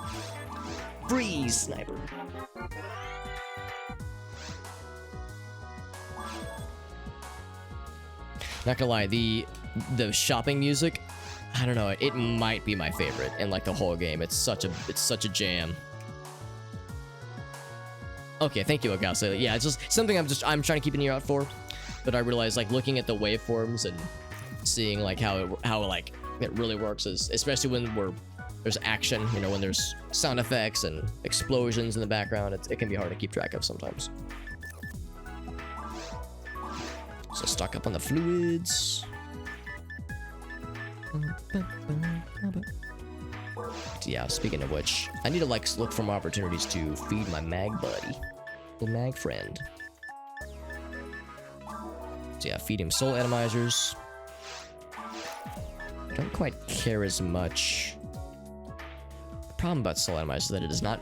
Freeze, sniper. Not gonna lie, the shopping music, I don't know, it might be my favorite in like the whole game. It's such a jam. Okay, thank you, Agasa. Yeah, it's just something I'm trying to keep an ear out for, but I realize like looking at the waveforms and seeing like how it really works is, especially when there's action, when there's sound effects and explosions in the background, it can be hard to keep track of sometimes. So stock up on the fluids. Yeah, speaking of which, I need to look for more opportunities to feed my mag buddy, the mag friend. So yeah, feed him soul atomizers. I don't quite care as much. The problem about soul atomizers is that it does not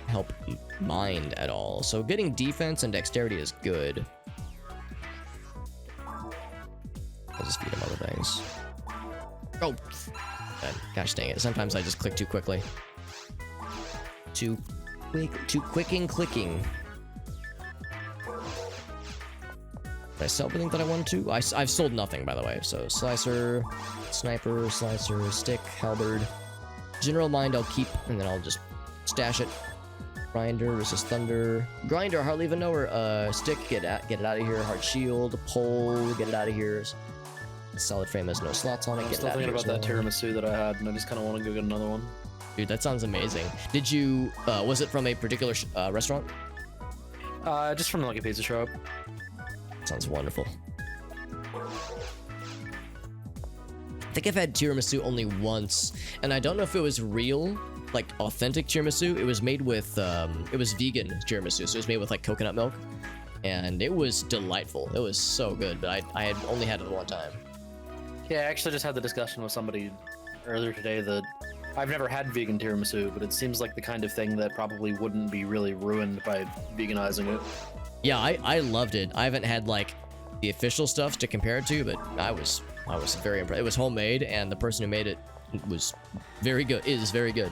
help mind at all. So getting defense and dexterity is good. I'll just feed him other things. Oh! Gosh dang it. Sometimes I just click too quickly. Too quick clicking. Did I sell everything that I wanted to? I've sold nothing, by the way. So slicer, sniper, slicer, stick, halberd. General mind I'll keep, and then I'll just stash it. Grinder, resist thunder. Grinder, hardly even know her. Stick, get it out of here. Hard shield, pole, get it out of here. Solid frame has no slots on it. I'm still thinking about that tiramisu that I had, and I just kind of want to go get another one. Dude, that sounds amazing. Did you? Was it from a particular restaurant? Just from like a pizza shop. Sounds wonderful. I think I've had tiramisu only once, and I don't know if it was real, like authentic tiramisu. It was made with, it was vegan tiramisu, so it was made with like coconut milk, and it was delightful. It was so good, but I had only had it one time. Yeah, I actually just had the discussion with somebody earlier today that I've never had vegan tiramisu, but it seems like the kind of thing that probably wouldn't be really ruined by veganizing it. Yeah, I loved it. I haven't had like the official stuff to compare it to, but I was very impressed. It was homemade, and the person who made it was very good. Is very good.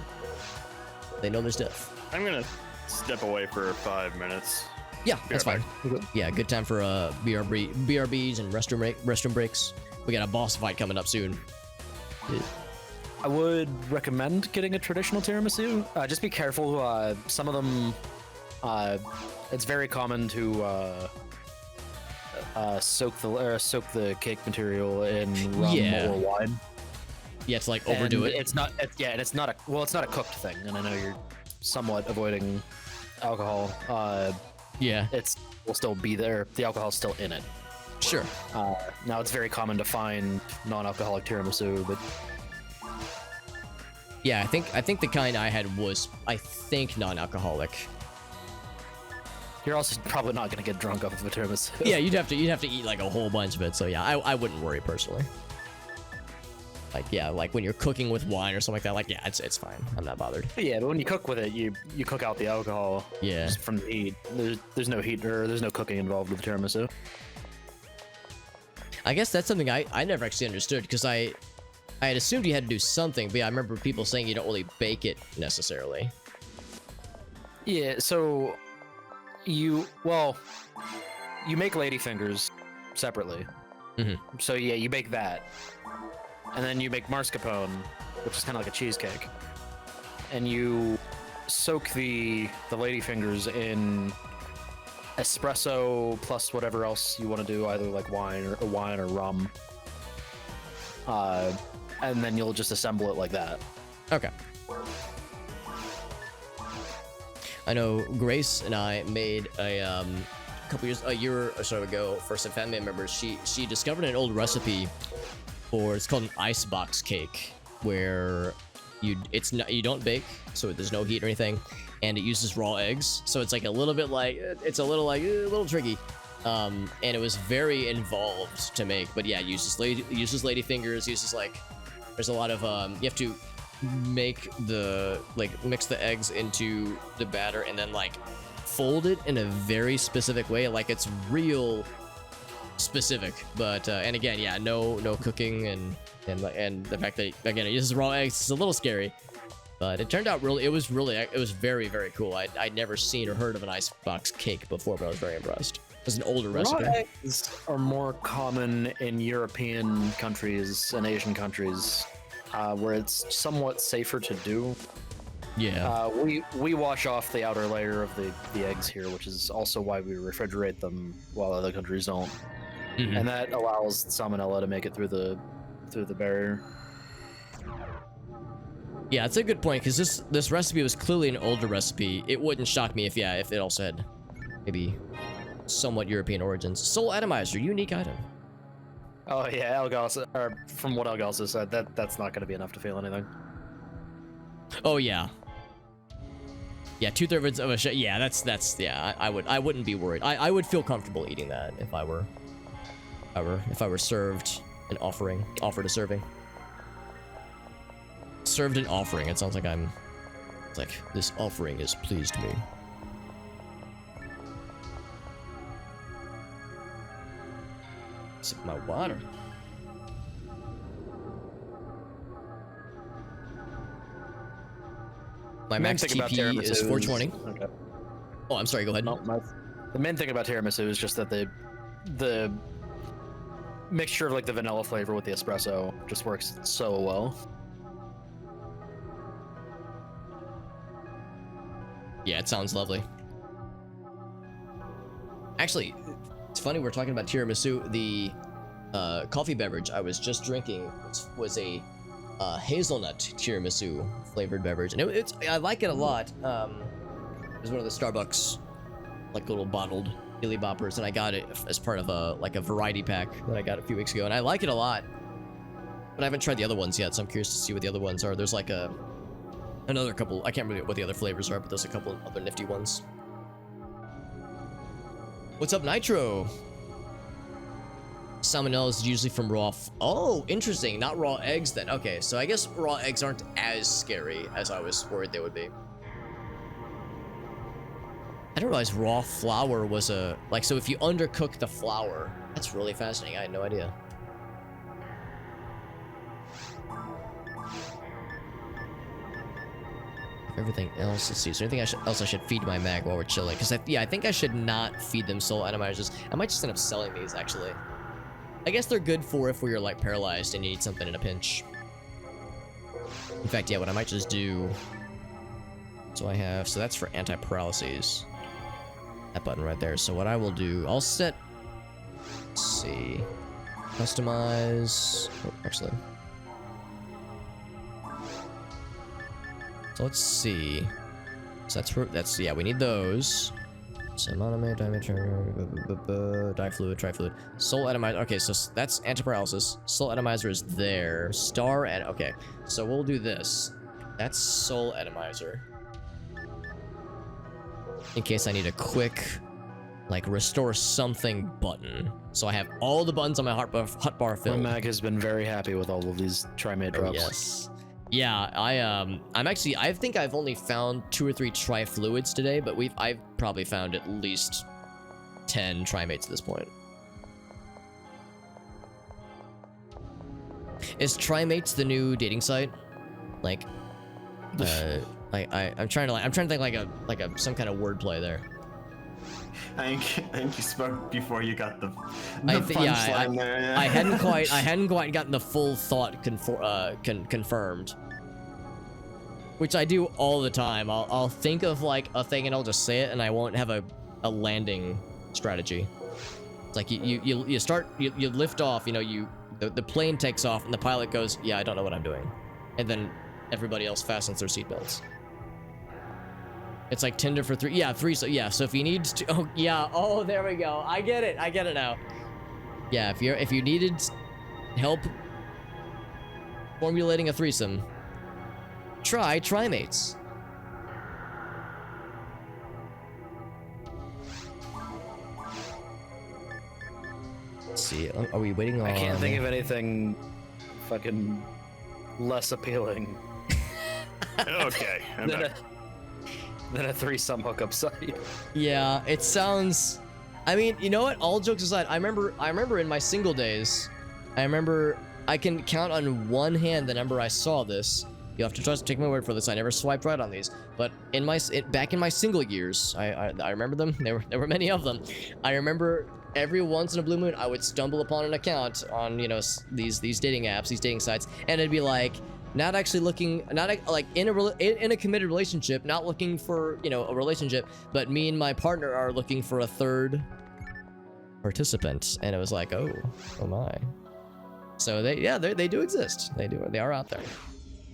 They know their stuff. I'm gonna step away for 5 minutes. Yeah, that's fine. Yeah, good time for BRBs and restroom breaks. We got a boss fight coming up soon. I would recommend getting a traditional tiramisu. Just be careful. Some of them, it's very common to soak the cake material in rum or wine. Yeah, to like overdo and it. It's not a cooked thing, and I know you're somewhat avoiding alcohol. Yeah, will still be there. The alcohol's still in it. Sure. Now it's very common to find non-alcoholic tiramisu, but Yeah, I think the kind I had was, I think, non-alcoholic. You're also probably not gonna get drunk off of a tiramisu. Yeah, you'd have to eat like a whole bunch of it. So yeah, I wouldn't worry personally. Like yeah, like when you're cooking with wine or something like that, like yeah, it's fine. I'm not bothered. Yeah, but when you cook with it, you cook out the alcohol. Yeah. Just from the heat. There's no heat or there's no cooking involved with the tiramisu. I guess that's something I never actually understood because I had assumed you had to do something, but yeah, I remember people saying you don't really bake it necessarily. Yeah, so you make ladyfingers separately. Mm-hmm. So yeah, you bake that. And then you make mascarpone, which is kind of like a cheesecake. And you soak the ladyfingers in espresso plus whatever else you want to do, either like wine or rum. And then you'll just assemble it like that. Okay. I know Grace and I made a year or so ago for some family members. She discovered an old recipe for, it's called an icebox cake, where you don't bake, so there's no heat or anything, and it uses raw eggs. So it's like a little tricky. And it was very involved to make, but yeah, uses ladyfingers, uses like, there's a lot of you have to make mix the eggs into the batter and then like fold it in a very specific way, like it's real specific. But and again, yeah, no cooking and the fact that again it uses raw eggs is a little scary, but it turned out it was very, very cool. I'd never seen or heard of an icebox cake before, but I was very impressed. It was an older recipe. Raw eggs are more common in European countries and Asian countries, where it's somewhat safer to do. Yeah. We wash off the outer layer of the eggs here, which is also why we refrigerate them while other countries don't. Mm-hmm. And that allows salmonella to make it through the barrier. Yeah, it's a good point, because this recipe was clearly an older recipe. It wouldn't shock me if it also had maybe somewhat European origins. Soul atomizer, unique item. Oh yeah, Elgos, or from what Elgos has said, that's not going to be enough to feel anything. Oh yeah. Yeah, 2/3 of a shot. Yeah, that's yeah. I wouldn't be worried. I would feel comfortable eating that if I were served an offered a serving. Served an offering. It sounds like it's like this offering has pleased me. Sip my water. My max TP is 420. Okay. Oh, I'm sorry. Go ahead. No, the main thing about tiramisu is just that the mixture of like the vanilla flavor with the espresso just works so well. Yeah, it sounds lovely. Actually, it's funny we're talking about tiramisu. The coffee beverage I was just drinking was a hazelnut tiramisu flavored beverage, and I like it a lot. It was one of the Starbucks like little bottled Illy Boppers, and I got it as part of a variety pack that I got a few weeks ago, and I like it a lot. But I haven't tried the other ones yet, so I'm curious to see what the other ones are. There's like another couple. I can't remember what the other flavors are, but there's a couple of other nifty ones. What's up, Nitro? Salmonella is usually from raw. Oh, interesting. Not raw eggs then. Okay, so I guess raw eggs aren't as scary as I was worried they would be. I didn't realize raw flour was so if you undercook the flour, that's really fascinating. I had no idea. Everything else, let's see. Is there anything else I should feed my mag while we're chilling? Because I think I should not feed them soul atomizers. I might just end up selling these actually. I guess they're good for if we're like paralyzed and you need something in a pinch. In fact, yeah, what I might just do. So that's for anti-paralyses. That button right there. So what I will do, I'll set. Let's see. Customize. Oh, actually. So let's see. So that's yeah, we need those. Some automate, dye fluid, tri-fluid. Soul atomizer. Okay, so that's antiparalysis. Soul atomizer is there. Star and okay. So we'll do this. That's Soul Atomizer. In case I need a quick, like, restore something button. So I have all the buttons on my hotbar My filled. mag has been very happy with all of these Trimate drops. Yes. Yeah, I think I've only found 2 or 3 Tri-Fluids today, but I've probably found at least 10 Trimates at this point. Is Trimates the new dating site? Like, I'm trying to think like some kind of wordplay there. I think you spoke before you got the punchline there. Yeah. I hadn't quite gotten the full thought confirmed. Which I do all the time. I'll think of like a thing and I'll just say it, and I won't have a landing strategy. It's like you start, you lift off, you know, the plane takes off and the pilot goes, yeah, I don't know what I'm doing, and then everybody else fastens their seatbelts. It's like Tinder for 3. Yeah, 3. So yeah. So if you need to, oh yeah. Oh, there we go. I get it now. Yeah. If you needed help formulating a threesome, try Trimates. Let's see. Are we waiting on? I can't think of anything fucking less appealing Okay. I'm back. than a threesome hookup site. Yeah, it sounds. I mean, you know what? All jokes aside, I remember in my single days, I can count on one hand the number I saw this. You have to take my word for this. I never swiped right on these, but back in my single years, I remember them. There were many of them. I remember every once in a blue moon, I would stumble upon an account on, you know, these dating apps, these dating sites, and it'd be like, not actually looking, not like in a committed relationship, not looking for, you know, a relationship, but me and my partner are looking for a third participant, and it was like, oh my. So they do exist. They are out there.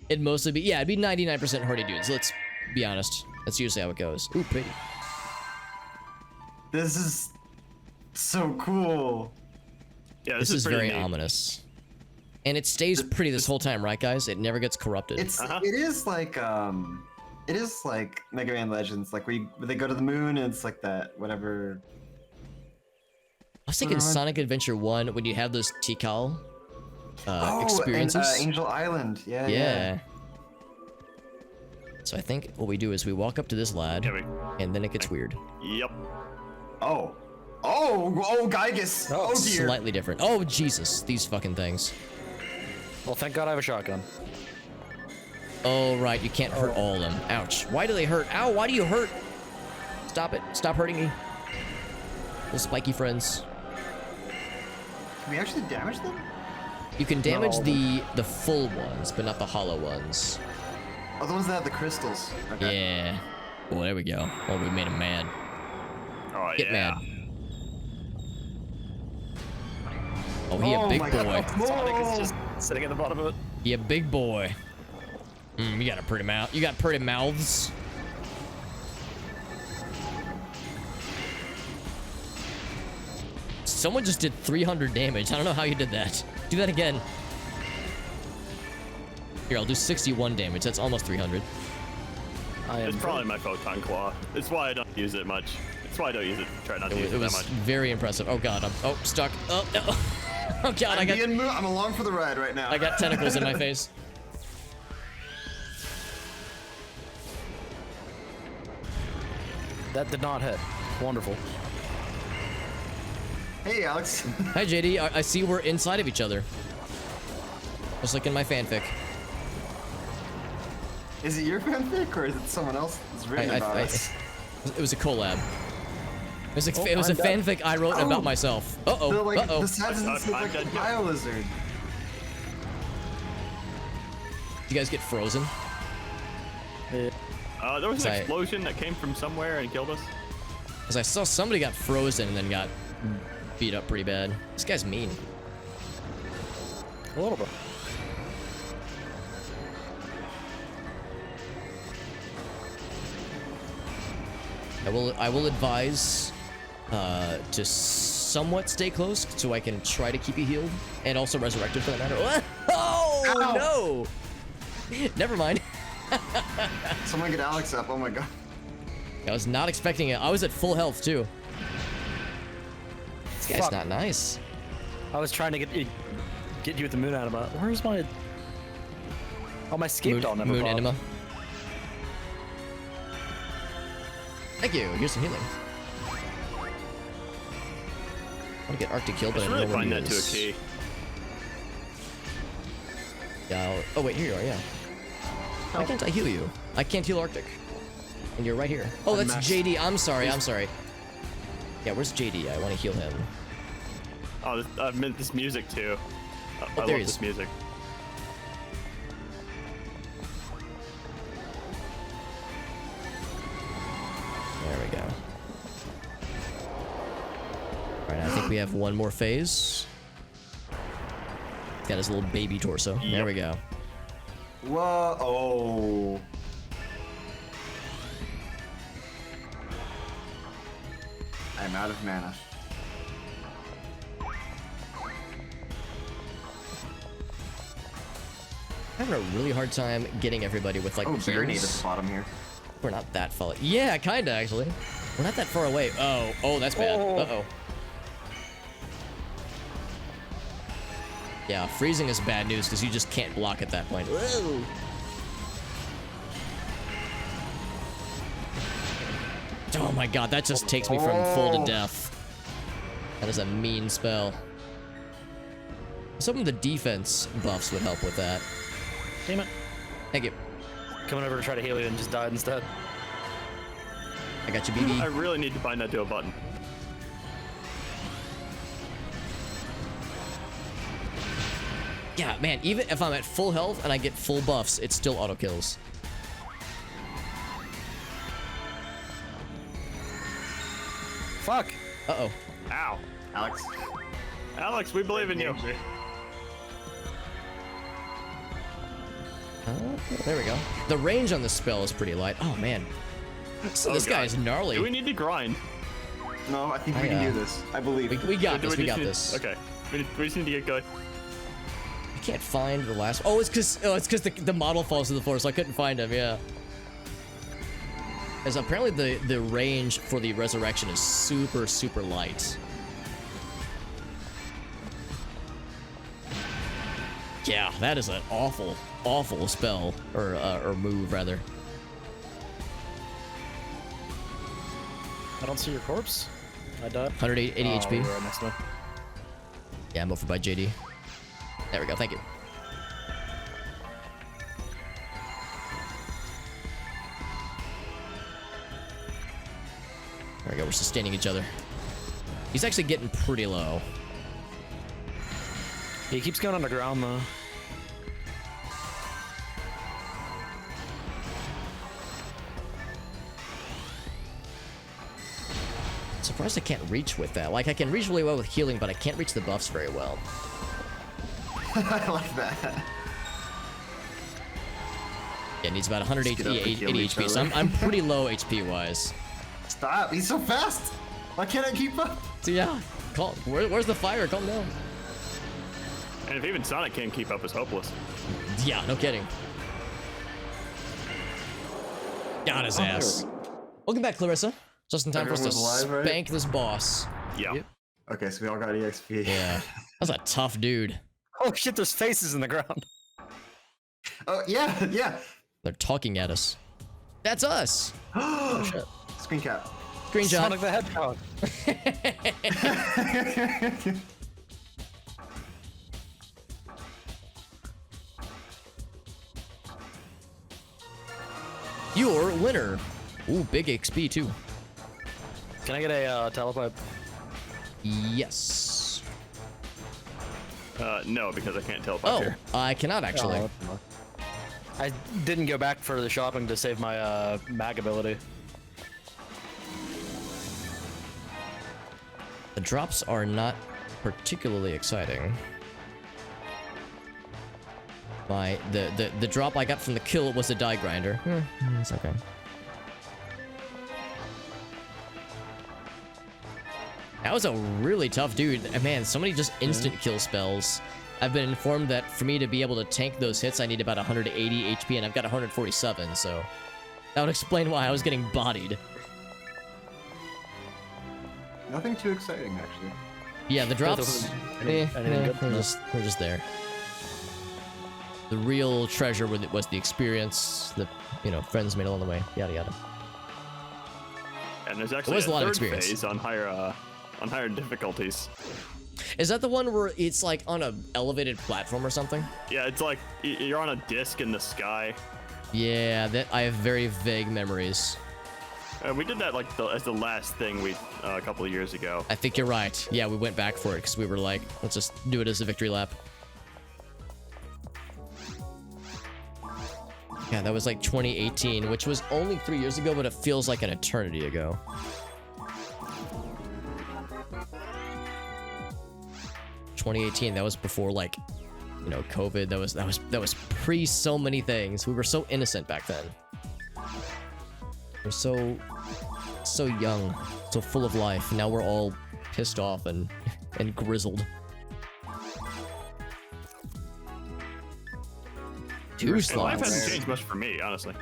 It'd mostly be, it'd be 99% horny dudes. Let's be honest. That's usually how it goes. Ooh, pretty. This is so cool. Yeah, This is pretty very neat. ominous. And it stays pretty this whole time, right, guys? It never gets corrupted. It is like Mega Man Legends, like where they go to the moon and it's like that whatever. I was thinking Sonic Adventure 1 when you have those Tikal experiences. And, Angel Island. Yeah. Yeah. So I think what we do is we walk up to this lad, and then it gets weird. Yep. Oh, Gygus. Oh dear. Slightly different. Oh, Jesus. These fucking things. Well, thank God I have a shotgun. Oh, right. You can't hurt all of them. Ouch. Why do they hurt? Ow, why do you hurt? Stop it. Stop hurting me. Little spiky friends. Can we actually damage them? You can damage the full ones, but not the hollow ones. Oh, the ones that have the crystals. Okay. Yeah. Oh, there we go. Oh, we made him mad. Oh, Get yeah. mad. Oh, he a big my boy. God. Sonic is just sitting at the bottom of it. He a big boy. You got a pretty mouth. You got pretty mouths. Someone just did 300 damage. I don't know how you did that. Do that again. Here, I'll do 61 damage. That's almost 300. It's probably my photon claw. It's why I don't use it much. It's why I don't use it. Try not to use it It that was much. very impressive. Oh god, I'm stuck. Oh no. Oh god, I'm along for the ride right now. I got tentacles in my face. That did not hit. Wonderful. Hey, Alex. Hi JD, I see we're inside of each other. Just like in my fanfic. Is it your fanfic or is it someone else that's written about us? It was a collab. It was a fanfic I wrote about myself. The size doesn't look like a bio lizard. Did you guys get frozen? There was an explosion that came from somewhere and killed us. Because I saw somebody got frozen and then got beat up pretty bad. This guy's mean. A little bit. I will advise to somewhat stay close so I can try to keep you healed and also resurrected for that matter. Oh Ow. no! Never mind. Someone get Alex up. Oh my god. I was not expecting it. I was at full health too. This guy's Fuck. not nice. I was trying to get you with the moon anima. Where's my... Oh, my escape doll never Moon popped. enema. Thank you. Here's some healing. I want to get Arctic killed, I but I should don't really know where find he that to a is. key. Yeah. Oh wait, here you are. Yeah. Why can't I heal you? I can't heal Arctic. And you're right here. Oh, that's JD. I'm sorry. I'm sorry. Yeah, where's JD? I want to heal him. Oh, I meant this music too. I there love he is. this music. There we go. Alright, I think we have one more phase. He's got his little baby torso. There Yep. we go. Whoa. Oh. I'm out of mana. I'm having a really hard time getting everybody with like Oh, Baron ate at heals. the bottom here. We're not that far. Yeah, kinda actually. We're not that far away. Oh, that's bad. Uh-oh. Yeah, freezing is bad news because you just can't block at that point. Whoa. Oh my god, that just takes me from full to death. That is a mean spell. Some of the defense buffs would help with that. Damn it. Thank you. Coming over to try to heal you and just died instead. I got you, I BB. really need to bind that to a button. Yeah, man, even if I'm at full health and I get full buffs, it still auto kills. Fuck. Uh-oh. Ow. Alex. Alex, we believe in you. There we go. The range on the spell is pretty light. Oh, man. So this guy is gnarly. Do we need to grind? No, I think we can do this. I believe. We got Do this. We just got need- this. Okay. We just need to get good. I can't find the last. Oh, it's because the model falls to the floor, so I couldn't find him. Yeah. As apparently the range for the resurrection is super light. Yeah, that is an awful spell or move rather. I don't see your corpse. I died. 180 Oh, HP. you were right next to me. Yeah, I'm over by JD. There we go. Thank you. There we go. We're sustaining each other. He's actually getting pretty low. He keeps going underground though. Surprised I can't reach with that. Like, I can reach really well with healing, but I can't reach the buffs very well. I like that. Yeah, it needs about 180 Just get up and kill each HP, so other. I'm pretty low HP wise. Stop! He's so fast. Why can't I keep up? So yeah, where's the fire? Calm down. And if even Sonic can't keep up, it's hopeless. Yeah, no kidding. Got his ass. Welcome back, Clarissa. Just in time for us to Everyone was alive, right? spank this boss. Yeah. Yep. Okay, so we all got EXP. Yeah, that's a tough dude. Oh shit, there's faces in the ground. Oh yeah, yeah. They're talking at us. That's us. Oh shit. Screen cap. Screenshot. Sonic the Hedgehog. Your winner. Ooh, big XP too. Can I get a telepipe? Yes. No, because I can't teleport Oh, here. I cannot actually. Oh, I didn't go back for the shopping to save my mag ability. The drops are not particularly exciting. The drop I got from the kill was a die grinder. It's okay. That was a really tough dude. Man, so many just instant kill spells. I've been informed that for me to be able to tank those hits, I need about 180 HP, and I've got 147, so that would explain why I was getting bodied. Nothing too exciting, actually. Yeah, the drops, Anything good? we're just there. The real treasure was the experience that, friends made along the way, yada yada. And there's actually was a lot of third experience. phase on higher difficulties. Is that the one where it's like on a elevated platform or something? Yeah, it's like you're on a disc in the sky. Yeah, that I have very vague memories. We did that like as the last thing a couple of years ago. I think you're right. Yeah, we went back for it because we were like, let's just do it as a victory lap. Yeah, that was like 2018, which was only 3 years ago, but it feels like an eternity ago. That was before like, COVID. That was pre so many things. We were so innocent back then. We're so young, so full of life. Now we're all pissed off and grizzled. Two And life slots. hasn't changed much for me, honestly.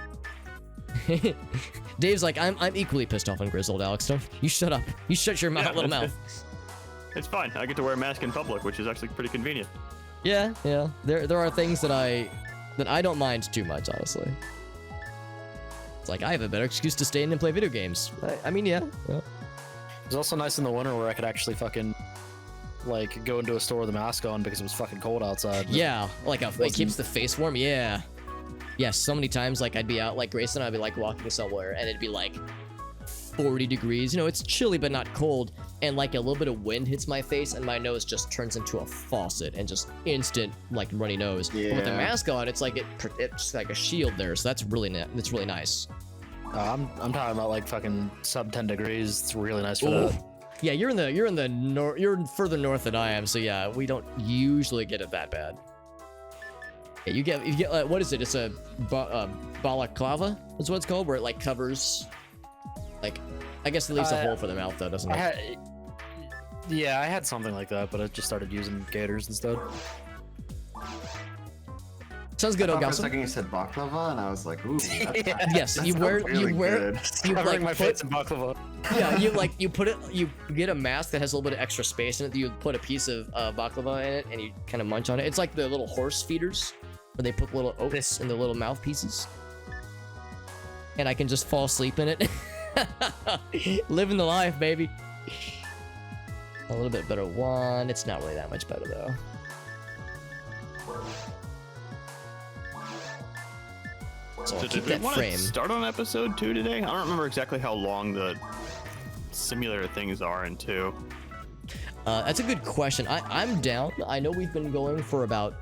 Dave's like, I'm equally pissed off and grizzled, Alex. Don't you shut up. You shut your Yeah, little mouth. It's fine. I get to wear a mask in public, which is actually pretty convenient. Yeah. There are things that I don't mind too much, honestly. It's like I have a better excuse to stay in and play video games. I mean, yeah. It was also nice in the winter where I could actually fucking like go into a store with a mask on because it was fucking cold outside. Yeah, like it keeps the face warm. Yeah. Yeah, so many times like I'd be out like Grayson and I'd be like walking somewhere and it'd be like 40 degrees. It's chilly but not cold, and like a little bit of wind hits my face and my nose just turns into a faucet and just instant like runny nose. But with the Yeah. mask on, it's like it's like a shield there, so that's really really nice. I'm talking about like fucking sub 10 degrees. It's really nice for Ooh. that. Yeah, you're further north than I am, so yeah, we don't usually get it that bad. Yeah, you get what is it? It's a balaclava. That's what it's called, where it like covers. Like, I guess it leaves a hole for the mouth though, doesn't it? I had something like that, but I just started using gaiters instead. Sounds good, I thought for a Ogasa. second you said baklava, and I was like, ooh. Yes, you wear really good. you Covering like my put, face in baklava. yeah, you get a mask that has a little bit of extra space in it. You put a piece of baklava in it, and you kind of munch on it. It's like the little horse feeders, where they put little oats in the little mouthpieces. And I can just fall asleep in it. Living the life, baby. A little bit better one. It's not really that much better though. So I'll So keep did we that want frame. to start on episode 2 today? I don't remember exactly how long the simulator things are in 2. That's a good question. I'm down. I know we've been going for about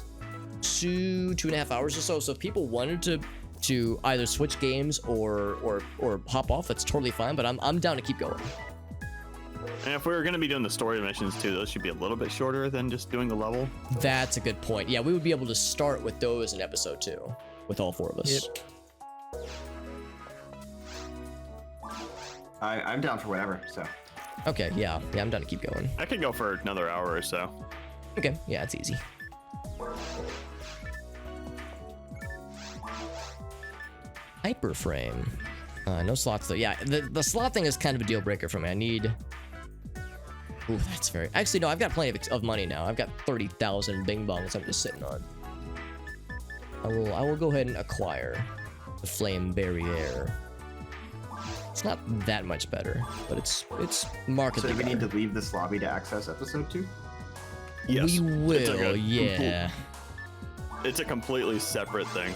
2.5 hours or so. So if people wanted to either switch games or hop off, that's totally fine. But I'm down to keep going. And if we were going to be doing the story missions too, those should be a little bit shorter than just doing the level. That's a good point. Yeah, we would be able to start with those in episode 2 with all 4 of us. Yep. I'm down for whatever, so. Okay, yeah, I'm down to keep going. I could go for another hour or so. Okay, yeah, it's easy. Hyperframe. No slots though. Yeah, the slot thing is kind of a deal breaker for me. I need. Ooh, that's very. Actually, no, I've got plenty of money now. I've got 30,000 bing bongs I'm just sitting on. I will go ahead and acquire the flame barrier. It's not that much better, but it's markedly So we better. need to leave this lobby to access episode 2? Yes. We will, It's like a- yeah. It's a completely separate thing.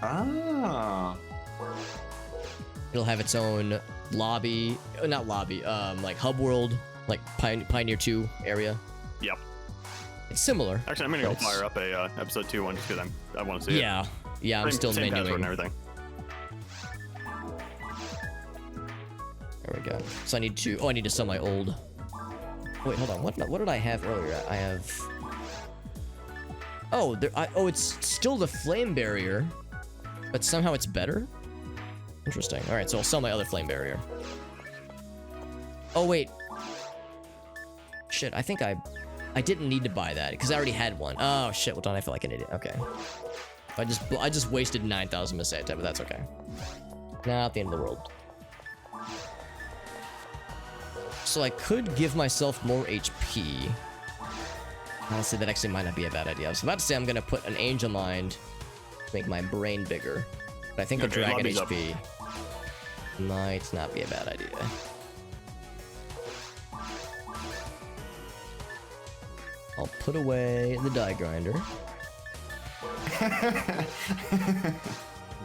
Ah. It'll have its own lobby, not lobby, like hub world, like Pioneer 2 area. Yep. It's similar. Actually, I'm gonna go but it's- fire up a episode 2 one just because I want to see it. Yeah, I'm still same password and menuing. everything. There we go. So I need to sell my old. Wait, hold on. What did I have earlier? I have. Oh, it's still the flame barrier, but somehow it's better. Interesting. All right, so I'll sell my other flame barrier. Oh wait. Shit, I think I I didn't need to buy that because I already had one. Oh shit, well done. I feel like an idiot. Okay. I just wasted 9,000 missile attack, but that's okay. Not the end of the world. So I could give myself more HP. Honestly, that actually might not be a bad idea. I was about to say I'm gonna put an Angel Mind to make my brain bigger. But I think a Dragon HP might not be a bad idea. I'll put away the die grinder.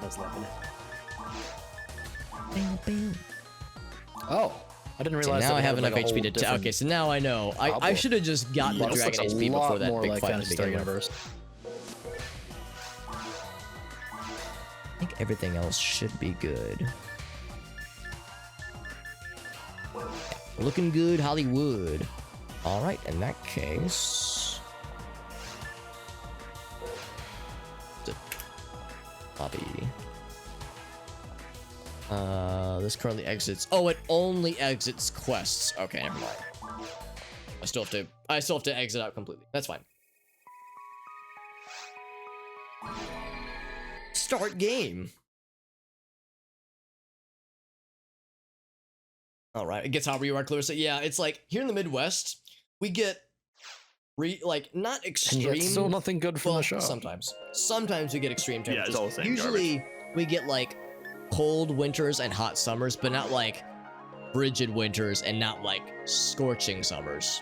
That's lovely. Bam, bam. Oh, I didn't realize. Now that I have had, enough like, a HP whole to. Okay, so now I know. I should have just gotten the This Dragon looks a HP lot before that more big like fight to Phantasy Star begin with. Universe. I think everything else should be good. Looking good, Hollywood. All right, in that case, Bobby. This currently exits. Oh, it only exits quests. Okay, never mind. I still have to exit out completely. That's fine. Start game. All right, it gets however you are, Clarissa. Yeah, it's like here in the Midwest, we get not extreme. And yet still nothing good from the show. Sometimes we get extreme Yeah, temperatures. it's all the same Usually we get like cold winters and hot summers, but not like frigid winters and not like scorching summers.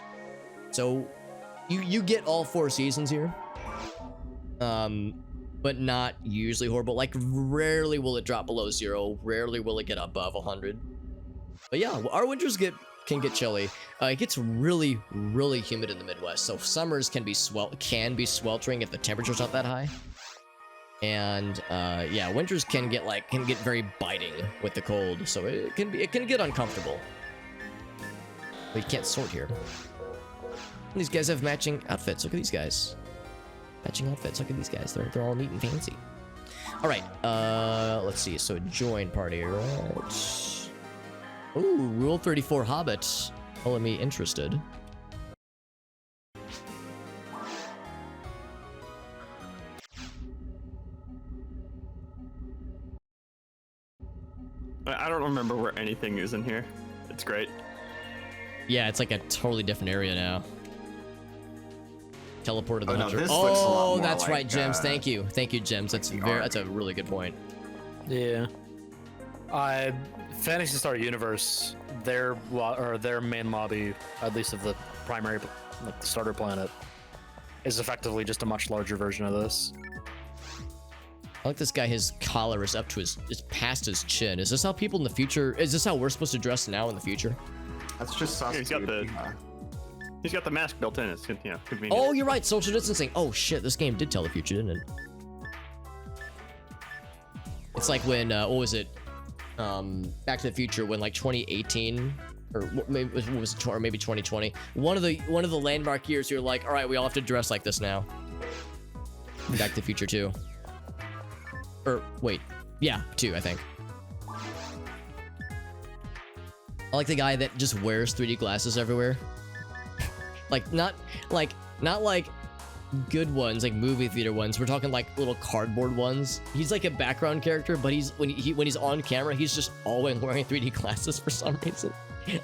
So you get all 4 seasons here. But not usually horrible. Like rarely will it drop below 0. Rarely will it get above 100. But yeah, our winters can get chilly. It gets really, really humid in the Midwest. So summers can be sweltering if the temperature's not that high. And yeah, winters can get very biting with the cold. So it can get uncomfortable. But you can't sort here. These guys have matching outfits. Look at these guys. Matching outfits. Look at these guys. They're all neat and fancy. All right. Let's see. So join party, right? Ooh, Rule 34 Hobbit. Calling me interested. I don't remember where anything is in here. It's great. Yeah, it's like a totally different area now. Teleport to the no, hunter. this looks a lot more That's like, right, Gems. Thank you, Gems. That's a really good point. Yeah. Phantasy Star Universe, their main lobby, at least of the primary, like the starter planet, is effectively just a much larger version of this. I like this guy. His collar is up to is past his chin. Is this how people in the future? Is this how we're supposed to dress now in the future? That's just sus. He's got the mask built in. It's convenient. Oh, you're right. Social distancing. Oh shit, this game did tell the future, didn't it? It's like when what was it? Back to the Future, when like 2018 or maybe or maybe 2020. One of the landmark years. You're like, all right, we all have to dress like this now. Back to the Future 2. Or wait, yeah, 2, I think. I like the guy that just wears 3D glasses everywhere. not like good ones, like movie theater ones. We're talking like little cardboard ones. He's like a background character, but when he's on camera, he's just always wearing 3D glasses for some reason.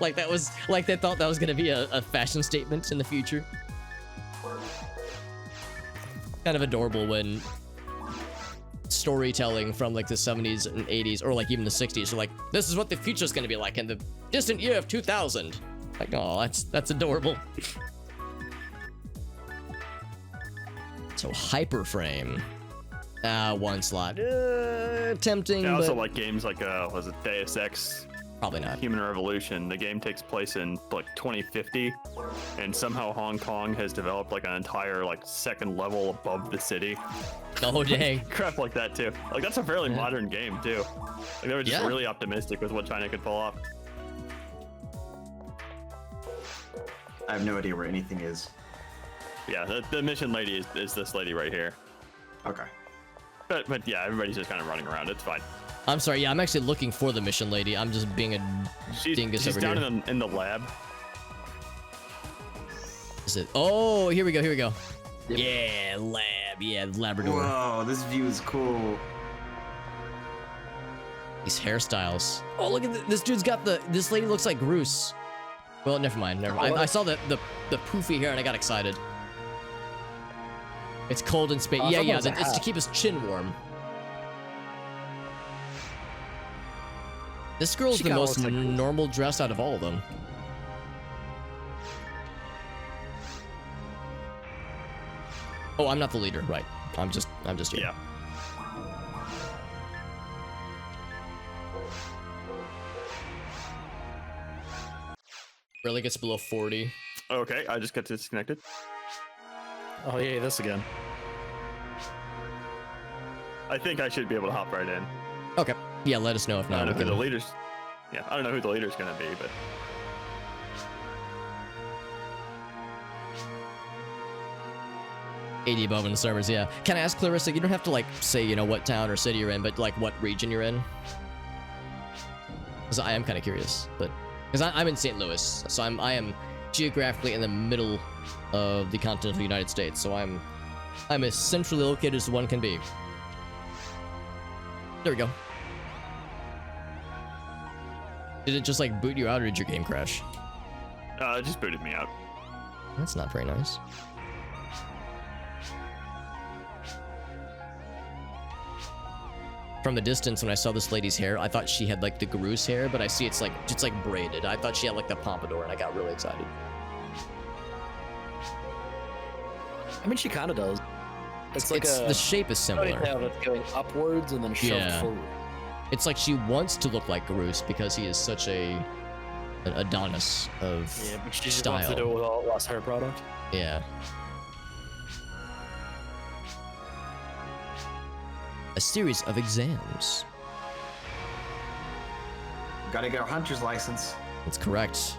Like they thought that was gonna be a fashion statement in the future. Kind of adorable when storytelling from like the 70s and 80s or like even the 60s are like, this is what the future's gonna be like in the distant year of 2000. Like, oh, that's adorable. So hyperframe. 1 slot. Tempting. I also but like games like was it Deus Ex? probably not. Human Revolution. The game takes place in like 2050, and somehow Hong Kong has developed like an entire like second level above the city. Oh dang. Crap like that too. Like that's a fairly modern game too. Like they were just Yeah. really optimistic with what China could pull off. I have no idea where anything is. Yeah, the mission lady is this lady right here. Okay. But yeah, everybody's just kind of running around. It's fine. I'm sorry. Yeah, I'm actually looking for the mission lady. I'm just being a dingus She's over down here. in the lab. Is it? Oh, here we go. Here we go. Yep. Yeah, lab. Yeah, Labrador. Whoa, this view is cool. These hairstyles. Oh, look at this dude's got the. This lady looks like Groose. Well, never mind. Never mind. I saw the poofy hair and I got excited. It's cold in space. Yeah, yeah. It's to keep his chin warm. This girl's the most normal dressed out of all of them. Oh, I'm not the leader, right? I'm just here. Yeah. Really gets below 40. Okay, I just got disconnected. Oh yeah, this again. I think I should be able to hop right in. Okay. Yeah, let us know if I not. don't know who the leader's. Yeah, I don't know who the leader's gonna be, but. $80 above in the servers, yeah. Can I ask Clarissa? You don't have to like say, you know, what town or city you're in, but like what region you're in. Because I am kind of curious, but because I'm in St. Louis, so I am geographically in the middle of the continental United States, so I'm as centrally located as one can be. There we go. Did it just like boot you out, or did your game crash? It just booted me out. That's not very nice. From the distance, when I saw this lady's hair, I thought she had like the Groose hair, but I see it's like braided. I thought she had like the pompadour, and I got really excited. I mean, she kind of does. It's like the shape is similar. It's going upwards and then shoved forward. It's like she wants to look like Groose because he is such an Adonis of but she just style. wants to do it with all less hair product. Yeah. A series of exams. Gotta get our hunter's license. That's correct.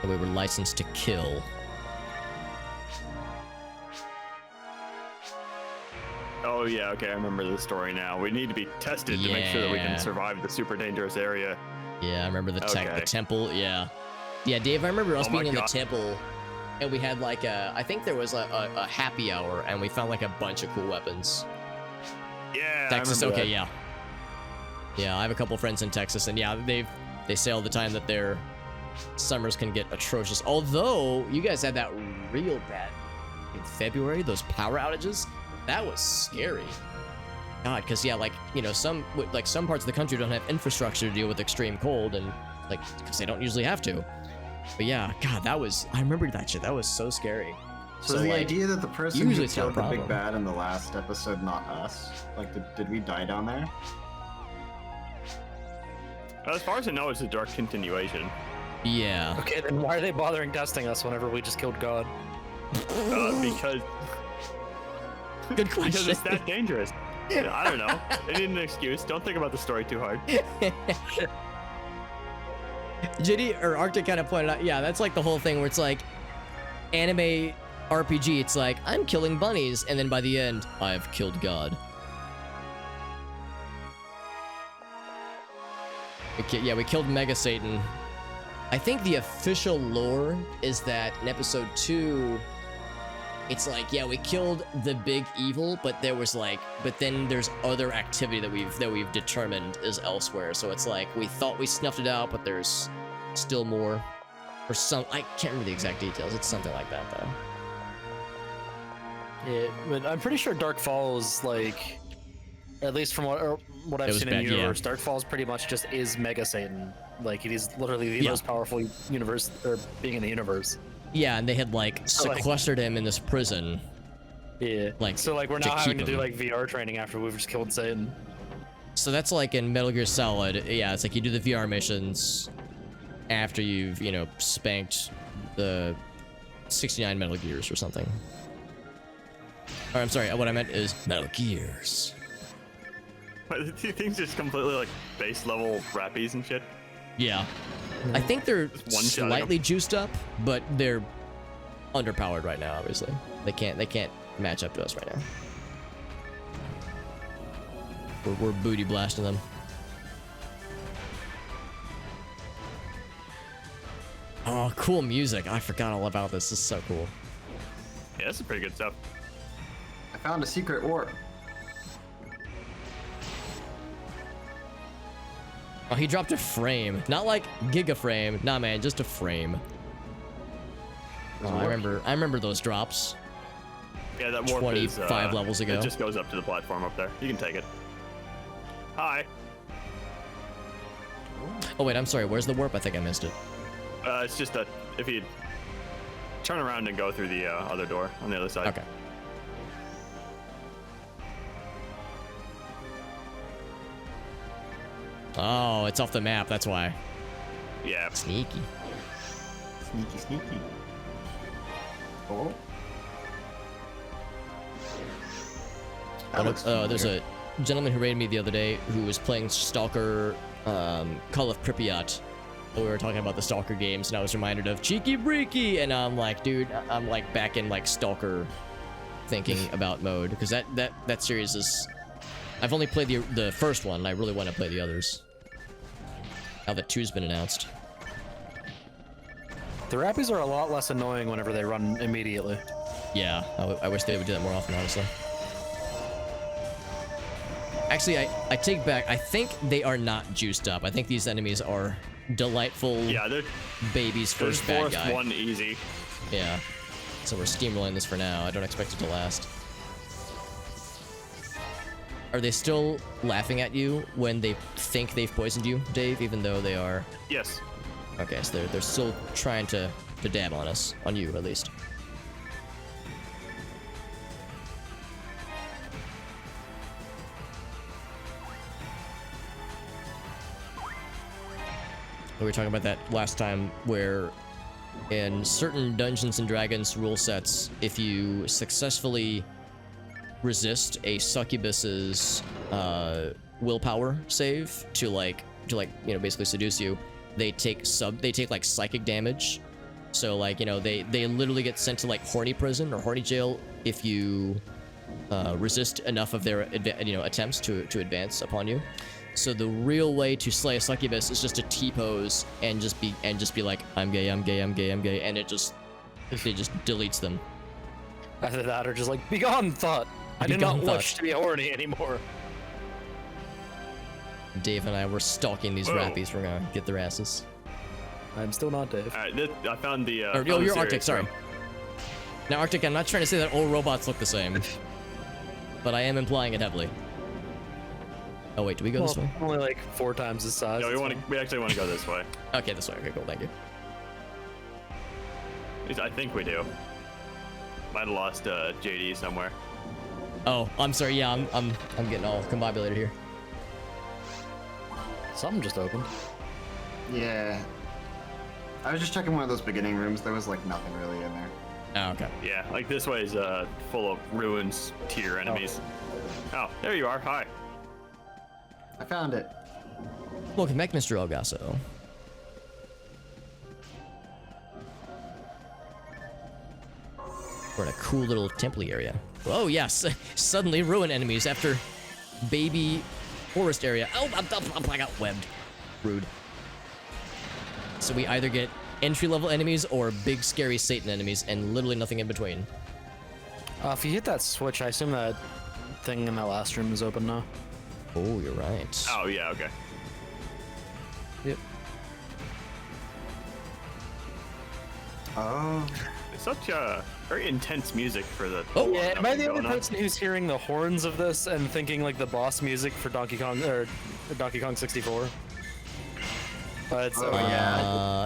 And we were licensed to kill. Oh yeah, okay, I remember the story now. We need to be tested to make sure that we can survive the super dangerous area. Yeah, I remember the Okay. temple. Yeah, yeah, Dave. I remember us Oh my being in the God. temple, and we had like I think there was a happy hour, and we found like a bunch of cool weapons. Yeah, Texas, I remember okay, that. yeah. I have a couple friends in Texas, and yeah, they say all the time that their summers can get atrocious. Although you guys had that real bad in February, those power outages, that was scary. God, because yeah, like you know, some parts of the country don't have infrastructure to deal with extreme cold, and like because they don't usually have to. But yeah, God, I remember that shit. That was so scary. So the like, idea that the person usually who it's not a killed the big problem. bad in the last episode, not us, like, did we die down there? As far as I know, it's a direct continuation. Yeah. Okay, then why are they bothering testing us whenever we just killed God? Because Good question. because it's that dangerous. I don't know. They need an excuse. Don't think about the story too hard. JD or Arctic kind of pointed out, yeah, that's like the whole thing where it's like anime RPG. It's like I'm killing bunnies, and then by the end, I've killed God. Yeah, we killed Mega Satan. I think the official lore is that in episode 2, it's like, yeah, we killed the big evil, but then there's other activity that we've determined is elsewhere. So it's like we thought we snuffed it out, but there's still more. Or some, I can't remember the exact details. It's something like that though. Yeah, but I'm pretty sure Dark Falls, like, at least from what I've was seen bad, in the universe, yeah. Dark Falls pretty much just is Mega Satan. Like, he's literally the most powerful universe, or being in the universe. Yeah, and they had like sequestered him in this prison. Yeah. Like, so like we're to now having keep to do him. like VR training after we've just killed Satan. So that's like in Metal Gear Solid. Yeah, it's like you do the VR missions after you've, you know, spanked the 69 Metal Gears or something. Or I'm sorry, what I meant is Metal Gears. But the things just completely like base level rappies and shit. Yeah. I think they're one-shotting slightly juiced up, but they're underpowered right now, obviously. They can't match up to us right now. We're booty blasting them. Oh, cool music. I forgot all about this. This is so cool. Yeah, this is pretty good stuff. I found a secret warp. Oh, he dropped a frame. Not like giga frame. Nah, man, just a frame. Oh, I remember those drops. Yeah, that warp 25 is, levels ago. It just goes up to the platform up there. You can take it. Hi. Oh wait, I'm sorry. Where's the warp? I think I missed it. It's just that if you turn around and go through the other door on the other side. Okay. Oh, it's off the map. That's why. Yeah. Sneaky. Sneaky, sneaky. Oh. There's a gentleman who raided me the other day who was playing Stalker, Call of Pripyat. We were talking about the Stalker games, and I was reminded of Cheeky Breaky, and I'm like, dude, I'm like back in like Stalker thinking about mode, because that series is. I've only played the first one, and I really want to play the others. Now that 2's been announced. The Rappies are a lot less annoying whenever they run immediately. Yeah, I wish they would do that more often, honestly. Actually, I take back. I think they are not juiced up. I think these enemies are delightful. Yeah, they're baby's first bad guy. one easy. Yeah. So we're steamrolling this for now. I don't expect it to last. Are they still laughing at you when they think they've poisoned you, Dave, even though they are... Yes. Okay, so they're still trying to dab on us. On you, at least. We were talking about that last time, where in certain Dungeons and Dragons rule sets, if you successfully resist a succubus's willpower save to like basically seduce you, they take like psychic damage. So like, they literally get sent to like horny prison or horny jail if you resist enough of their attempts to advance upon you. So the real way to slay a succubus is just to T-pose and just be like, I'm gay, I'm gay, I'm gay, I'm gay, and it just deletes them. Either that or just like, begone thought. I do not wish to be horny anymore. Dave and I were stalking these Rappies. We're gonna get their asses. I'm still not Dave. All right, I found the. You're Arctic. Sorry. Now, Arctic, I'm not trying to say that all robots look the same, but I am implying it heavily. Oh wait, do we go this way? Only like 4 times the size. No, we actually want to go this way. Okay, this way. Okay, cool. Thank you. At least I think we do. Might have lost JD somewhere. Oh, I'm sorry. Yeah, I'm getting all combobulated here. Something just opened. Yeah. I was just checking one of those beginning rooms. There was like nothing really in there. Oh, okay. Yeah, like this way is full of ruins tier enemies. Oh, there you are. Hi. I found it. Welcome back, Mr. Elgaso. We're in a cool little temple area. Oh yes, suddenly ruin enemies after baby forest area. Oh, I got webbed. Rude. So we either get entry-level enemies or big scary Satan enemies, and literally nothing in between. If you hit that switch, I assume that thing in that last room is open now. Oh, you're right. Oh yeah, okay. Yep. Oh. It's such a very intense music for the. Oh, Yeah, am I the only person who's hearing the horns of this and thinking like the boss music for Donkey Kong or Donkey Kong 64? But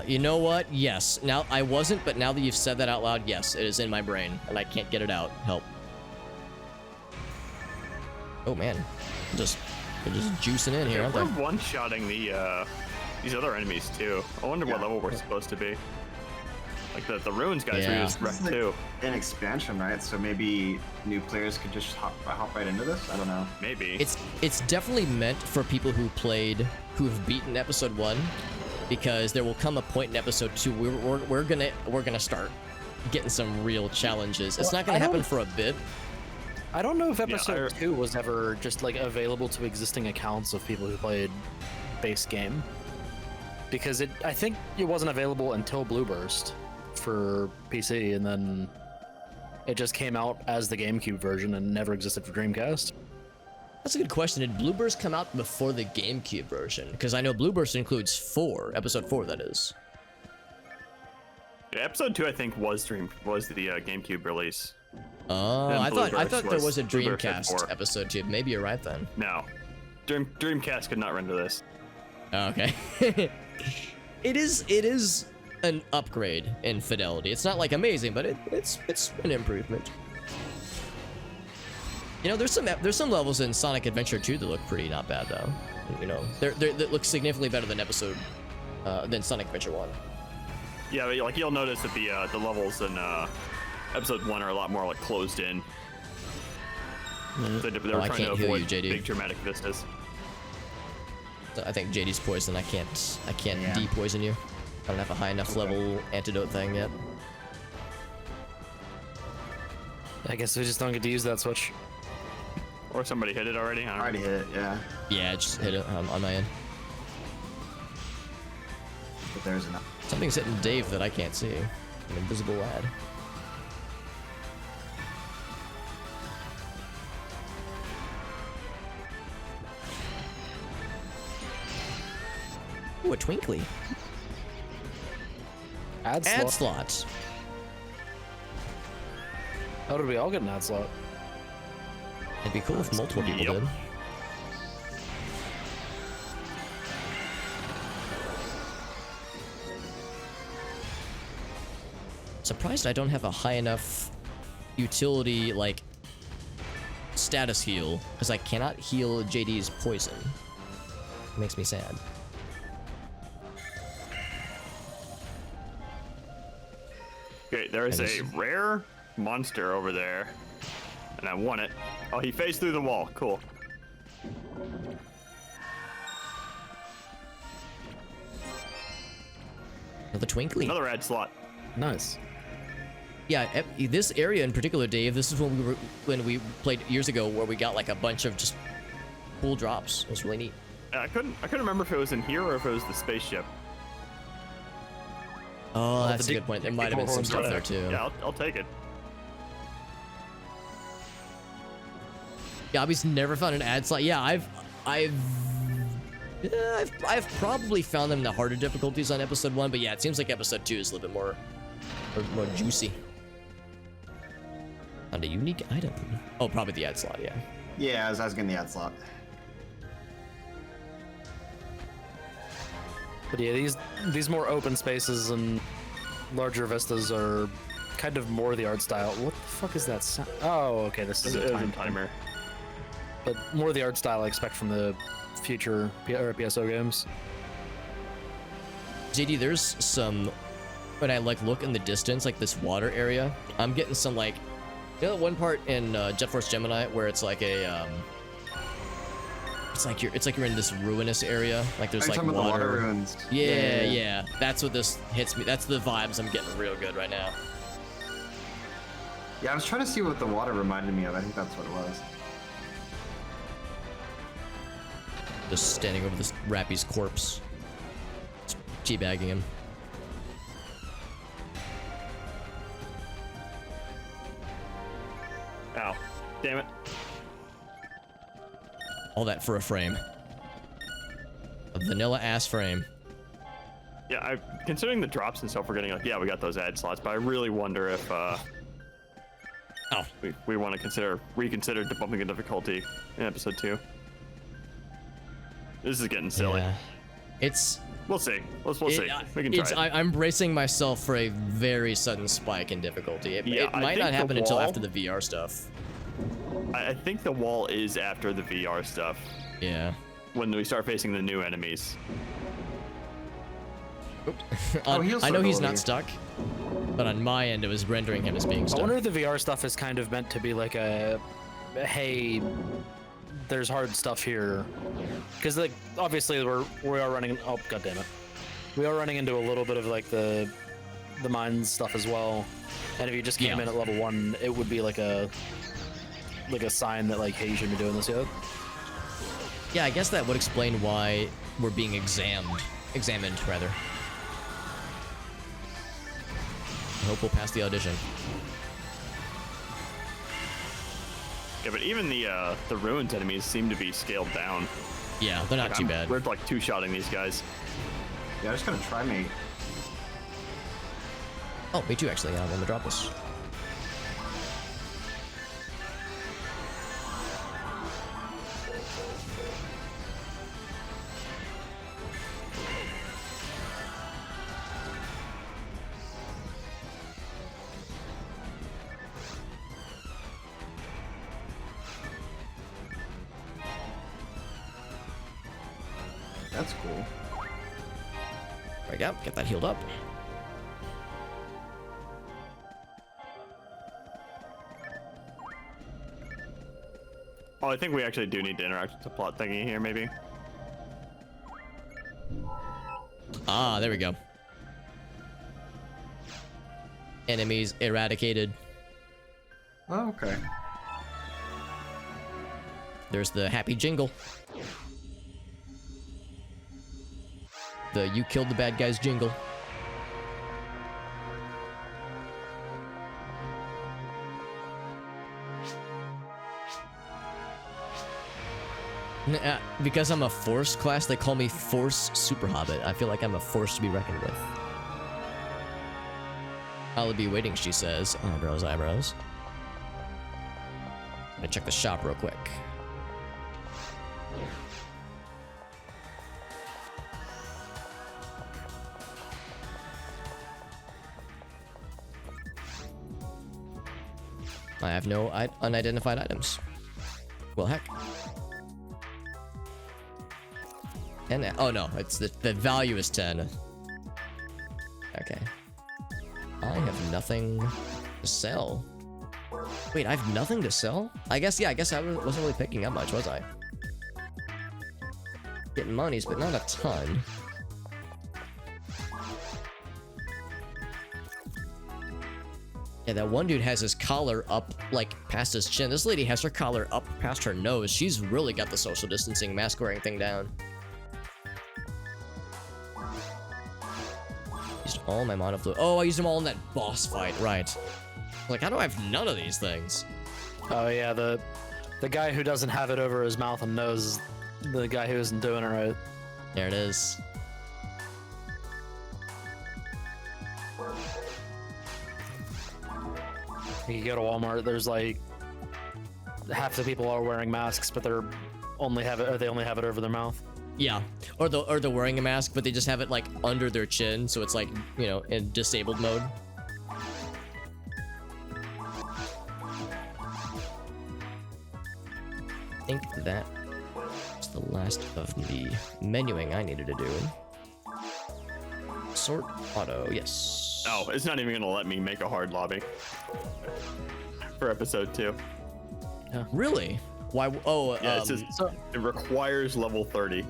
you know what? Yes. Now I wasn't, but now that you've said that out loud, yes, it is in my brain, and I can't get it out. Help. Oh man, they're just juicing in here, aren't We're they? one-shotting these other enemies too. I wonder what level we're supposed to be. Like the ruins guys we just wrecked This is too. an expansion, right? So maybe new players could just hop right into this? I don't know. Maybe. It's definitely meant for people who've beaten episode 1, because there will come a point in episode 2 where we're gonna start getting some real challenges. It's not gonna happen for a bit. I don't know if episode 2 was ever just like available to existing accounts of people who played base game, because I think it wasn't available until Blue Burst for PC, and then It just came out as the GameCube version and never existed for Dreamcast. That's a good question. Did Blue Burst come out before the GameCube version? Because I know Blue Burst includes 4, episode 4, that is. Yeah, episode 2, I think, was the GameCube release. Oh, Then I Blue thought Burst there was a Blue Burst had Dreamcast 4. episode 2. Maybe you're right then. No, Dreamcast could not render this. Oh, okay. It is an upgrade in fidelity. It's not like amazing, but it's an improvement. You know, there's some levels in Sonic Adventure 2 that look pretty not bad though. You know, that look significantly better than than Sonic Adventure 1. Yeah, like you'll notice that the levels in episode 1 are a lot more like closed in. They were I trying to can't heal avoid you, JD. big dramatic vistas. I think JD's poison. I can't Yeah. de-poison you. I don't have a high enough level antidote thing yet. I guess we just don't get to use that switch. Or somebody hit it already. I I don't already know. hit it, yeah. Yeah, just hit it on my end. But there's enough. Something's hitting Dave that I can't see. An invisible lad. Ooh, a twinkly. Ad Ad slot. slot. How did we all get an ad slot? It'd be cool if multiple people Yep. did. Surprised I don't have a high enough utility, like, status heal, because I cannot heal JD's poison. It makes me sad. Okay, there is I a just- rare monster over there, and I want it. Oh, he phased through the wall. Cool. Another twinkly. Another ad slot. Nice. Yeah, this area in particular, Dave, this is when we played years ago, where we got like a bunch of just cool drops. It was really neat. I couldn't remember if it was in here or if it was the spaceship. Oh, that's a the good point. There might have been some stuff there too. Yeah, I'll take it. Gobby's never found an ad slot. Yeah, I've probably found them in the harder difficulties on episode 1, but yeah, it seems like episode 2 is a little bit more juicy. Found a unique item. Oh, probably the ad slot, yeah. Yeah, I was getting the ad slot. But yeah, these more open spaces and larger vistas are kind of more the art style. What the fuck is that sound? Oh, okay, this is It a is a time. timer. But more the art style I expect from the future PSO games. JD, there's some, when I like look in the distance, like this water area, I'm getting some like, you know, that one part in Jet Force Gemini where it's like a it's like you're in this ruinous area, like there's Are you like talking about the water. water ruins? Yeah. That's what this hits me. That's the vibes I'm getting real good right now. Yeah, I was trying to see what the water reminded me of. I think that's what it was. Just standing over this Rappy's corpse, just teabagging him. Ow. Damn it. All that for a frame. A vanilla ass frame. Yeah, considering the drops and stuff we're getting, like, yeah, we got those ad slots, but I really wonder if we want to reconsider bumping the difficulty in episode 2. This is getting silly. Yeah. It's We'll see. We'll see. We can try it. I'm bracing myself for a very sudden spike in difficulty. It I might think not the happen until wall- after the VR stuff. I think the wall is after the VR stuff, Yeah. when we start facing the new enemies. Oh, he'll I know he's circle not here. stuck, but on my end it was rendering him as being I stuck. wonder if the VR stuff is kind of meant to be like a, hey, there's hard stuff here, because like obviously we are running. Oh god damn it, we are running into a little bit of like the mines stuff as well. And if you just came Yeah. in at level 1, it would be like a sign that like, hey, you shouldn't be doing this yet. Yeah, I guess that would explain why we're being examined rather. I hope we'll pass the audition. Yeah, but even the ruins enemies seem to be scaled down. Yeah, they're not too bad. We're like two-shotting these guys. Yeah, I'm just gonna try me. Oh, me too, actually. Yeah, I'm gonna drop this. That's cool. There we go. Get that healed up. Oh, I think we actually do need to interact with the plot thingy here, maybe. Ah, there we go. Enemies eradicated. Oh, okay. There's the happy jingle. The you killed the bad guys jingle. Because I'm a Force class, they call me Force Super Hobbit. I feel like I'm a force to be reckoned with. I'll be waiting, she says. Eyebrows, eyebrows. Let me check the shop real quick. I have no unidentified items. Well, heck. And oh no, it's the value is 10. Okay. I have nothing to sell. Wait, I have nothing to sell? I guess, yeah, I guess I wasn't really picking up much, was I? Getting monies, but not a ton. Yeah, that one dude has his collar up, like, past his chin. This lady has her collar up past her nose. She's really got the social distancing mask wearing thing down. Used all my mana fluid. Oh, I used them all in that boss fight, right. Like, how do I have none of these things? Oh yeah, the guy who doesn't have it over his mouth and nose is the guy who isn't doing it right. There it is. You go to Walmart, there's like half the people are wearing masks, but they only have it over their mouth. Yeah, or they're wearing a mask, but they just have it like under their chin, so it's like, you know, in disabled mode. I think that's the last of the menuing I needed to do. Sort auto, yes. Oh, it's not even gonna let me make a hard lobby for episode 2. Really? Why? Oh, Yeah, it says it requires level 30.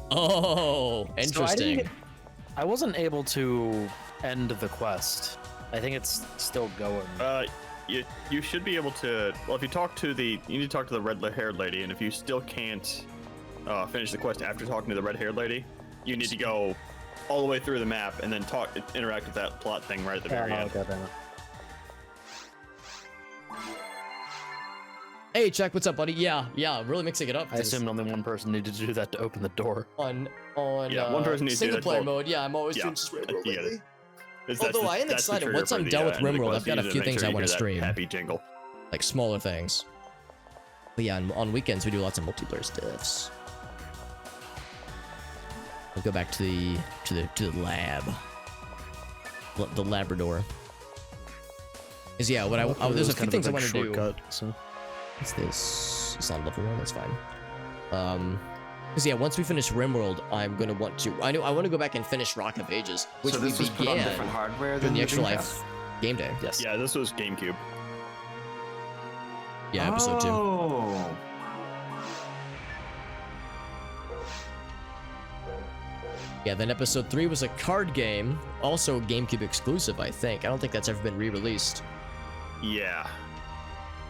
Oh, interesting. So I wasn't able to end the quest. I think it's still going. You should be able to. Well, if you talk to you need to talk to the red-haired lady, and if you still can't finish the quest after talking to the red-haired lady, you need to go all the way through the map and then interact with that plot thing right at the very end. God damn it. Hey, Chuck, what's up, buddy? Yeah, really mixing it up. I assumed only one person needed to do that to open the door. On Yeah, one person needs to do single that. player mode. Yeah, I'm always Yeah, doing just Rimworld you get lately. it. Although I am excited. Once I'm done with Rimworld, I've got a few things I want to stream. Happy jingle. Like smaller things. But yeah, on weekends we do lots of multiplayer stuffs. We'll go back to the lab. The Labrador. Is yeah, what there's a few things I want to do. So. What's this? It's not level 1, that's fine. Because yeah, once we finish Rimworld, I'm gonna want to. I want to go back and finish Rock of Ages, which so this we was put on began different hardware during than the Extra Dreamcast? Life game day. Yes. Yeah, this was GameCube. Yeah, episode 2. Oh. Yeah, then episode 3 was a card game, also GameCube exclusive, I think. I don't think that's ever been re-released. Yeah.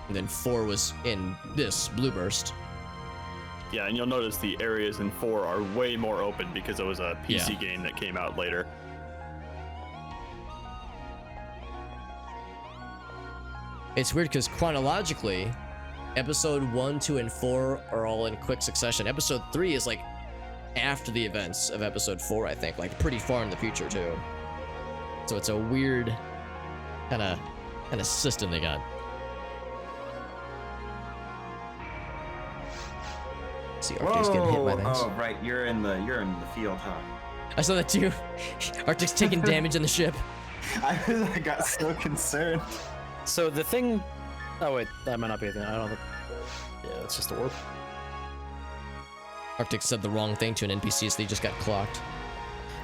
And then 4 was in this Blue Burst. Yeah, and you'll notice the areas in 4 are way more open because it was a PC Yeah. game that came out later. It's weird because chronologically, episode 1, 2, and 4 are all in quick succession. Episode 3 is like after the events of episode 4, I think, like pretty far in the future too. So it's a weird kind of system they got. See, Arctic's getting hit by things. Oh, right, you're in the field, huh? I saw that too. Arctic's taking damage in the ship. I got so concerned. So the thing. Oh wait, that might not be a thing. I don't think. Yeah, it's just a orb. Arctic said the wrong thing to an NPC, so they just got clocked.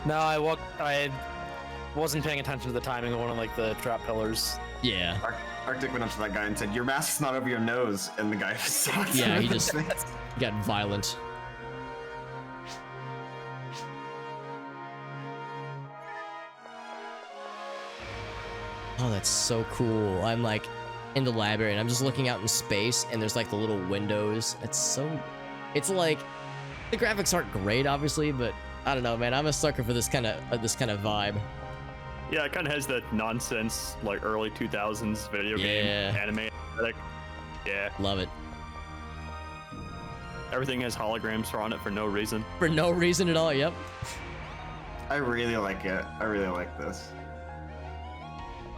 No, I wasn't paying attention to the timing of one of like the trap pillars. Yeah. Arctic went up to that guy and said, "Your mask's not over your nose," and the guy sucked. Yeah, he just got violent. Oh, that's so cool. I'm like in the library and I'm just looking out in space and there's like the little windows. It's like the graphics aren't great obviously, but I don't know, man. I'm a sucker for this kind of vibe. Yeah, it kind of has that nonsense like early 2000s video game anime aesthetic. Yeah, Love it. everything has holograms on it for no reason. For no reason at all. Yep. I really like it. I really like this.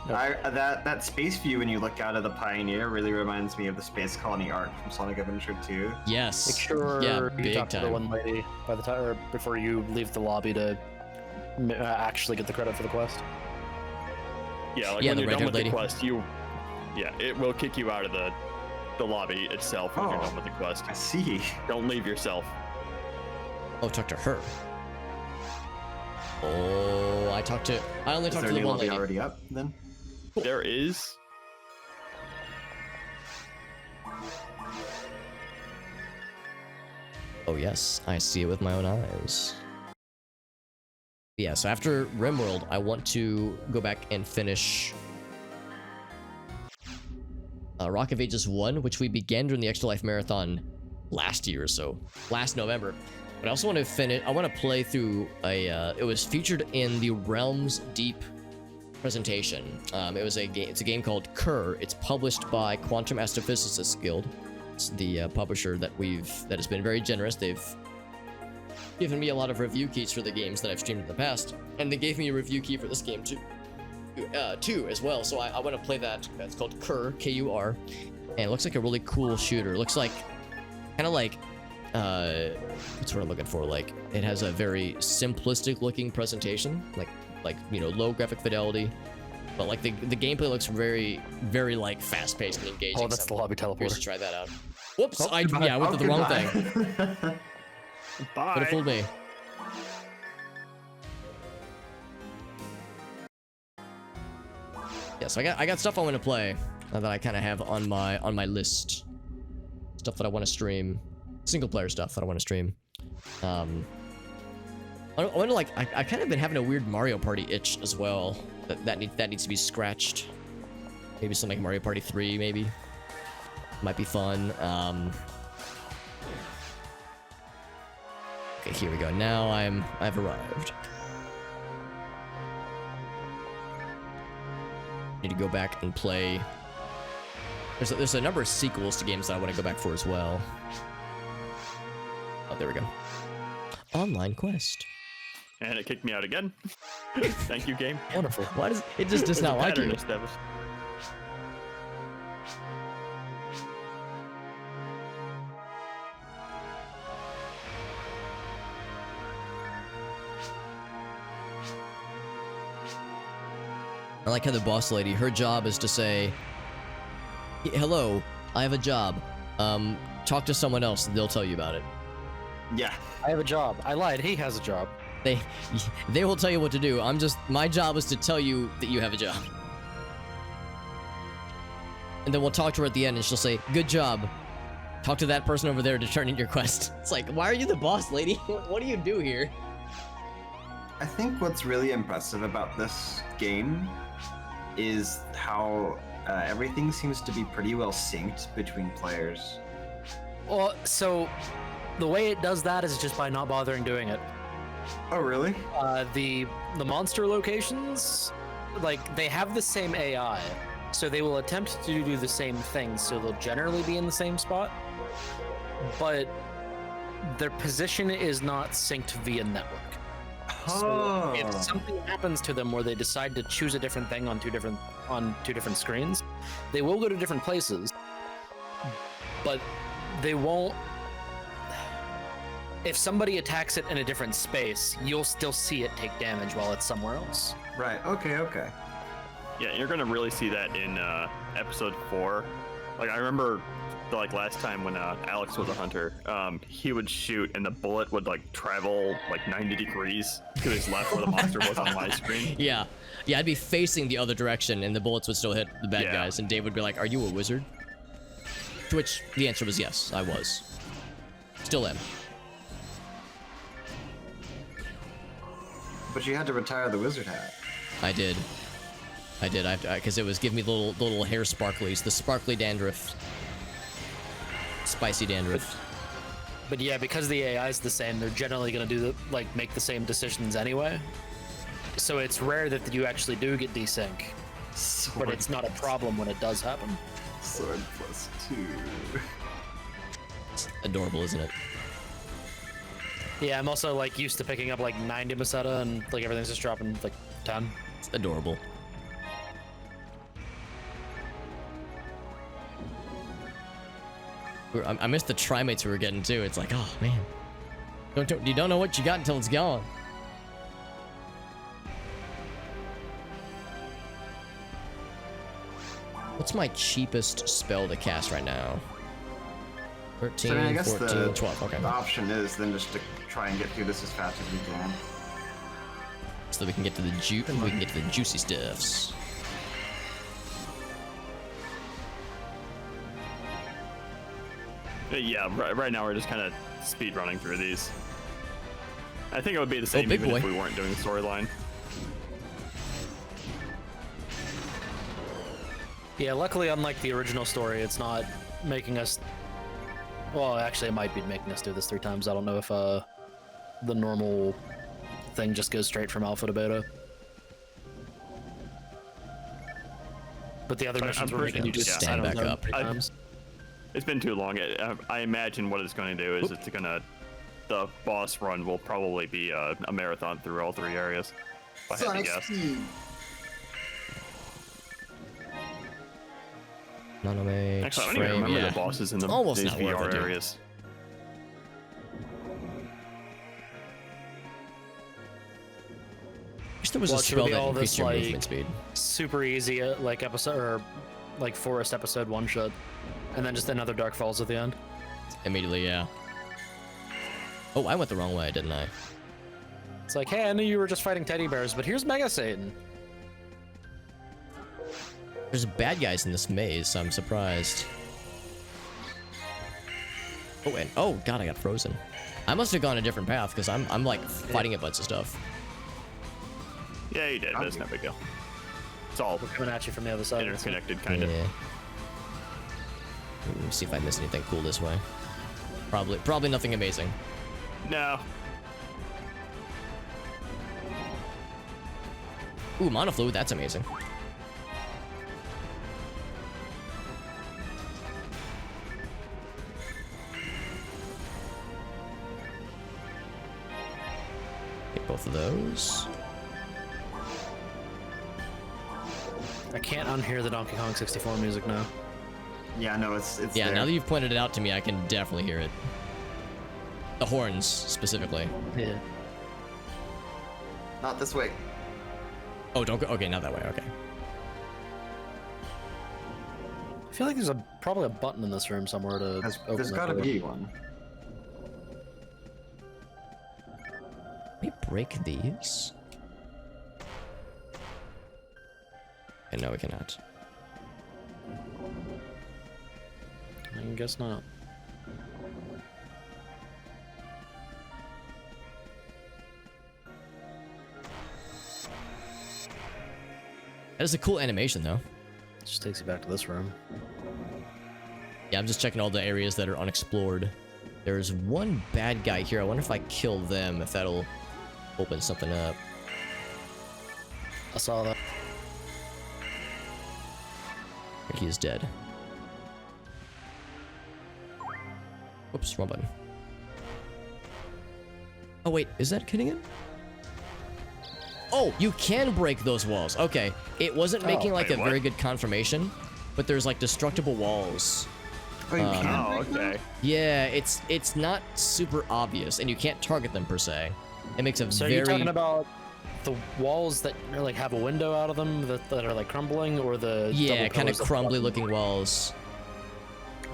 That space view when you look out of the Pioneer really reminds me of the Space Colony arc from Sonic Adventure 2. Yes. Make sure Yeah, you big talk to the time. one lady by the time, or before you leave the lobby to actually get the credit for the quest. Yeah, like Yeah, when the you're done red-haired with lady. the quest, it will kick you out of the lobby itself when you're Oh. done with the quest. I see. Don't leave yourself. Oh, talk to her. Oh, I only Is talked there to a the new one lobby lady. already up then? There is. Oh yes, I see it with my own eyes. Yeah, so after RimWorld, I want to go back and finish Rock of Ages 1, which we began during the Extra Life Marathon last year, so last November. But I also want to finish, I want to play through it was featured in the Realms Deep presentation. It's a game called Kerr. It's published by Quantum Astrophysicists Guild. It's the publisher that has been very generous. They've given me a lot of review keys for the games that I've streamed in the past, and they gave me a review key for this game too as well. So I want to play that. It's called Kerr, K-U-R, and it looks like a really cool shooter. It looks like kind of like what's what I'm looking for? Like it has a very simplistic looking presentation, like you know, low graphic fidelity, but like the gameplay looks very like fast paced and engaging. Oh, that's the lobby Curious to teleporter. try that out. Whoops! Oh, I went to the wrong thing. thing. Bye. Could have fooled me. Yeah, so I got stuff I want to play that I kind of have on my list. Stuff that I want to stream, single player stuff that I want to stream. I want to like I kind of been having a weird Mario Party itch as well. That needs to be scratched. Maybe something like Mario Party 3 maybe. Might be fun. Okay, here we go. Now I've arrived. Need to go back and play. There's a number of sequels to games that I want to go back for as well. Oh, there we go. Online quest. And it kicked me out again. Thank you, game. Wonderful. Why does it just does There's a not like pattern you? established. I like how the boss lady, her job is to say, "Hello, I have a job. Talk to someone else, and they'll tell you about it." Yeah. I have a job. I lied. He has a job. They will tell you what to do. My job is to tell you that you have a job. And then we'll talk to her at the end and she'll say, "Good job. Talk to that person over there to turn in your quest." It's like, why are you the boss lady? What do you do here? I think what's really impressive about this game is how everything seems to be pretty well synced between players. Well, so the way it does that is just by not bothering doing it. Oh, really? The monster locations, like they have the same AI, So they will attempt to do the same thing, so they'll generally be in the same spot, but their position is not synced via network. So if something happens to them where they decide to choose a different thing on two different screens, they will go to different places, but they won't. If somebody attacks it in a different space, you'll still see it take damage while it's somewhere else. Right. Okay. Yeah, you're gonna really see that in episode 4. Like I remember, like last time when Alex was a hunter, he would shoot and the bullet would like travel like 90 degrees to his left where the monster was on my screen. Yeah, I'd be facing the other direction, and the bullets would still hit the bad guys, and Dave would be like, "Are you a wizard?" To which the answer was yes, I was. Still am. But you had to retire the wizard hat. I did, because it was giving me the little hair sparklies, the sparkly dandruff. Spicy dandruff. But yeah, because the AI is the same, they're generally going to make the same decisions anyway. So it's rare that you actually do get desync, but it's not a problem when it does happen. Sword +2. It's adorable, isn't it? Yeah, I'm also like used to picking up like 90 Meseta and like everything's just dropping like 10. It's adorable. I missed the trimates we were getting too. It's like, oh man, you don't know what you got until it's gone. What's my cheapest spell to cast right now? 13, So I guess 14, 12. Okay. the option is then just to try and get through this as fast as we can. So that we can get to the juicy stuffs. Yeah, right now we're just kind of speed running through these. I think it would be the same big even boy. if we weren't doing the storyline. Yeah, luckily, unlike the original story, it's not making us. Well, actually, it might be making us do this 3 times. I don't know if the normal thing just goes straight from alpha to beta. But the other missions were making you just stand back up. 3 times. It's been too long. I imagine what it's going to do is the boss run will probably be a marathon through all 3 areas. If I had to Sonic guess. speed. Nanome, Actually, I don't even remember the bosses in Almost these not worth VR it, dude. areas. Wish there was Well, a it should spell be that all increased this, your like, movement speed. Super easy, like episode or like Forest episode 1 shot, and then just another Dark Falls at the end. Immediately, yeah. Oh, I went the wrong way, didn't I? It's like, hey, I knew you were just fighting teddy bears, but here's Mega Satan. There's bad guys in this maze, so I'm surprised. Oh, and oh god, I got frozen. I must have gone a different path because I'm like fighting a bunch of stuff. Yeah, you did, but it's no big deal. It's all Coming at you from the other side. interconnected, kind of. Yeah. Let me see if I miss anything cool this way. Probably nothing amazing. No. Ooh, monofluid, that's amazing. Get both of those. I can't unhear the Donkey Kong 64 music now. Yeah, no, it's Yeah, there. now that you've pointed it out to me, I can definitely hear it. The horns, specifically. Yeah. Not this way. Oh, don't go. Okay, not that way. Okay. I feel like there's probably a button in this room somewhere to open There's that gotta door. be one. Let me break these. Okay, no, we cannot. I guess not. That is a cool animation, though. Just takes you back to this room. Yeah, I'm just checking all the areas that are unexplored. There's one bad guy here. I wonder if I kill them, if that'll open something up. I saw that. He is dead. Oops, wrong button. Oh wait, is that kidding him? Oh, you can break those walls. Okay, it wasn't making like wait, a what? very good confirmation, but there's like destructible walls. Oh, you can Oh, break them? okay. Yeah, it's not super obvious, and you can't target them per se. It makes a So very you're talking about the walls that are, like have a window out of them that are like crumbling, or the yeah, double kind of pillars crumbly looking walls.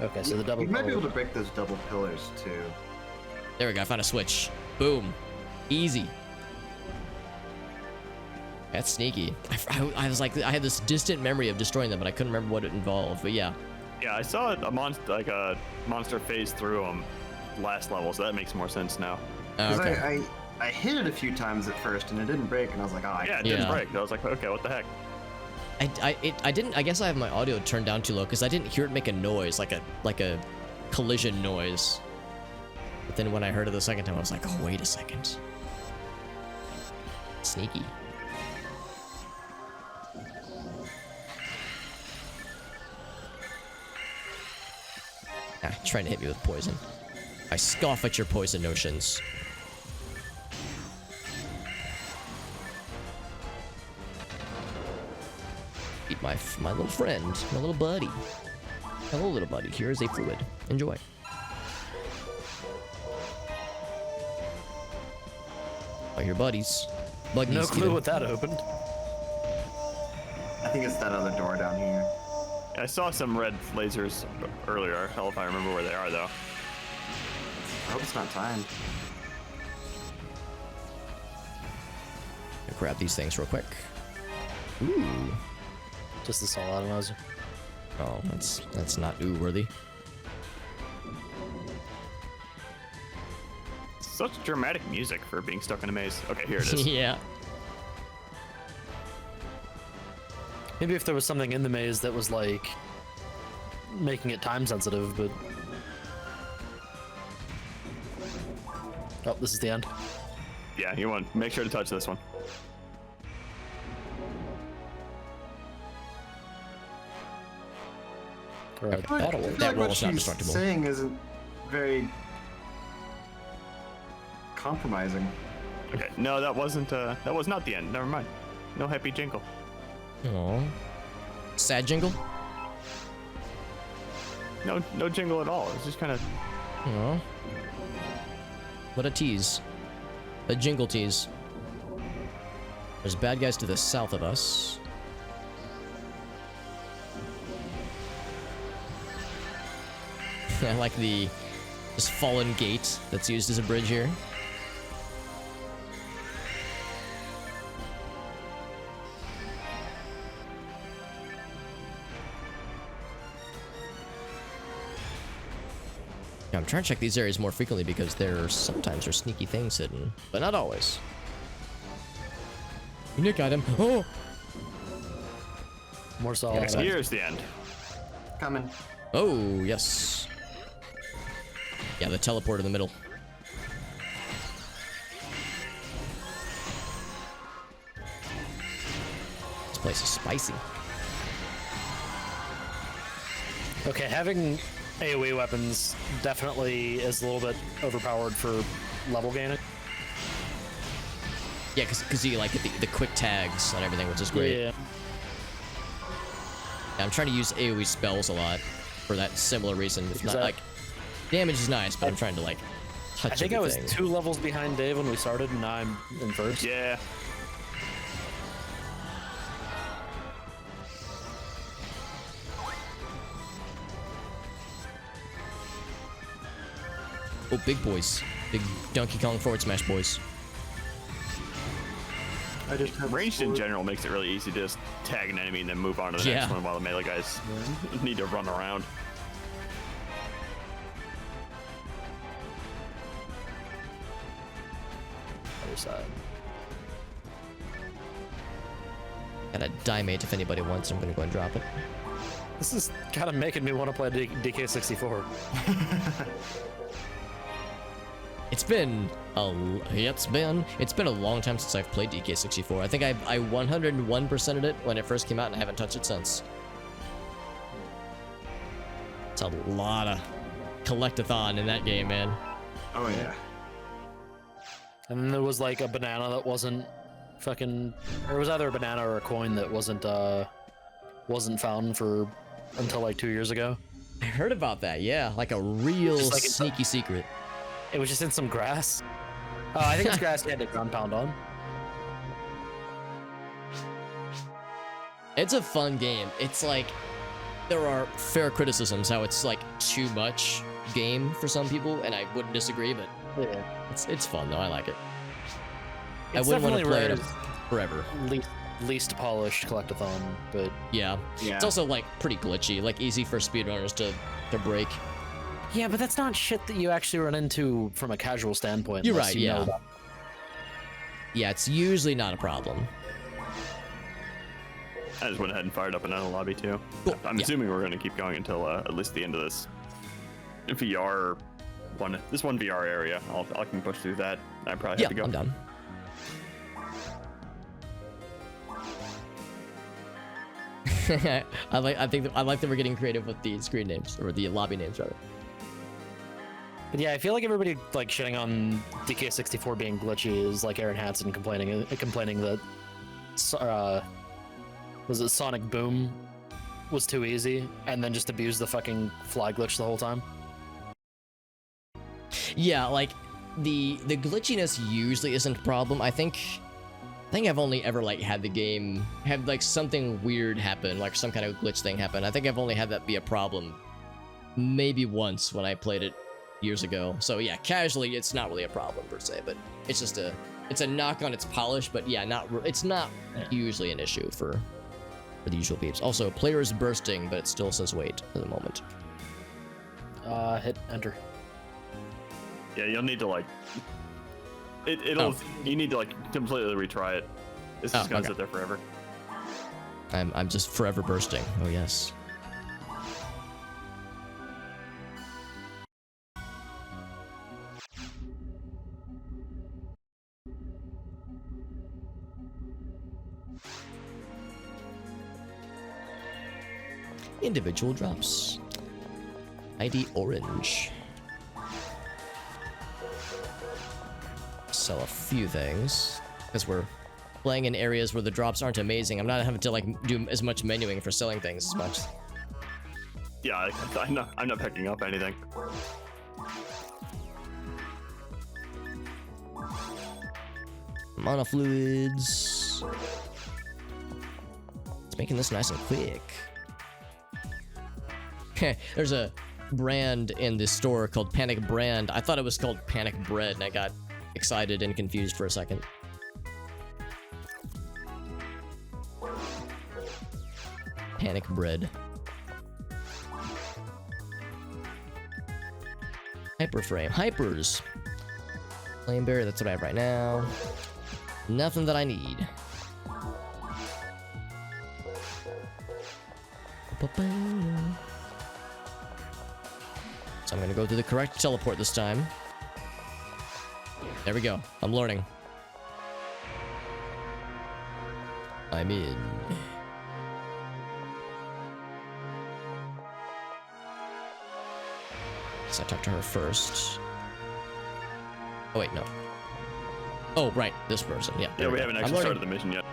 Okay, so the double. You might be pillars. able to break those double pillars too. There we go. I found a switch. Boom, easy. That's sneaky. I was like, I had this distant memory of destroying them, but I couldn't remember what it involved. But yeah. Yeah, I saw a monster phase through them last level, so that makes more sense now. Because Okay. I hit it a few times at first and it didn't break, and I was like, oh, Yeah, it didn't Yeah. break. I was like, okay, what the heck? I didn't. I guess I have my audio turned down too low because I didn't hear it make a noise, like a collision noise. But then when I heard it the second time, I was like, oh wait a second. Sneaky. Trying to hit me with poison. I scoff at your poison notions. Eat my little friend, my little buddy. Hello, little buddy. Here is a fluid. Enjoy. Oh, your buddies. Buggies. No clue even. what that opened. I think it's that other door down here. I saw some red lasers earlier. Hell if I remember where they are, though. I hope it's not timed. Gonna grab these things real quick. Ooh. Just the soul atomizer. Oh, that's not ooh worthy. Such dramatic music for being stuck in a maze. Okay, here it is. Yeah. Maybe if there was something in the maze that was like making it time sensitive, but oh, this is the end. Yeah, you want to make sure to touch this one. Or a I feel like- battle. I feel That like roll what is not she's destructible. saying isn't very compromising. Okay, no, that wasn't. That was not the end. Never mind. No happy jingle. Aw. Sad jingle? No jingle at all. It's just kind of. Aw. What a tease. A jingle tease. There's bad guys to the south of us. I like this fallen gate that's used as a bridge here. Yeah, I'm trying to check these areas more frequently because sometimes there's sneaky things hidden, but not always. Unique item. Oh! More soul. Yeah, Here's the end. Coming. Oh, yes. Yeah, the teleport in the middle. This place is spicy. Okay, having AoE weapons definitely is a little bit overpowered for level gaining. Yeah, because you like get the quick tags and everything, which is great. Yeah. Yeah, I'm trying to use AoE spells a lot for that similar reason. If not, Exact- like, damage is nice, but I'm trying to, like, touch I think I was everything. 2 levels behind Dave when we started, and now I'm in first. Yeah. Oh, big boys. Big Donkey Kong forward smash boys. I just have Ranged in general makes it really easy to just tag an enemy and then move on to the next Yeah. one while the melee guys need to run around. Other side. Got a Diamate if anybody wants. I'm gonna go and drop it. This is kind of making me want to play DK64. It's been a long time since I've played DK64. I think I 101%ed it when it first came out, and I haven't touched it since. It's a lot of collectathon in that game, man. Oh yeah. And then there was like a banana that wasn't fucking, or it was either a banana or a coin that wasn't found for until like 2 years ago. I heard about that, yeah. Like a real Just like sneaky secret. It was just in some grass. I think it's grass you had to ground pound on. It's a fun game. It's like, there are fair criticisms how it's like too much game for some people, and I wouldn't disagree, but Yeah. it's fun though. I like it. I It's wouldn't want to definitely play it Rare's forever. least polished collectathon, but Yeah. Yeah. It's also like pretty glitchy, like easy for speedrunners to break. yeah, but that's not shit that you actually run into from a casual standpoint. You're unless right, you know yeah. that. Yeah, it's usually not a problem. I just went ahead and fired up another lobby too. Cool. I'm Yeah. assuming we're going to keep going until at least the end of this VR one. This one VR area. I can push through that. I probably Yeah, have to go. I'm done. I think that we're getting creative with the screen names, or the lobby names rather. But yeah, I feel like everybody like shitting on DK64 being glitchy is like Aaron Hansen complaining that was it Sonic Boom was too easy, and then just abused the fucking fly glitch the whole time. Yeah, like the glitchiness usually isn't a problem. I think I've only ever like had the game have like something weird happen, like some kind of glitch thing happen. I think I've only had that be a problem maybe once when I played it years ago. So yeah, casually it's not really a problem per se, but it's just it's a knock on its polish. But yeah, it's not usually an issue for the usual peeps. Also, player is bursting, but it still says wait at the moment. Hit enter. Yeah, you'll need to like. You need to like completely retry it. This is gonna okay. sit there forever. I'm just forever bursting. Oh yes. Individual drops. ID orange. Sell a few things because we're playing in areas where the drops aren't amazing. I'm not having to like do as much menuing for selling things as much. Yeah, I'm not picking up anything. Monofluids. It's making this nice and quick. There's a brand in this store called Panic Brand. I thought it was called Panic Bread, and I got excited and confused for a second. Panic Bread. Hyperframe. Hypers. Flameberry, that's what I have right now. Nothing that I need. So I'm gonna go through the correct teleport this time. There we go. I'm learning. I'm in. So I talked to her first. Oh wait, no. Oh right, this person. Yeah. Yeah, we go. haven't I'm actually learning. started the mission yet.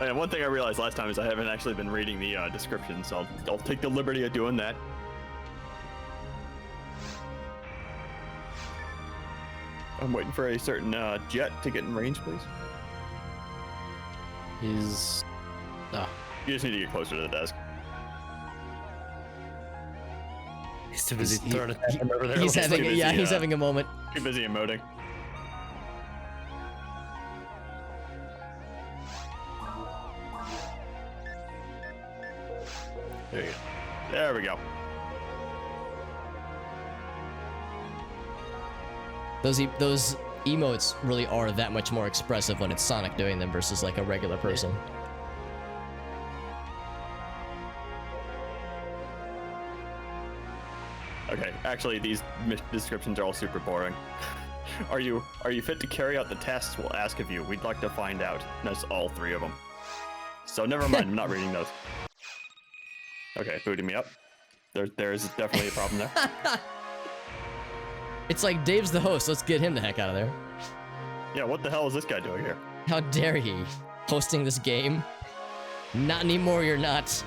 Oh, yeah, one thing I realized last time is I haven't actually been reading the description, so I'll take the liberty of doing that. I'm waiting for a certain jet to get in range, please. He's You just need to get closer to the desk. he's too busy He- throwing a tantrum over there. He's He's having too busy, he's having a moment. Too busy emoting. There you go. There we go. Those emotes really are that much more expressive when it's Sonic doing them versus like a regular person. Okay, actually, these descriptions are all super boring. Are you fit to carry out the tests we'll ask of you? We'd like to find out. And that's all 3 of them. So never mind, I'm not reading those. Okay, booting me up. There's definitely a problem there. It's like Dave's the host. Let's get him the heck out of there. Yeah, what the hell is this guy doing here? How dare he? Hosting this game? Not anymore, you're not.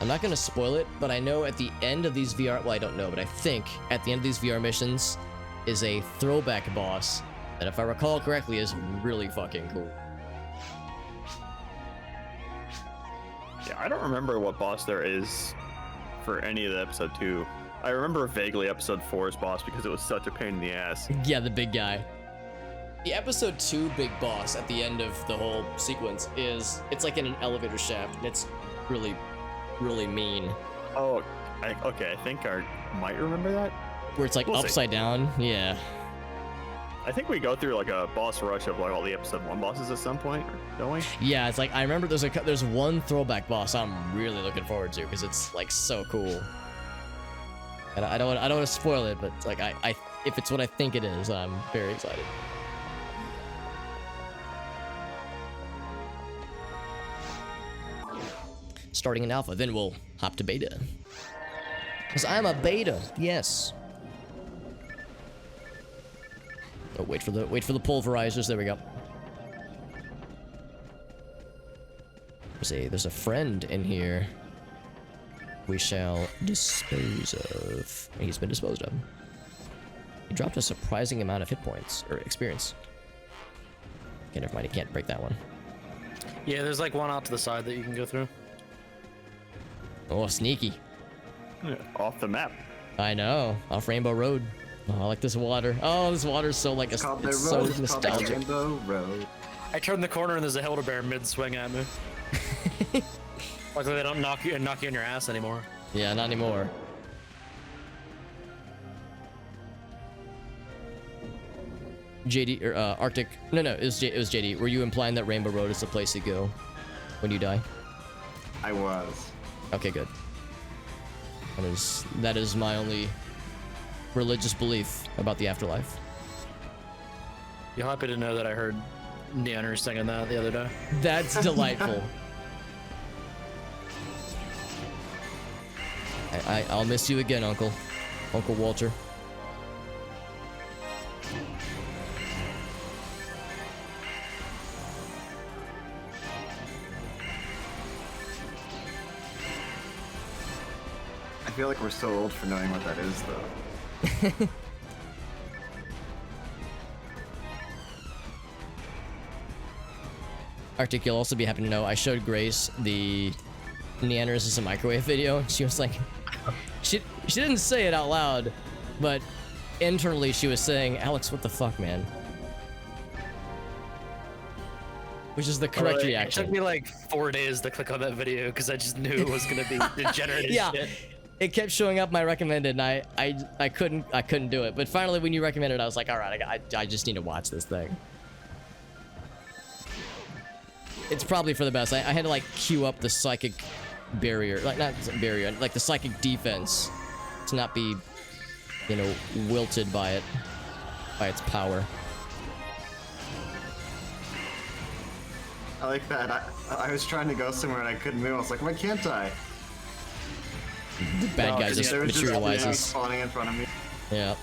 I'm not gonna spoil it, but I know at the end of these VR, well, I don't know, but I think at the end of these VR missions is a throwback boss that, if I recall correctly, is really fucking cool. Yeah, I don't remember what boss there is for any of the episode 2. I remember vaguely episode 4's boss because it was such a pain in the ass. Yeah, the big guy. The episode 2 big boss at the end of the whole sequence it's like in an elevator shaft, and it's really mean. Oh, okay, I think I might remember that. Where it's like We'll see. upside down, yeah. I think we go through like a boss rush of like all the episode 1 bosses at some point, don't we? Yeah, it's like, I remember there's one throwback boss I'm really looking forward to, because it's like so cool. And I don't want to spoil it, but it's like I if it's what I think it is, I'm very excited. Starting in alpha, then we'll hop to beta. Because I'm a beta, yes. Oh, wait for the pulverizers. There we go. There's a friend in here. We shall dispose of. He's been disposed of. He dropped a surprising amount of hit points or experience. Okay, never mind. He can't break that one. Yeah, there's like one out to the side that you can go through. Oh, sneaky. Yeah, off the map. I know. Off Rainbow Road. Oh, I like this water. Oh, this water's so like It's called the it's so road. It's called the nostalgic. Rainbow Road. I turned the corner and there's a Hildebeer mid-swing at me. Luckily they don't knock you on your ass anymore. Yeah, not anymore. JD or Arctic? No, it was JD. Were you implying that Rainbow Road is the place to go when you die? I was. Okay, good. That is my only religious belief about the afterlife. You're happy to know that I heard Neander singing that the other day. That's delightful. I'll miss you again, Uncle Walter. I feel like we're so old for knowing what that is, though. Arctic, you'll also be happy to know I showed Grace the Neanders as a microwave video, and she was like, she didn't say it out loud, but internally she was saying, Alex, what the fuck, man? Which is the correct reaction. It took me like 4 days to click on that video because I just knew it was gonna be degenerate as Yeah. shit. It kept showing up my recommended, and I couldn't do it. But finally, when you recommended it, I was like, all right, I just need to watch this thing. It's probably for the best. I had to like queue up the psychic barrier, like not barrier, like the psychic defense, to not be, you know, wilted by it, by its power. I like that. I was trying to go somewhere and I couldn't move. I was like, why can't I? The bad guy just There was just enemies materializes. spawning in front of me. Yeah.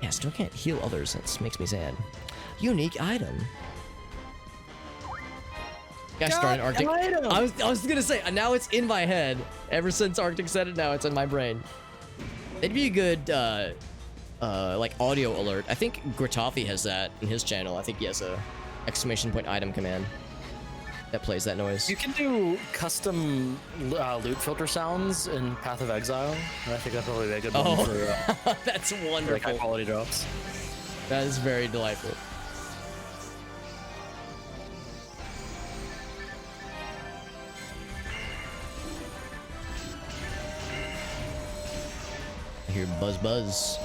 Yeah, still can't heal others. That makes me sad. Unique item. Gosh darn it, Arctic. I was gonna say, now it's in my head. Ever since Arctic said it, now it's in my brain. It'd be a good, like audio alert. I think Gratoffy has that in his channel. I think he has a exclamation point item command that plays that noise. You can do custom loot filter sounds in Path of Exile. And I think that's probably a good one for That's like wonderful. high quality drops. That is very delightful. I hear buzz buzz.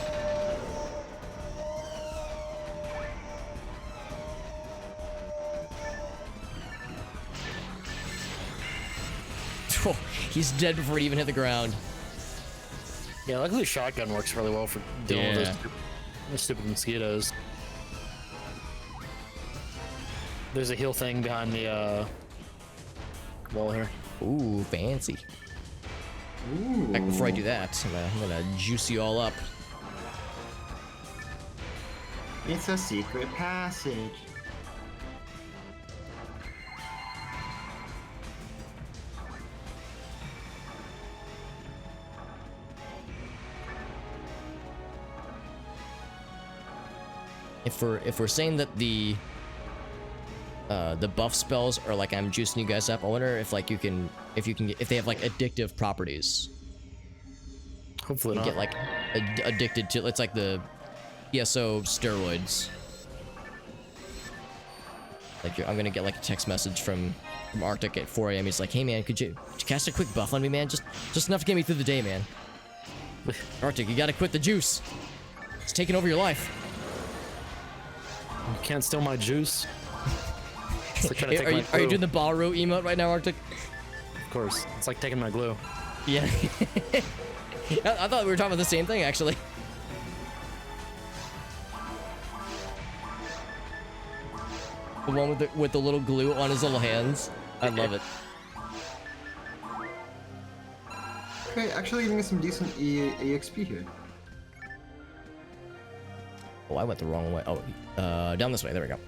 He's dead before he even hit the ground. Yeah, luckily shotgun works really well for dealing with those stupid mosquitoes. There's a heal thing behind the wall here. Ooh, fancy. Ooh. Back before I do that, I'm gonna juice you all up. It's a secret passage. If we're saying that the buff spells are like I'm juicing you guys up, I wonder if like if they have like addictive properties. Hopefully You not. get like addicted to, it's like the ESO steroids. Like I'm gonna get like a text message from Arctic at 4 a.m. He's like, hey man, could you cast a quick buff on me, man? Just enough to get me through the day, man. Arctic, you gotta quit the juice. It's taking over your life. You can't steal my juice. It's like trying to take my Are you glue. doing the Balro emote right now, Arctic? Of course. It's like taking my glue. Yeah. I thought we were talking about the same thing, actually. The one with the little glue on his little hands. I love it. Okay, actually giving us some decent EXP here. Oh, I went the wrong way. Oh, down this way. There we go.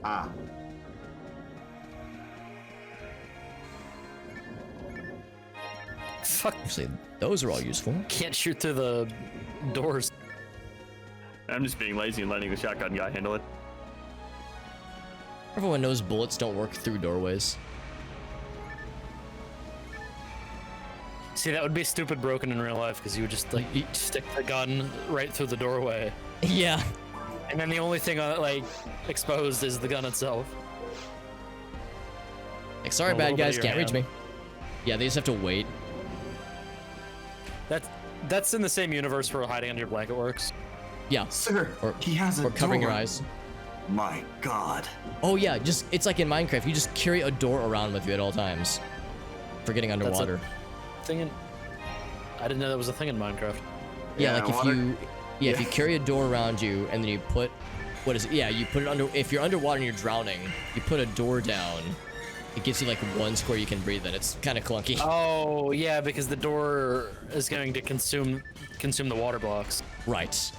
Ah. Fuck. Actually, those are all useful. Can't shoot through the doors. I'm just being lazy and letting the shotgun guy handle it. Everyone knows bullets don't work through doorways. See, that would be stupid broken in real life because you would just like stick the gun right through the doorway, Yeah. and then the only thing like exposed is the gun itself. Like, sorry, A little bad bit of guys, your can't reach me. hand. Yeah, they just have to wait. That's in the same universe where hiding under your blanket works. Yeah. Sir, Or, he has a or covering door. your eyes. My God. Oh yeah, it's like in Minecraft. You just carry a door around with you at all times. For getting underwater. Thing in, I didn't know that was a thing in Minecraft. Yeah, Yeah, like if water- if you carry a door around you and then you put, what is it? Yeah, you put it under, if you're underwater and you're drowning, you put a door down. It gives you like one square you can breathe in. It's kind of clunky. Oh yeah, because the door is going to consume the water blocks. Right.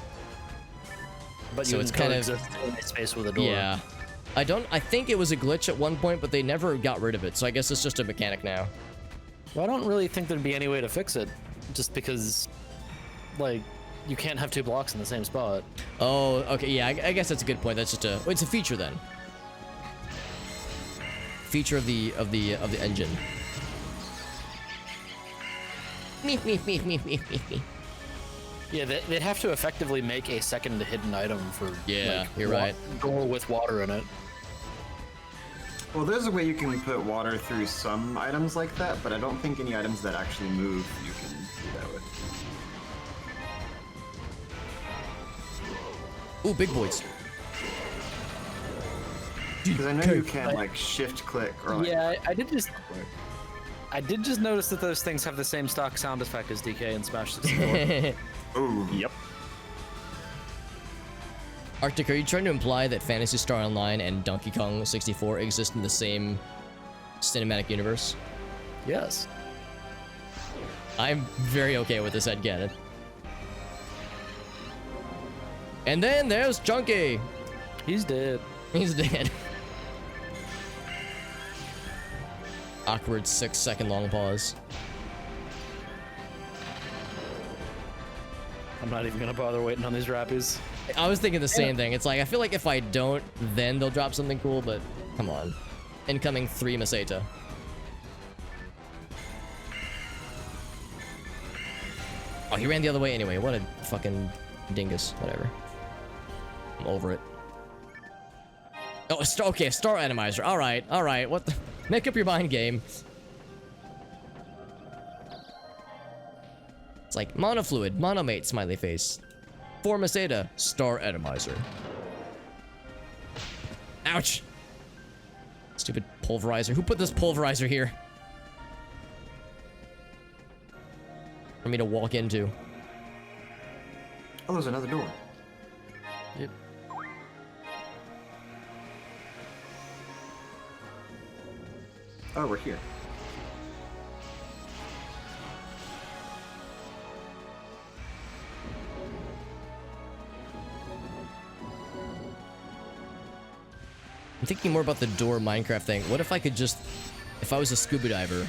But So you it's can kind of- coexist in a space with a door. Yeah. I think it was a glitch at one point, but they never got rid of it. So I guess it's just a mechanic now. Well, I don't really think there'd be any way to fix it, just because, like, you can't have two blocks in the same spot. Oh, okay. Yeah, I guess that's a good point. That's just it's a feature then. Feature of the engine. Yeah, they'd have to effectively make a second hidden item for. Yeah, like, you're right. Door with water in it. Well, there's a way you can put water through some items like that, but I don't think any items that actually move you can do that with. Ooh, big boys. Because I know you can like shift click or like. Yeah, I did just notice that those things have the same stock sound effect as DK and Smash 64. Ooh. Yep. Arctic, are you trying to imply that Phantasy Star Online and Donkey Kong 64 exist in the same cinematic universe? Yes. I'm very okay with this headcanon. And then there's Chunky. He's dead. He's dead. Awkward 6-second long pause. I'm not even gonna bother waiting on these rappies. I was thinking the same thing. It's like, I feel like if I don't, then they'll drop something cool, but come on. Incoming 3 Maseta. Oh, he ran the other way anyway. What a fucking dingus. Whatever. I'm over it. Oh, okay, Star Atomizer. Alright. What the? Make up your mind, game. It's like monofluid, monomate, smiley face. 4 Maseta, Star Atomizer. Ouch! Stupid pulverizer. Who put this pulverizer here? for me to walk into. Oh, there's another door. Yep. Oh, we're here. I'm thinking more about the door Minecraft thing. What if I could just, if I was a scuba diver,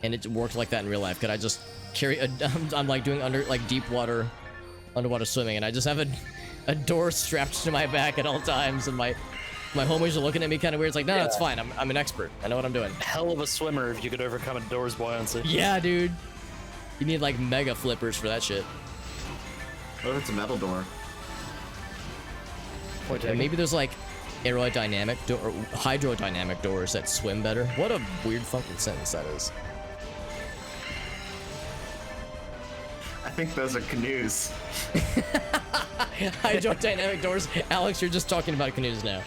and it worked like that in real life, could I just carry a, I'm like doing deep water, underwater swimming, and I just have a door strapped to my back at all times, and my homies are looking at me kind of weird. It's like, no, it's fine. I'm an expert. I know what I'm doing. Hell of a swimmer if you could overcome a door's buoyancy. Yeah, dude. You need like mega flippers for that shit. Oh, it's a metal door. And maybe there's like aerodynamic or hydrodynamic doors that swim better. What a weird fucking sentence that is. I think those are canoes. Hydrodynamic doors. Alex, you're just talking about canoes now.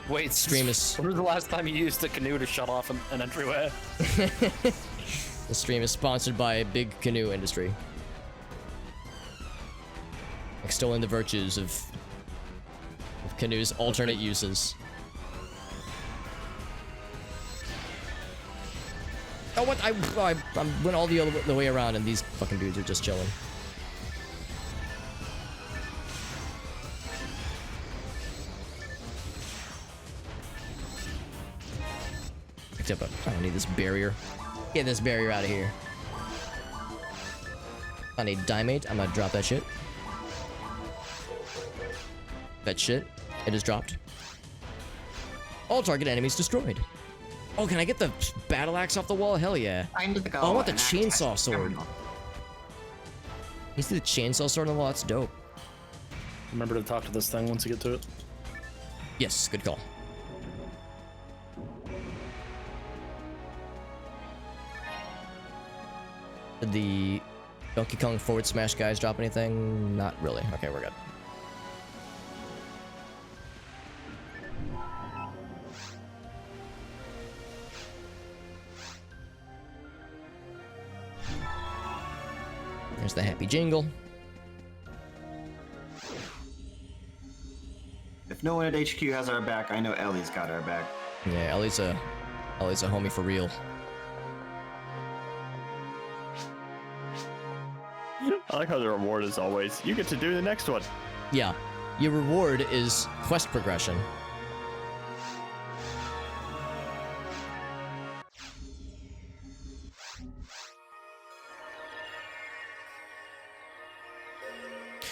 Wait, Stream is. when was the last time you used a canoe to shut off an entryway? The stream is sponsored by a big canoe industry. Extolling the virtues of canoes' alternate uses. Oh, what? I went all the way around, and these fucking dudes are just chilling. Picked up I don't need this barrier. Get this barrier out of here. I need diamate. I'm gonna drop that shit. That shit. It is dropped. All target enemies destroyed. Oh, can I get the battle axe off the wall? Hell yeah. Time to go. Oh, I want the chainsaw sword. You see the chainsaw sword on the wall? That's dope. Remember to talk to this thing once you get to it. Yes, good call. Did the Donkey Kong forward smash guys drop anything? Not really. Okay, we're good. There's the happy jingle. If no one at HQ has our back, I know Ellie's got our back. Yeah, Ellie's a homie for real. I like how the reward is always, you get to do the next one. Yeah, your reward is quest progression.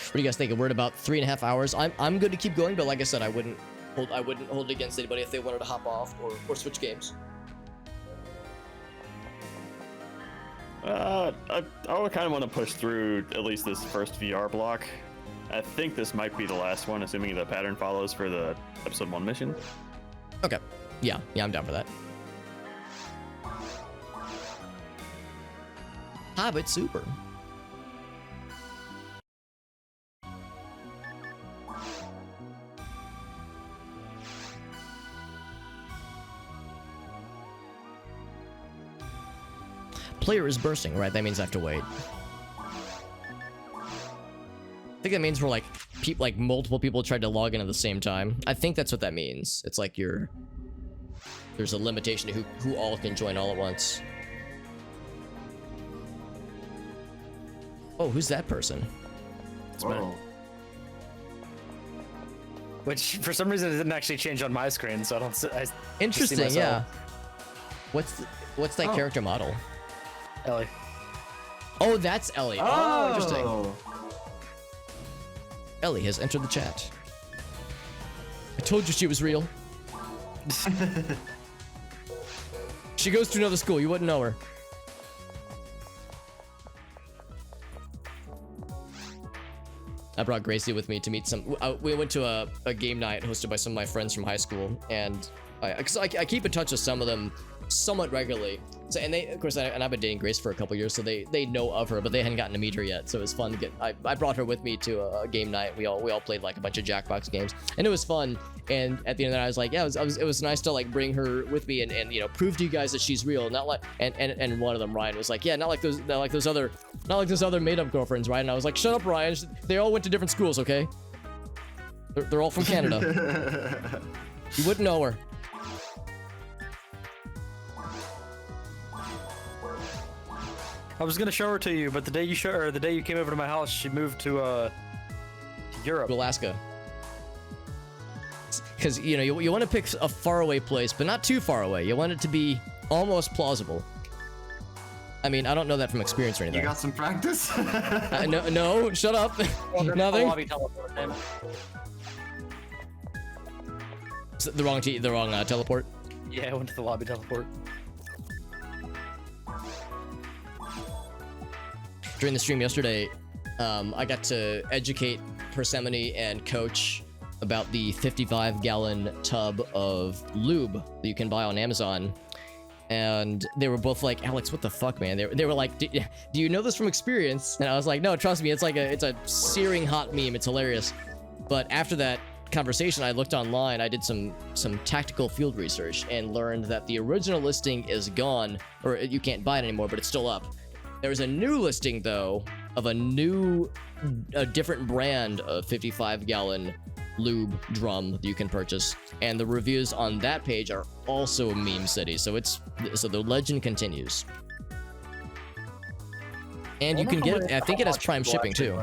What do you guys think? We're at about 3.5 hours. I'm good to keep going, but like I said, I wouldn't hold it against anybody if they wanted to hop off or switch games. I would kind of want to push through at least this first VR block. I think this might be the last one, assuming the pattern follows for the episode 1 mission. Okay. Yeah, I'm down for that. Hobbit Super. Player is bursting, right? That means I have to wait. I think that means we're like multiple people tried to log in at the same time. I think that's what that means. It's like there's a limitation to who all can join all at once. Oh, who's that person? It's me. Which for some reason it didn't actually change on my screen, so I don't. Interesting, yeah. What's that character model? Ellie. Oh, that's Ellie. Oh, interesting. Oh. Ellie has entered the chat. I told you she was real. She goes to another school. You wouldn't know her. I brought Gracie with me to meet some. We went to a game night hosted by some of my friends from high school, and I keep in touch with some of them somewhat regularly. So, and they, of course, and I've been dating Grace for a couple years, so they know of her, but they hadn't gotten to meet her yet. So it was fun to get. I brought her with me to a game night. We all played like a bunch of Jackbox games, and it was fun. And at the end of the night, I was like, yeah, it was nice to like bring her with me and you know, prove to you guys that she's real, not like. And one of them, Ryan, was like, yeah, not like those other made up girlfriends, right? And I was like, shut up, Ryan. They all went to different schools, okay? They're all from Canada. You wouldn't know her. I was gonna show her to you, but the day you came over to my house, she moved to Europe. Alaska. Because, you know, you want to pick a faraway place, but not too far away. You want it to be almost plausible. I mean, I don't know that from experience or anything. You got some practice? No, shut up. Nothing. The wrong teleport. Yeah, I went to the lobby teleport. During the stream yesterday, I got to educate Persephone and Coach about the 55-gallon tub of lube that you can buy on Amazon. And they were both like, Alex, what the fuck, man? They were like, do you know this from experience? And I was like, no, trust me, it's a searing hot meme. It's hilarious. But after that conversation, I looked online. I did some tactical field research and learned that the original listing is gone, or you can't buy it anymore, but it's still up. There's a new listing, though, of a different brand of 55-gallon lube drum that you can purchase, and the reviews on that page are also meme city. So the legend continues. And you can get it. I think it has Prime shipping too.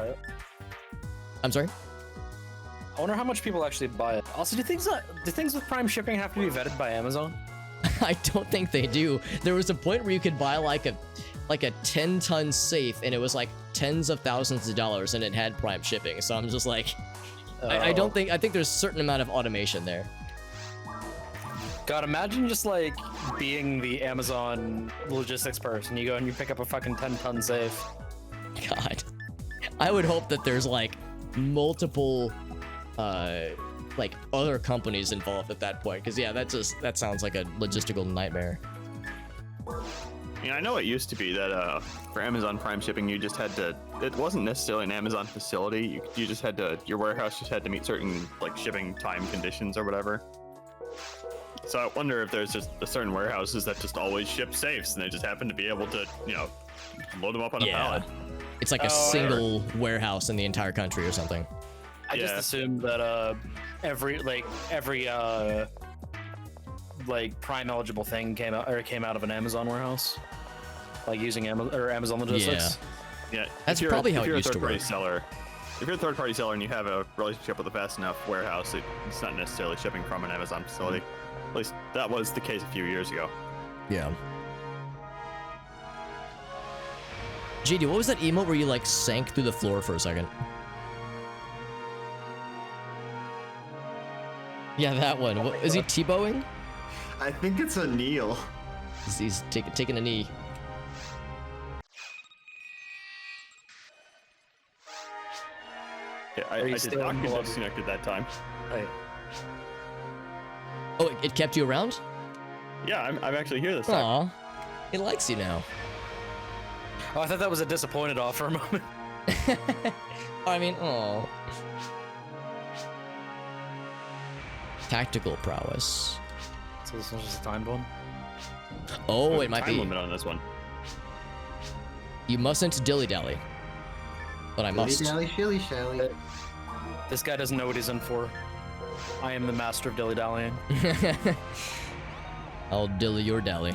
I'm sorry. I wonder how much people actually buy it. Also, do things with Prime shipping have to be vetted by Amazon? I don't think they do. There was a point where you could buy like a 10-ton safe, and it was like tens of thousands of dollars, and it had Prime shipping. So I'm just like, I think there's a certain amount of automation there. God, imagine just like being the Amazon logistics person. You go and you pick up a fucking 10-ton safe. God, I would hope that there's like multiple like other companies involved at that point, because yeah, that sounds like a logistical nightmare. Yeah, I know it used to be that for Amazon Prime shipping, you just had to. It wasn't necessarily an Amazon facility. You just had to. Your warehouse just had to meet certain like shipping time conditions or whatever. So I wonder if there's just a certain warehouses that just always ship safes, and they just happen to be able to, you know, load them up on a pallet. It's like a single warehouse in the entire country or something. I just assumed that every Prime eligible thing came out of an Amazon warehouse, like using Amazon logistics. Yeah, that's probably how it used to work. If you're a third-party seller and you have a relationship with a fast enough warehouse, it's not necessarily shipping from an Amazon facility. At least that was the case a few years ago. Yeah. JD, what was that emote where you like sank through the floor for a second? Yeah, that one. Is he T-bowing? I think it's a kneel. He's taking a knee. Yeah, I did not get disconnected that time. Right. Oh, it kept you around? Yeah, I'm actually here this time. Aw, it likes you now. Oh, I thought that was a disappointed off for a moment. I mean, oh. Tactical prowess. So this one's just a timed one? Oh, it might be. Time limit on this one. You mustn't dilly-dally. But I must. Dilly-dally, shilly-shally. This guy doesn't know what he's in for. I am the master of dilly-dallying. I'll dilly your dally.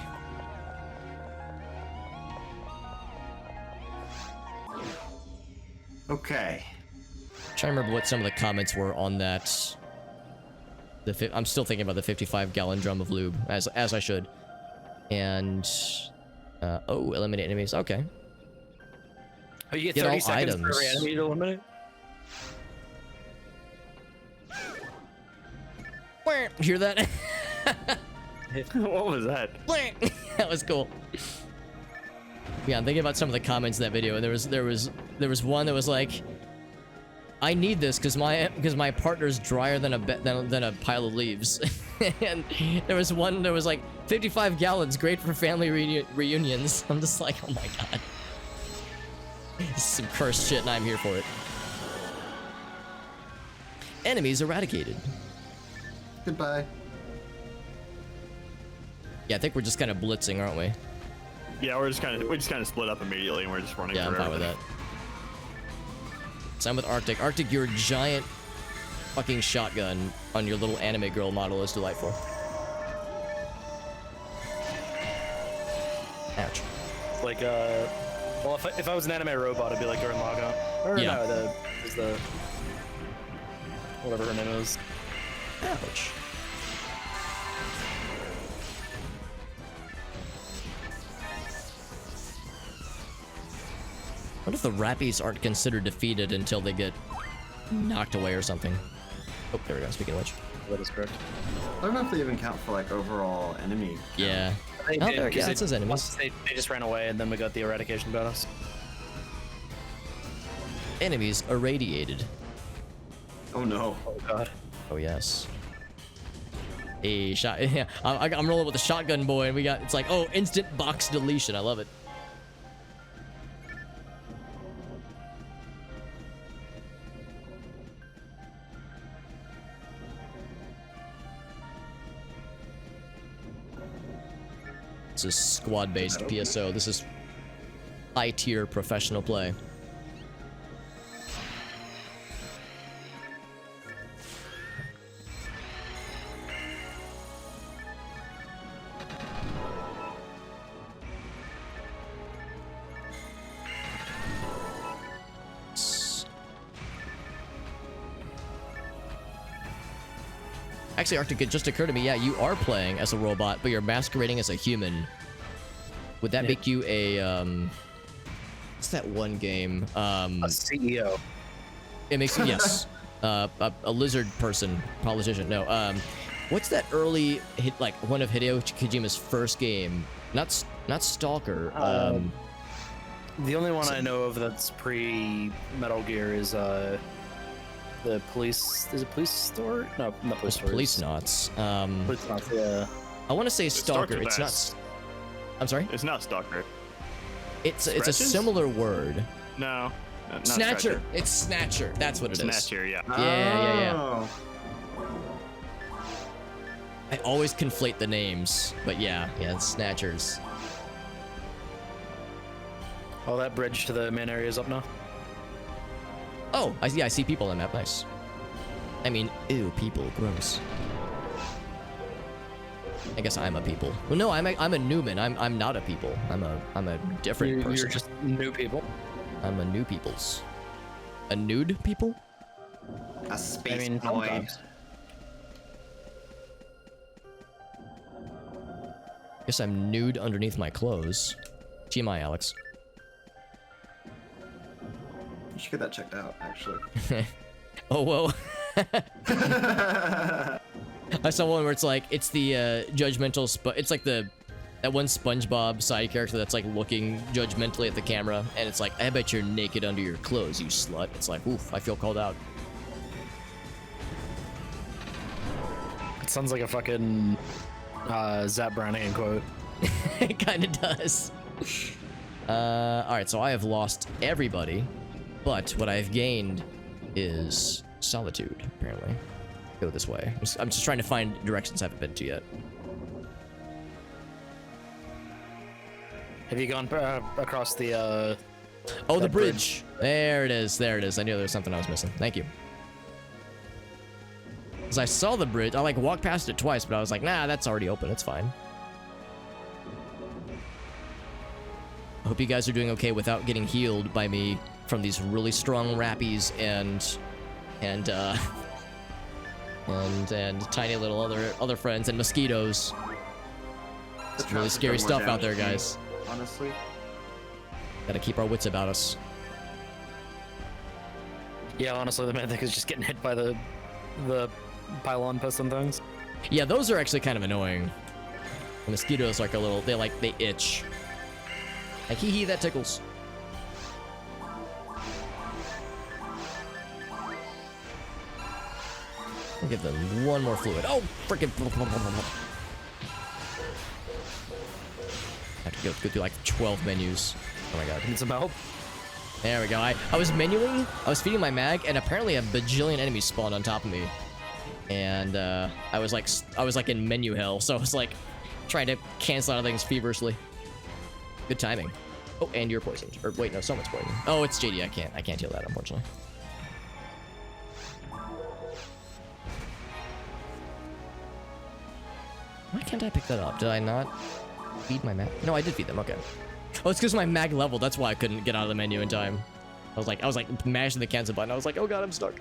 Okay. I'm trying to remember what some of the comments were on that. I'm still thinking about the 55-gallon drum of lube, as I should. And oh, eliminate enemies. Okay. Oh, you get 30 seconds items. for every enemy to eliminate? Hear that? What was that? That was cool. Yeah, I'm thinking about some of the comments in that video, and there was one that was like, I need this because my partner's drier than a pile of leaves. And there was one that was like, 55 gallons, great for family reunions. I'm just like, oh my god. This is some cursed shit and I'm here for it. Enemies eradicated. Goodbye. Yeah, I think we're just kind of blitzing, aren't we? Yeah, we just kind of split up immediately, and we're just running. Yeah, I'm through fine with that. everything. Same with Arctic. Arctic, your giant fucking shotgun on your little anime girl model is delightful. Ouch. Like, well, if I was an anime robot, it'd be like Gurren Lagann. Or Yeah. no, is the whatever her name is. Ouch. What if the Rappies aren't considered defeated until they get knocked away or something? Oh, there we go. Speaking of which. That is correct. I don't know if they even count for like overall enemy count. Yeah. They Oh, did, there, because yeah, it says enemies. once they just ran away, and then we got the eradication bonus. Enemies irradiated. Oh no. Oh god. Oh, yes. A shot. Yeah, I'm rolling with the shotgun boy, and we got, it's like, oh, instant box deletion. I love it. This is squad-based PSO. This is high-tier professional play. Actually, Arctic, it just occurred to me, yeah, you are playing as a robot, but you're masquerading as a human. Would that make you a, what's that one game? A CEO. It makes you, yes, a lizard person, politician, no, what's that early hit, like, one of Hideo Kojima's first game? Not Stalker, The only one I know of that's pre-Metal Gear is, the police. Is it police store? No, not police store. Police Knots. Police Knots, yeah. I want to say starts Stalker. with It's S. not. I'm sorry. It's not Stalker. It's a Scratches? similar word. No. Not Snatcher. Scratcher. It's Snatcher. That's what it is. Snatcher, yeah. Yeah. Oh. I always conflate the names, but yeah, it's Snatchers. Oh, that bridge to the main area is up now. Oh, I see people on the map. Nice. I mean, ew, people, gross. I guess I'm a people. Well, no, I'm a Newman. I'm not a people. I'm a different person. You're just new people. I'm a new peoples. A nude people? A space I mean, void. sometimes. Guess I'm nude underneath my clothes. TMI, Alex. You should get that checked out, actually. Oh, whoa. I saw one where it's like, it's the judgmental, it's like that one SpongeBob side character that's like looking judgmentally at the camera, and it's like, I bet you're naked under your clothes, you slut. It's like, oof, I feel called out. It sounds like a fucking Zap Brannigan quote. It kind of does. Alright, so I have lost everybody, but what I've gained is solitude, apparently. Go this way. I'm just trying to find directions I haven't been to yet. Have you gone across the? Oh, the that bridge. There it is. There it is. I knew there was something I was missing. Thank you. As I saw the bridge, I like walked past it twice, but I was like, nah, that's already open. It's fine. I hope you guys are doing okay without getting healed by me from these really strong rappies and tiny little other friends and mosquitoes. It's really scary stuff out there, guys. Honestly. Gotta keep our wits about us. Yeah, honestly, the main thing is just getting hit by the pylon piston things. Yeah, those are actually kind of annoying. The mosquitoes like a little, they itch. Like, hee hee, that tickles. I'll give them one more fluid. Oh, freaking. I have to go through like 12 menus. Oh my god. Need some help? There we go. I was menuing, I was feeding my mag, and apparently a bajillion enemies spawned on top of me. And I was like in menu hell, so I was like trying to cancel out things feverishly. Good timing. Oh, and you're poisoned. Or wait, no, someone's poisoned. Oh, it's JD. I can't heal that, unfortunately. Why can't I pick that up? Did I not feed my mag? No, I did feed them. Okay. Oh, it's because my mag leveled. That's why I couldn't get out of the menu in time. I was like mashing the cancel button. I was like, oh god, I'm stuck.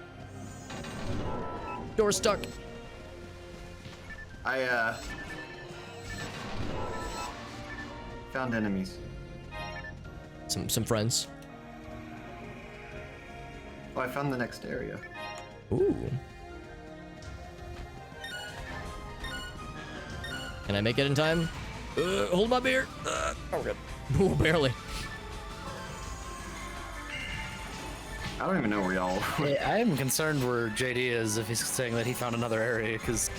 Door's stuck. I found enemies. Some friends. Oh, I found the next area. Ooh. Can I make it in time? Hold my beer. Oh, good. Ooh, barely. I don't even know where y'all. I am concerned where JD is if he's saying that he found another area, because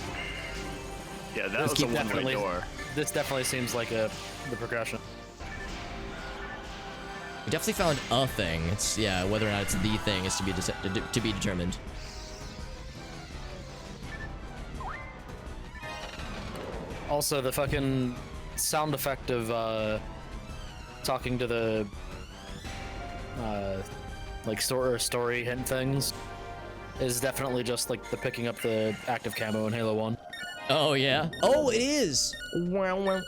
Yeah, that was a one-way door. this definitely seems like the progression. We definitely found a thing. It's yeah, whether or not it's the thing is to be determined. Also, the fucking sound effect of talking to the like story hint things is definitely just like the picking up the active camo in Halo 1. Oh yeah. Oh, it is. Wow.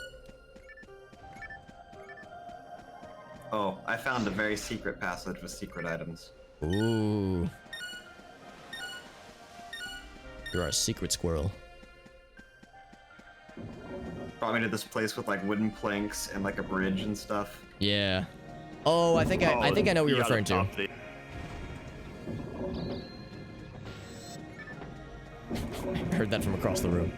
Oh, I found a very secret passage with secret items. Ooh. You're a secret squirrel. Brought me to this place with like wooden planks and like a bridge and stuff. Yeah. Oh, I think I know what you're referring to. I heard that from across the room.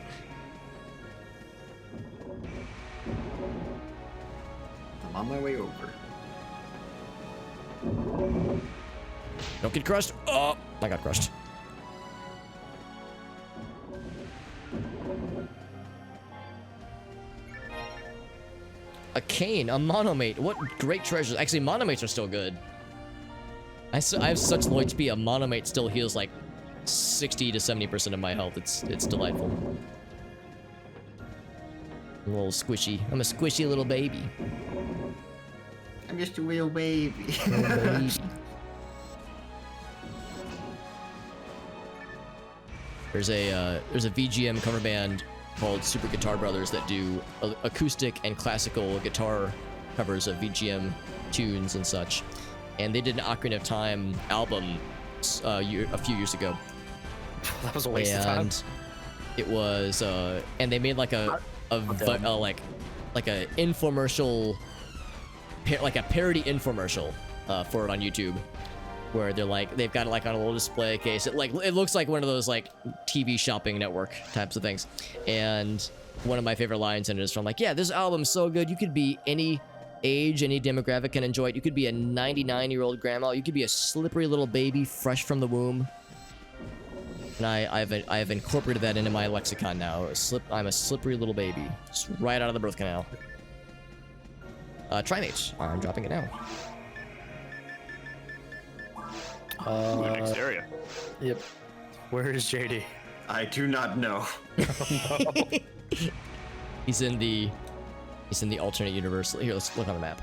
I'm on my way over. Don't get crushed. Oh, I got crushed. A cane, a monomate. What great treasures. Actually, monomates are still good. I have such low HP, a monomate still heals like 60 to 70% of my health. It's delightful. A little squishy. I'm a squishy little baby. I'm just a real baby. There's a VGM cover band called Super Guitar Brothers that do acoustic and classical guitar covers of VGM tunes and such. And they did an Ocarina of Time album a few years ago. That was a waste of time. It was, and they made like a infomercial, like a parody infomercial for it on YouTube, where they've got it like on a little display case. It looks like one of those like TV shopping network types of things. And one of my favorite lines in it is from like, yeah, this album's so good. You could be any age, any demographic can enjoy it. You could be a 99-year-old grandma. You could be a slippery little baby fresh from the womb. And I have incorporated that into my lexicon now. I'm a slippery little baby, just right out of the birth canal. Trimate. I'm dropping it now. Ooh, next area. Yep. Where is JD? I do not know. He's in the alternate universe. Here, let's look on the map.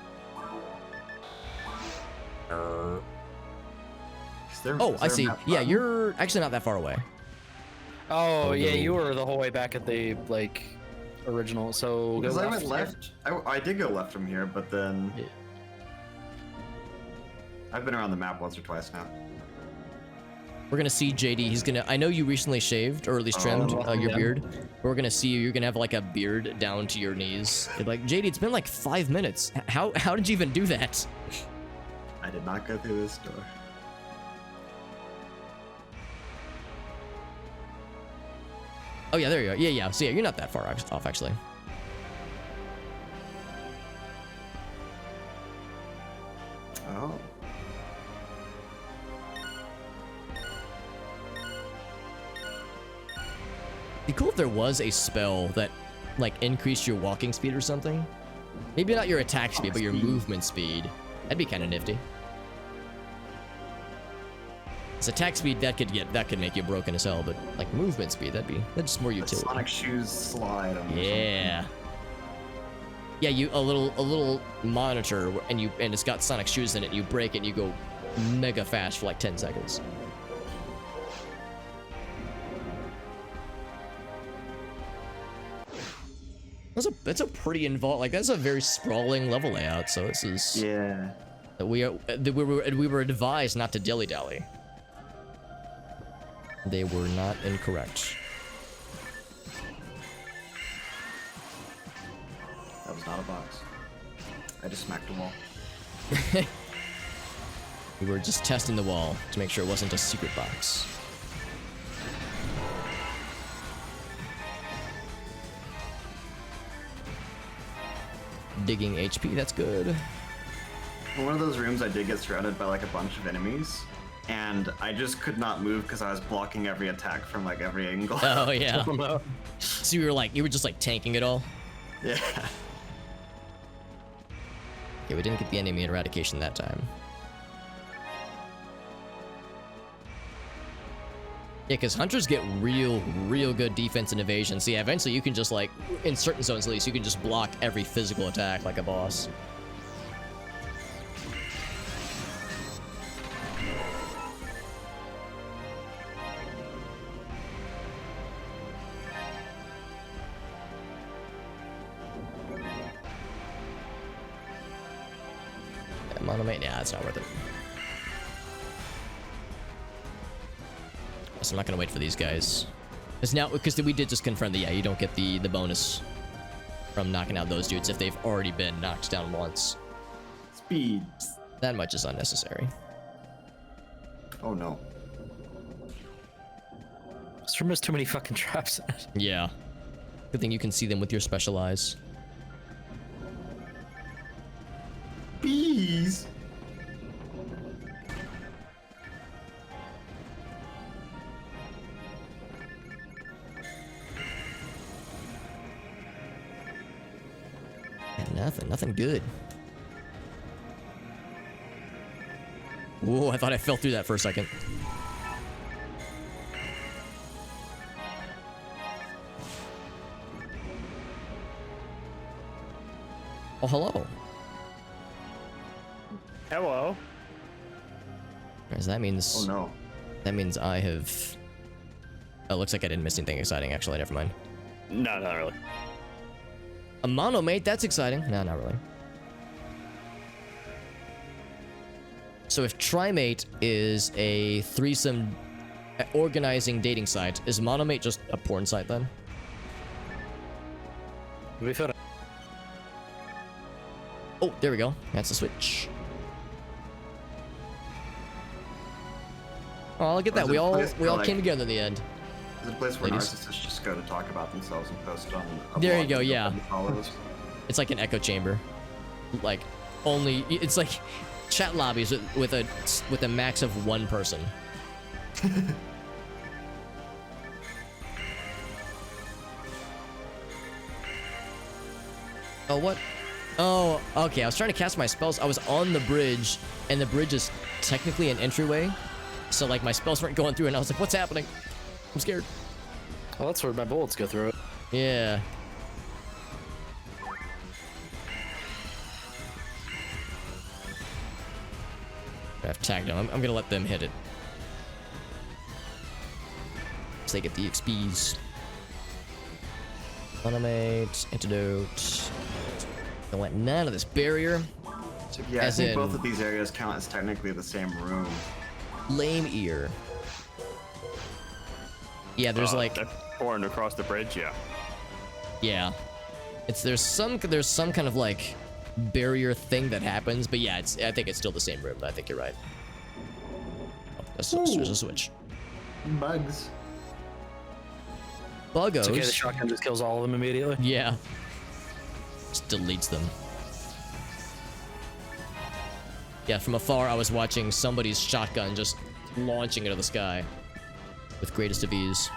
Oh, I see. Yeah, you're actually not that far away. Oh, yeah, you were the whole way back at the like original. So because I went left. I did go left from here, but then I've been around the map once or twice now. We're gonna see JD. He's gonna. I know you recently shaved, or at least trimmed your beard. But we're gonna see you. You're gonna have like a beard down to your knees. You're like, JD, it's been like 5 minutes. How did you even do that? I did not go through this door. Oh yeah, there you go. Yeah. So yeah, you're not that far off actually. Oh. It'd be cool if there was a spell that like increased your walking speed or something. Maybe not your attack speed, but your movement speed. That'd be kind of nifty. It's attack speed that could make you broken as hell, but like movement speed, that's more utility. Sonic shoes slide on Yeah. Yeah, a little monitor and it's got Sonic shoes in it. You break it, and you go mega fast for like 10 seconds. That's a pretty involved, like that's a very sprawling level layout. So this is we were advised not to dilly dally. They were not incorrect. That was not a box. I just smacked a wall. We were just testing the wall to make sure it wasn't a secret box. Digging HP, that's good. In one of those rooms, I did get surrounded by like a bunch of enemies, and I just could not move because I was blocking every attack from like every angle. Oh yeah. So you were just like tanking it all. Yeah. Okay, we didn't get the enemy eradication that time. Yeah, because hunters get real good defense and evasion. So yeah, eventually you can just like, in certain zones at least, you can just block every physical attack like a boss. Monomate, yeah, that's not worth it. So I'm not gonna wait for these guys. Because we did just confirm that, yeah, you don't get the bonus from knocking out those dudes if they've already been knocked down once. Speed. That much is unnecessary. Oh no. This room has too many fucking traps in it. Yeah. Good thing you can see them with your special eyes. Bees. Nothing good. Whoa, I thought I fell through that for a second. Oh, hello. Hello. So that means... Oh no. That means I have... Oh, looks like I didn't miss anything exciting, actually. Never mind. No, not really. A monomate, that's exciting. No, not really. So if Trimate is a threesome organizing dating site, is Monomate just a porn site then? We found Oh, there we go. That's the switch. Oh, look at that. We all came together in the end. Is it a place where Ladies. narcissists just go to talk about themselves and post on a There blog you go, that yeah. nobody follows? It's like an echo chamber. Like, only... It's like chat lobbies with a max of one person. Oh, what? Oh, okay. I was trying to cast my spells. I was on the bridge, and the bridge is technically an entryway. So, like, my spells weren't going through, and I was like, what's happening? I'm scared. Well, that's where my bullets go through it. Yeah. I've tagged them. I'm gonna let them hit it. So they get the XPs. Animate, antidote. I want none of this barrier. So, yeah, As I think in- both of these areas count as technically the same room. Lame ear. Yeah, there's like, That pouring across the bridge, yeah. yeah, there's some kind of like barrier thing that happens, but yeah, I think it's still the same room. I think you're right. Oh, there's a switch. Bugs. Buggos. It's okay, the shotgun just kills all of them immediately. Yeah. Just deletes them. Yeah, from afar, I was watching somebody's shotgun just launching into the sky with greatest of ease.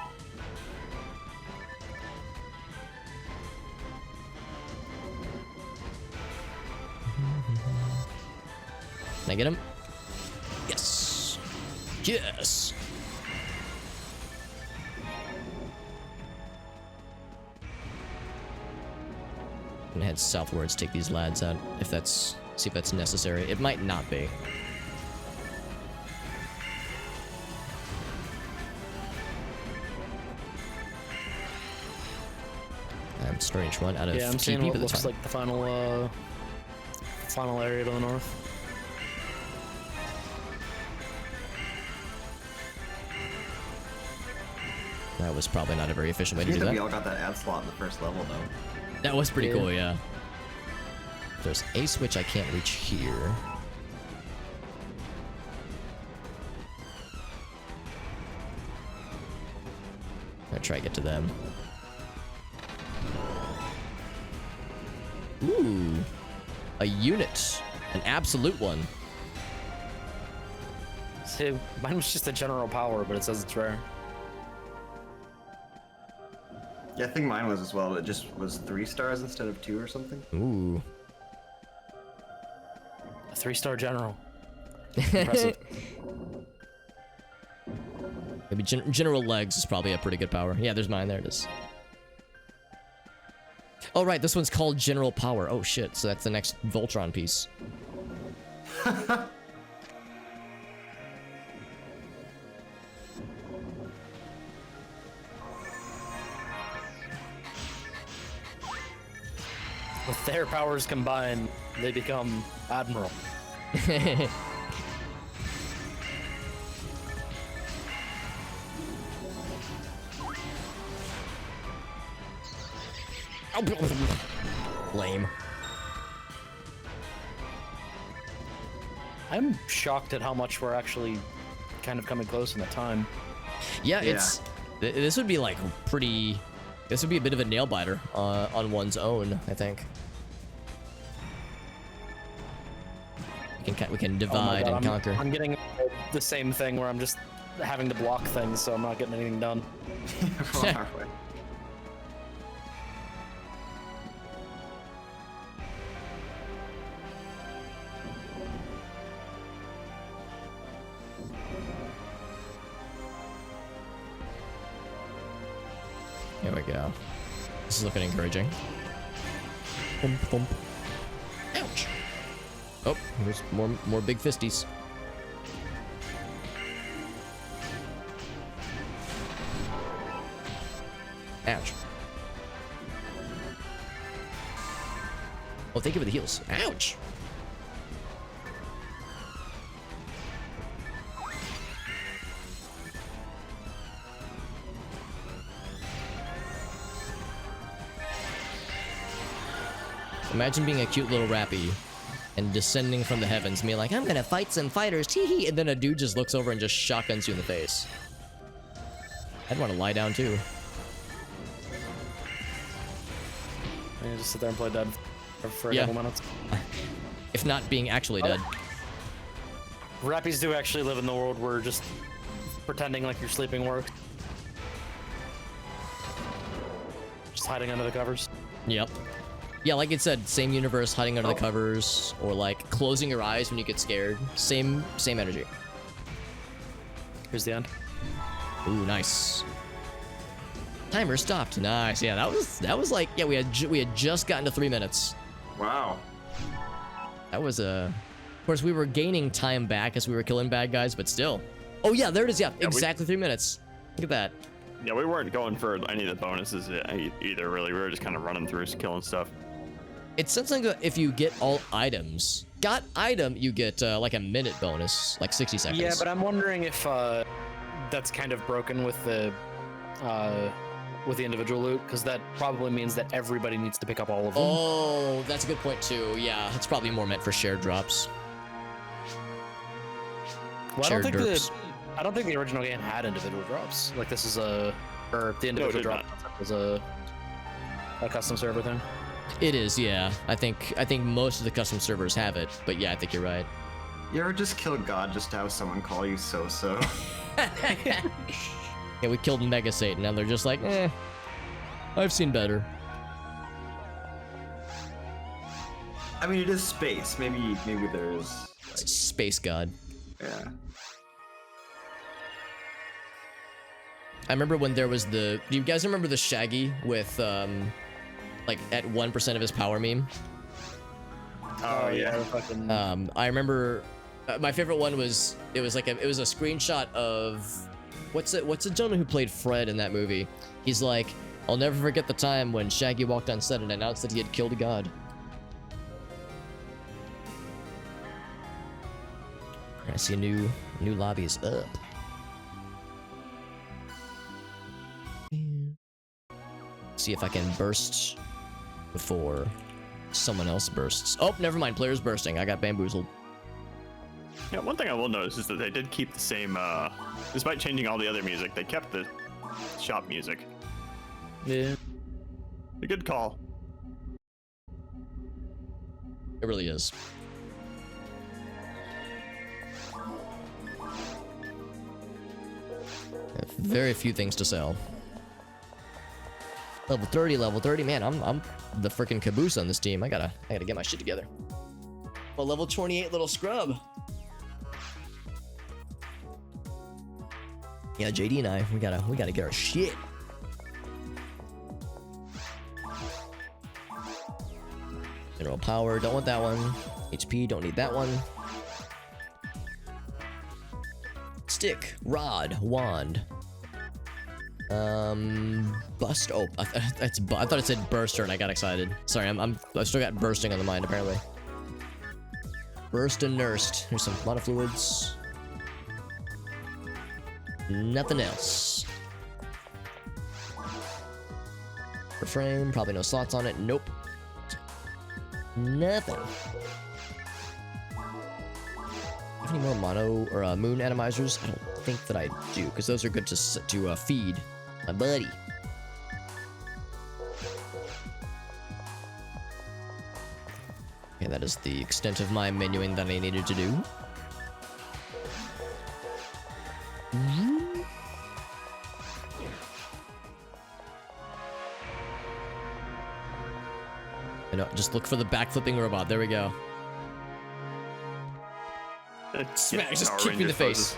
I get him? Yes. Yes. I'm gonna head southwards, take these lads out, if that's, see if that's necessary. It might not be. I'm strange one out of Yeah, I'm seeing TP, what but that's looks fine. like the final area to the north. That was probably not a very efficient way I to think do that that. we all got that ad slot in the first level, though. That was pretty Yeah. cool, yeah. There's a switch I can't reach here. I'm gonna try to get to them. Ooh. A unit. An absolute one. See, mine was just a general power, but it says it's rare. Yeah, I think mine was as well. It just was 3 stars instead of 2 or something. Ooh. A 3-star general. Impressive. Maybe General Legs is probably a pretty good power. Yeah, there's mine. There it is. Oh, right. This one's called General Power. Oh, shit. So that's the next Voltron piece. With their powers combined, they become Admiral. Lame. I'm shocked at how much we're actually kind of coming close in the time. Yeah, Yeah. it's... This would be, like, pretty... This would be a bit of a nail-biter on one's own, I think. We can Oh my divide God, and conquer. I'm getting the same thing where I'm just having to block things, so I'm not getting anything done. We're on our way. Here we go. This is looking encouraging. Thump, thump. Ouch! Oh, here's more big fisties. Ouch. Oh, thank you for the heals. Ouch! Imagine being a cute little rappy and descending from the heavens, being like, I'm gonna fight some fighters, tee-hee, and then a dude just looks over and just shotguns you in the face. I'd want to lie down too. I can just sit there and play dead for a Yeah. couple minutes. If not being actually dead. Rappies do actually live in the world where just pretending like you're sleeping works. Just hiding under the covers. Yep. Yeah, like it said, same universe, hiding under the Oh. covers, or like closing your eyes when you get scared. Same energy. Here's the end. Ooh, nice. Timer stopped. Nice. Yeah, that was like, yeah, we had just gotten to 3 minutes. Wow. That was of course we were gaining time back as we were killing bad guys, but still. Oh yeah, there it is. Yeah, exactly 3 minutes. Look at that. Yeah, we weren't going for any of the bonuses either, really. We were just kind of running through, killing stuff. It's something that if you get all items, you get like a minute bonus, like 60 seconds. Yeah, but I'm wondering if that's kind of broken with the individual loot, because that probably means that everybody needs to pick up all of them. Oh, that's a good point too. Yeah, it's probably more meant for shared drops. Well, shared derps. I don't think the original game had individual drops. Like this is or the individual did drop not. concept was a custom server thing. It is, yeah. I think most of the custom servers have it, but yeah, I think you're right. You ever just kill God just to have someone call you so-so? Yeah, we killed Mega Satan, and they're just like, I've seen better. I mean, it is space. Maybe there's Space god. Yeah. I remember when there was the. Do you guys remember the Shaggy with like at 1% of his power meme? Oh yeah. Fucking, I remember my favorite one was it was a screenshot of what's the gentleman who played Fred in that movie? He's like, I'll never forget the time when Shaggy walked on set and announced that he had killed a god. I see a new lobby is up. See if I can burst before someone else bursts. Oh, never mind. Player's bursting. I got bamboozled. Yeah, one thing I will notice is that they did keep the same, despite changing all the other music, they kept the shop music. yeah. A good call. It really is. I have very few things to sell. Level 30, man, I'm the freaking caboose on this team. I gotta get my shit together. A level 28 little scrub. Yeah, JD and I, we gotta get our shit. General power, don't want that one. HP, don't need that one. Stick, rod, wand. Bust. Oh, I thought it said burster and I got excited. Sorry, I still got bursting on the mind apparently. Burst and nursed. Here's some lot of fluids. Nothing else. Per frame, probably no slots on it. Nope. Nothing. Have any more mono or moon atomizers? I don't think that I do, because those are good to feed my buddy. Okay, that is the extent of my menuing that I needed to do. I know, just look for the backflipping robot. There we go. Smack, just Power kick me in the Rangers face. poses.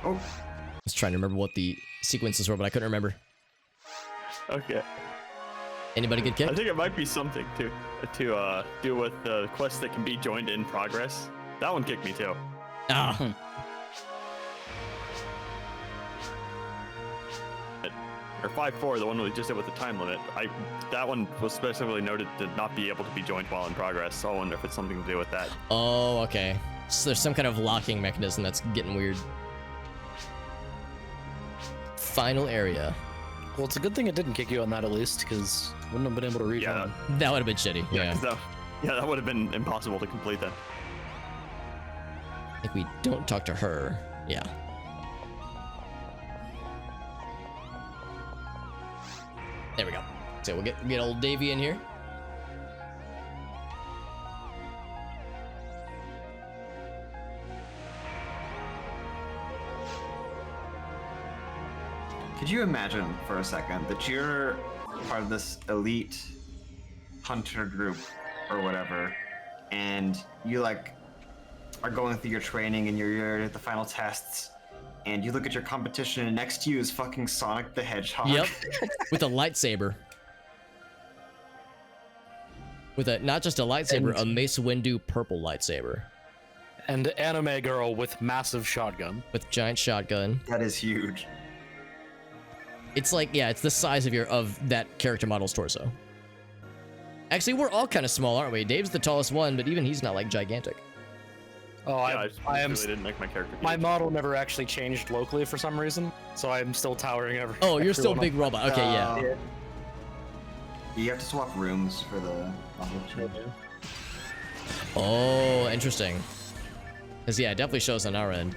Oh, I was trying to remember what the sequences were, but I couldn't remember. Okay. Anybody get I kicked? think it might be something to do with the quests that can be joined in progress. That one kicked me too. Ah. Or 5-4, the one we just did with the time limit. That one was specifically noted to not be able to be joined while in progress. So I wonder if it's something to do with that. Oh, okay. So there's some kind of locking mechanism that's getting weird. Final area. Well, it's a good thing it didn't kick you on that at least, because wouldn't have been able to read Yeah. one. That would have been shitty. Yeah. 'Cause that would have been impossible to complete that. I think we don't talk to her. Yeah. There we go. So we'll get old Davey in here. could you imagine for a second that you're part of this elite hunter group or whatever, and you like are going through your training and you're at the final tests, and you look at your competition and next to you is fucking Sonic the Hedgehog. Yep. With a lightsaber. With a not just a lightsaber, a Mace Windu purple lightsaber. And anime girl with massive shotgun. With giant shotgun. That is huge. It's like, yeah, it's the size of that character model's torso. Actually, we're all kind of small, aren't we? Dave's the tallest one, but even he's not like gigantic. Oh, Yeah, I am. really didn't make my character. My huge. model never actually changed locally for some reason, so I'm still towering over. Oh, you're still everyone big robot. Okay, yeah. Yeah. You have to swap rooms for the model change. Oh, interesting. Because, yeah, it definitely shows on our end.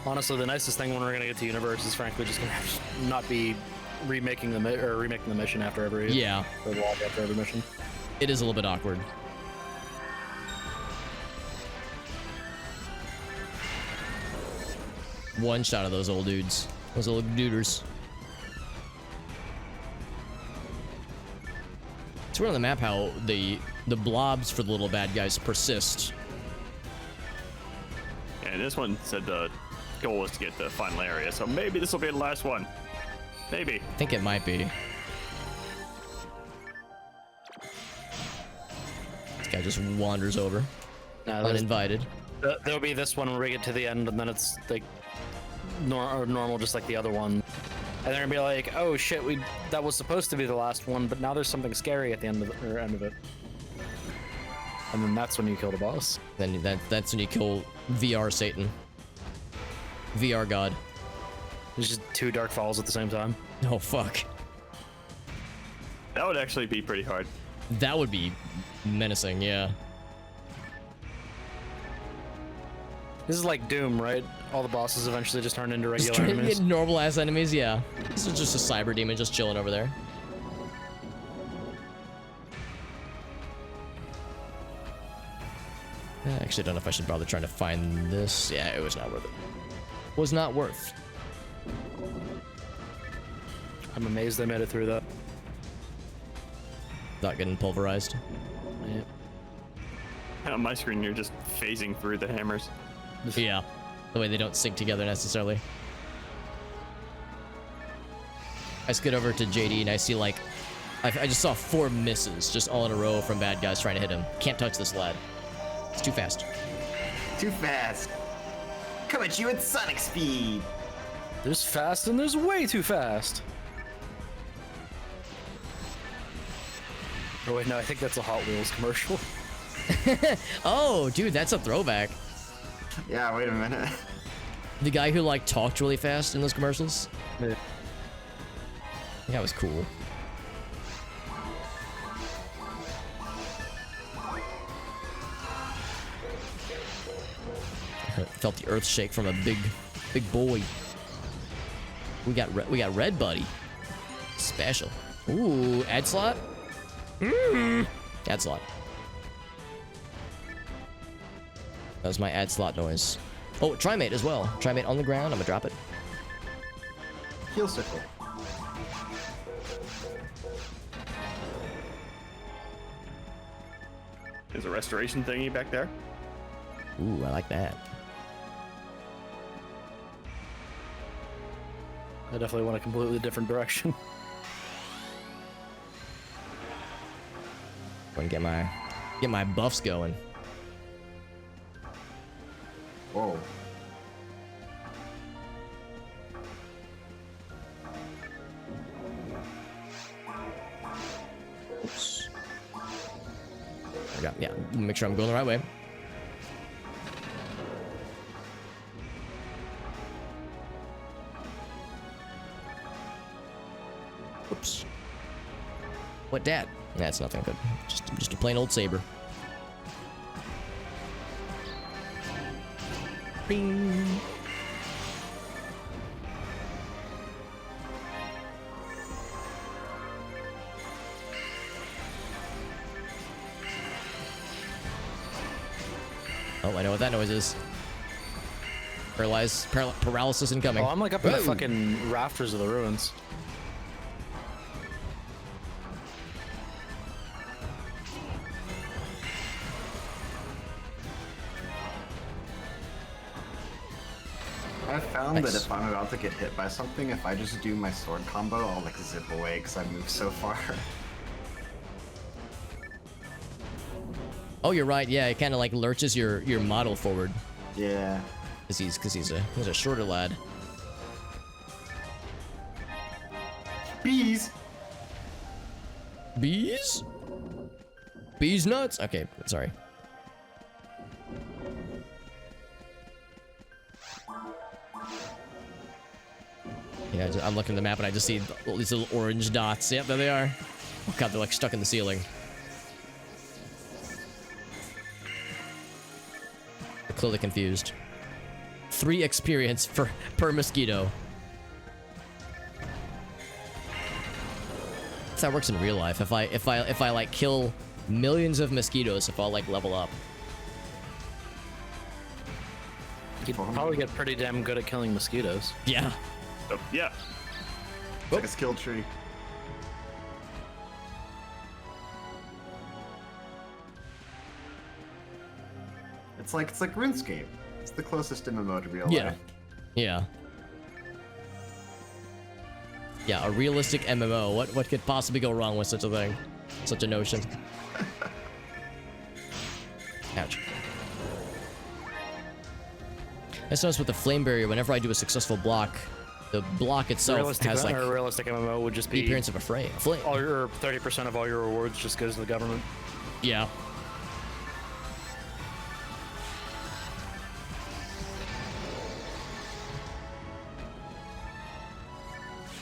Honestly, the nicest thing when we're gonna get to Universe is frankly just gonna have to not be remaking the mission after every Yeah, or log after every mission. it is a little bit awkward. One shot of those old dudes. Those old duders. It's weird on the map how the blobs for the little bad guys persist. And this one said the goal was to get the final area, so maybe this will be the last one. Maybe. I think it might be. This guy just wanders over, uninvited. There'll be this one when we get to the end, and then it's like normal, just like the other one. And they're gonna be like, "Oh shit, that was supposed to be the last one, but now there's something scary at the end of it." And then that's when you kill the boss. Then that's when you kill VR Satan. VR God. There's just 2 Dark Falls at the same time. Oh fuck. That would actually be pretty hard. That would be menacing, yeah. This is like Doom, right? All the bosses eventually just turn into Just regular trying to enemies. get normal ass enemies, yeah. This is just a cyber demon just chilling over there. I actually don't know if I should bother trying to find this. Yeah, it was not worth it. Was not worth. I'm amazed they made it through that. Not getting pulverized. Yeah. And on my screen, you're just phasing through the hammers. Yeah. The way they don't sync together necessarily. I skid over to JD and I see like I just saw 4 misses just all in a row from bad guys trying to hit him. Can't touch this lad. It's too fast. Too fast. Come at you at sonic speed. There's fast and there's way too fast. Oh wait, no, I think that's a Hot Wheels commercial. Oh, dude, that's a throwback. Yeah, wait a minute. The guy who like talked really fast in those commercials. Yeah. That was cool. Felt the earth shake from a big boy. We got red buddy. Special. Ooh, ad slot. Ad slot. That was my ad slot noise. Oh, Trimate as well. Trimate on the ground. I'm gonna drop it. Heal circle. There's a restoration thingy back there. Ooh, I like that. I definitely went a completely different direction. Going to get my buffs going. Whoa. Oops. Yeah, make sure I'm going the right way. Oops. What dat? That's nothing good. Just a plain old saber. Bing. Oh, I know what that noise is. Paralysis incoming. Oh, I'm like up in the Whoa. fucking rafters of the ruins. I found Nice. that if I'm about to get hit by something, if I just do my sword combo, I'll like zip away because I move so far. Oh, you're right. Yeah, it kind of like lurches your model forward Yeah. because he's a shorter lad. Bees! Bees? Bees nuts? Okay, sorry. Yeah, I'm looking at the map and I just see all these little orange dots. Yep, there they are. Oh god, they're like stuck in the ceiling. They're clearly confused. 3 experience per mosquito. That's how it works in real life. If I like kill millions of mosquitoes, if I'll like level up. You'd probably get pretty damn good at killing mosquitoes. Yeah. Oh, yeah. It's like a skill tree. It's like RuneScape. It's the closest MMO to real Yeah. life. Yeah. Yeah, a realistic MMO. What could possibly go wrong with such a thing? Such a notion. Ouch. I just noticed with the flame barrier, whenever I do a successful block, the block itself Realistic, has like or a realistic MMO would just the be appearance of a flame. all your 30% of all your rewards just goes to the government. Yeah.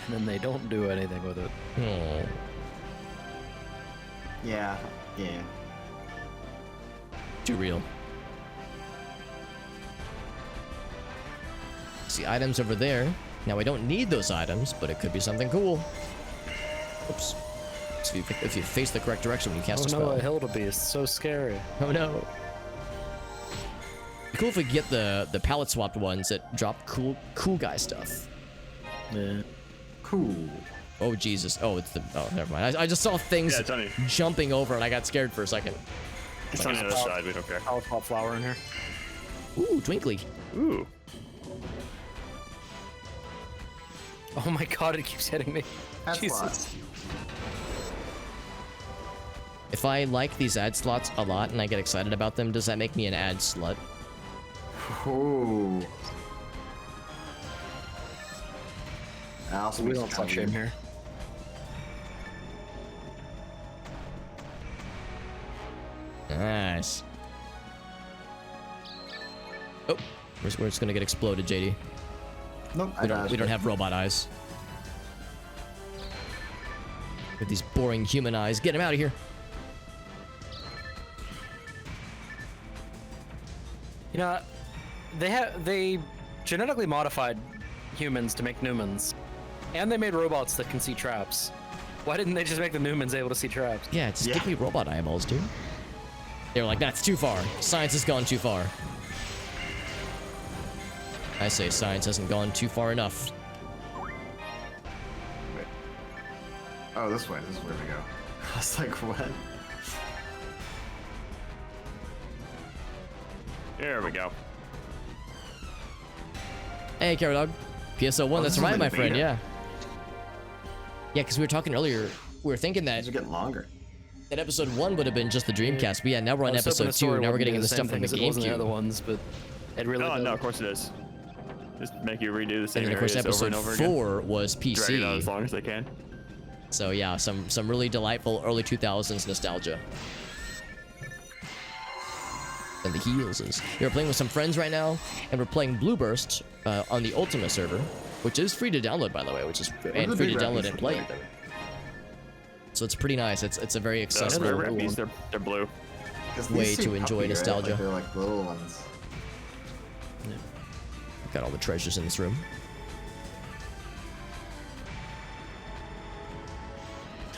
And then they don't do anything with it. Oh. Yeah. Too real. See items over there. Now I don't need those items, but it could be something cool. Oops. So if you face the correct direction when you cast a spell. Oh no, a wildebeest, so scary. Oh no. Be cool if we get the palette swapped ones that drop cool guy stuff. Yeah. Cool. Oh Jesus. Oh, it's the. Oh, never mind. I just saw things Yeah, it's on you. jumping over, and I got scared for a second. It's on the other side. We don't care. I'll pop flower in here. Ooh, twinkly. Ooh. Oh my god, it keeps hitting me. That's Jesus. lots. If I like these ad slots a lot and I get excited about them, does that make me an ad slut? Ooh. We don't touch in here. Nice. Oh, we're just gonna get exploded, JD. Nope, We don't have robot eyes. With these boring human eyes. Get him out of here. You know, they genetically modified humans to make Newmans, and they made robots that can see traps. Why didn't they just make the Newmans able to see traps? Yeah, just give me robot eyeballs, dude. They were like, that's too far. Science has gone too far. I say science hasn't gone too far enough. Wait. Oh, this way. This is where we go. I was like, what? There we go. Hey, Carrot Dog. PSO1, Oh, that's this is right, like my beta. friend, yeah. Yeah, because we were talking earlier, we were thinking that These are getting longer. episode 1 would have been just the Dreamcast, but yeah, now we're on episode 2, now we're getting into stuff from the The other GameCube. ones, but it really. Oh doesn't. no, of course it is. Just make you redo the same And then, of course, areas over episode and over again. 4 was Drag it out as PC. long as they can. So yeah, some really delightful early 2000s nostalgia. And the heels is. We're playing with some friends right now, and we're playing Blueburst on the Ultima server, which is free to download, by the way, and free to download and play. So it's pretty nice. It's a very The accessible rare rappies, they're blue. 'Cause way these to seem enjoy puppy, right? nostalgia. Like they're like little ones. Got all the treasures in this room.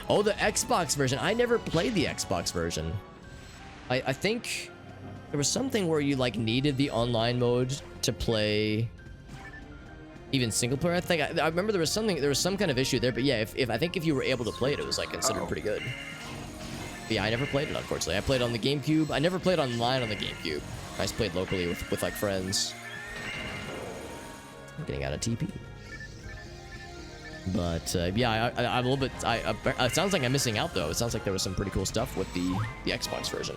Oh, the Xbox version. I never played the Xbox version. I think there was something where you like needed the online mode to play even single player. I remember there was some kind of issue there, but yeah, if I think if you were able to play it, it was like considered pretty good. But yeah, I never played it, unfortunately. I played on the GameCube. I never played online on the GameCube. I just played locally with like friends. I'm getting out of TP. But yeah, I'm a little bit. It sounds like I'm missing out though. It sounds like there was some pretty cool stuff with the Xbox version.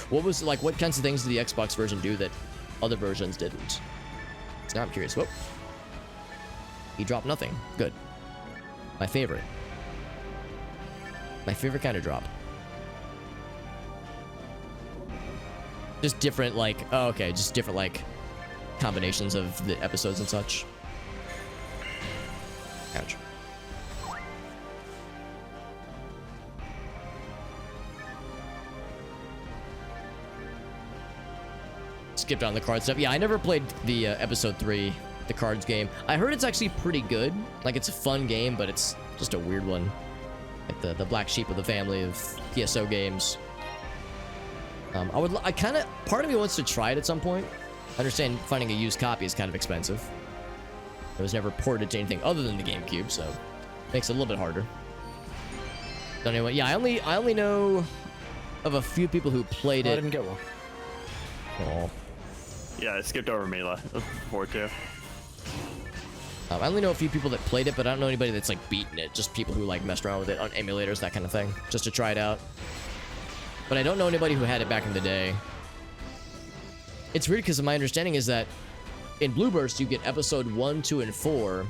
What kinds of things did the Xbox version do that other versions didn't? So now I'm curious. Whoop. He dropped nothing. Good. My favorite. My favorite kind of drop. Just different like. Oh, okay. Just different like combinations of the episodes and such. Ouch. skipped on the card stuff. Yeah, I never played the episode 3, the cards game. I heard it's actually pretty good. Like, it's a fun game, but it's just a weird one. Like the black sheep of the family of PSO games. Part of me wants to try it at some point. I understand finding a used copy is kind of expensive. It was never ported to anything other than the GameCube, so it makes it a little bit harder. But anyway, yeah, I only know of a few people who played it. I didn't get one. Aw. Yeah, I skipped over Mila before too. I only know a few people that played it, but I don't know anybody that's like beaten it. Just people who like messed around with it on emulators, that kind of thing, just to try it out. But I don't know anybody who had it back in the day. It's weird because my understanding is that in Blue Burst you get episode 1, 2, and 4,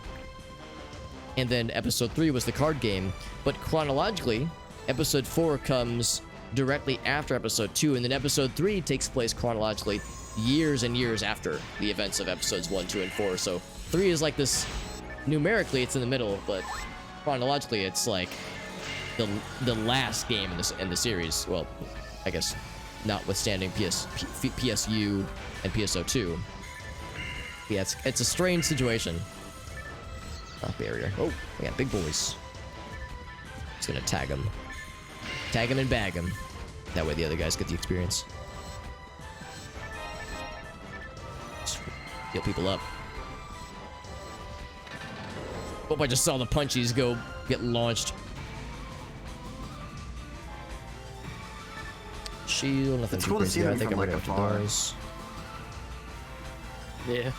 and then episode 3 was the card game. But chronologically, episode 4 comes directly after episode 2, and then episode 3 takes place chronologically years and years after the events of episodes 1, 2, and 4. So 3 is like this, numerically it's in the middle, but chronologically it's like the last game in the series. Well, I guess notwithstanding PSU and PSO2. Yeah, it's a strange situation. Barrier. Oh, we got big boys. Just gonna tag them. Tag them and bag them. That way the other guys get the experience. Just heal people up. Oh, I just saw the punchies get launched. Shield, nothing It's too cool to crazy see there. I them think from, I'm like, gonna go afar. to those. Yeah.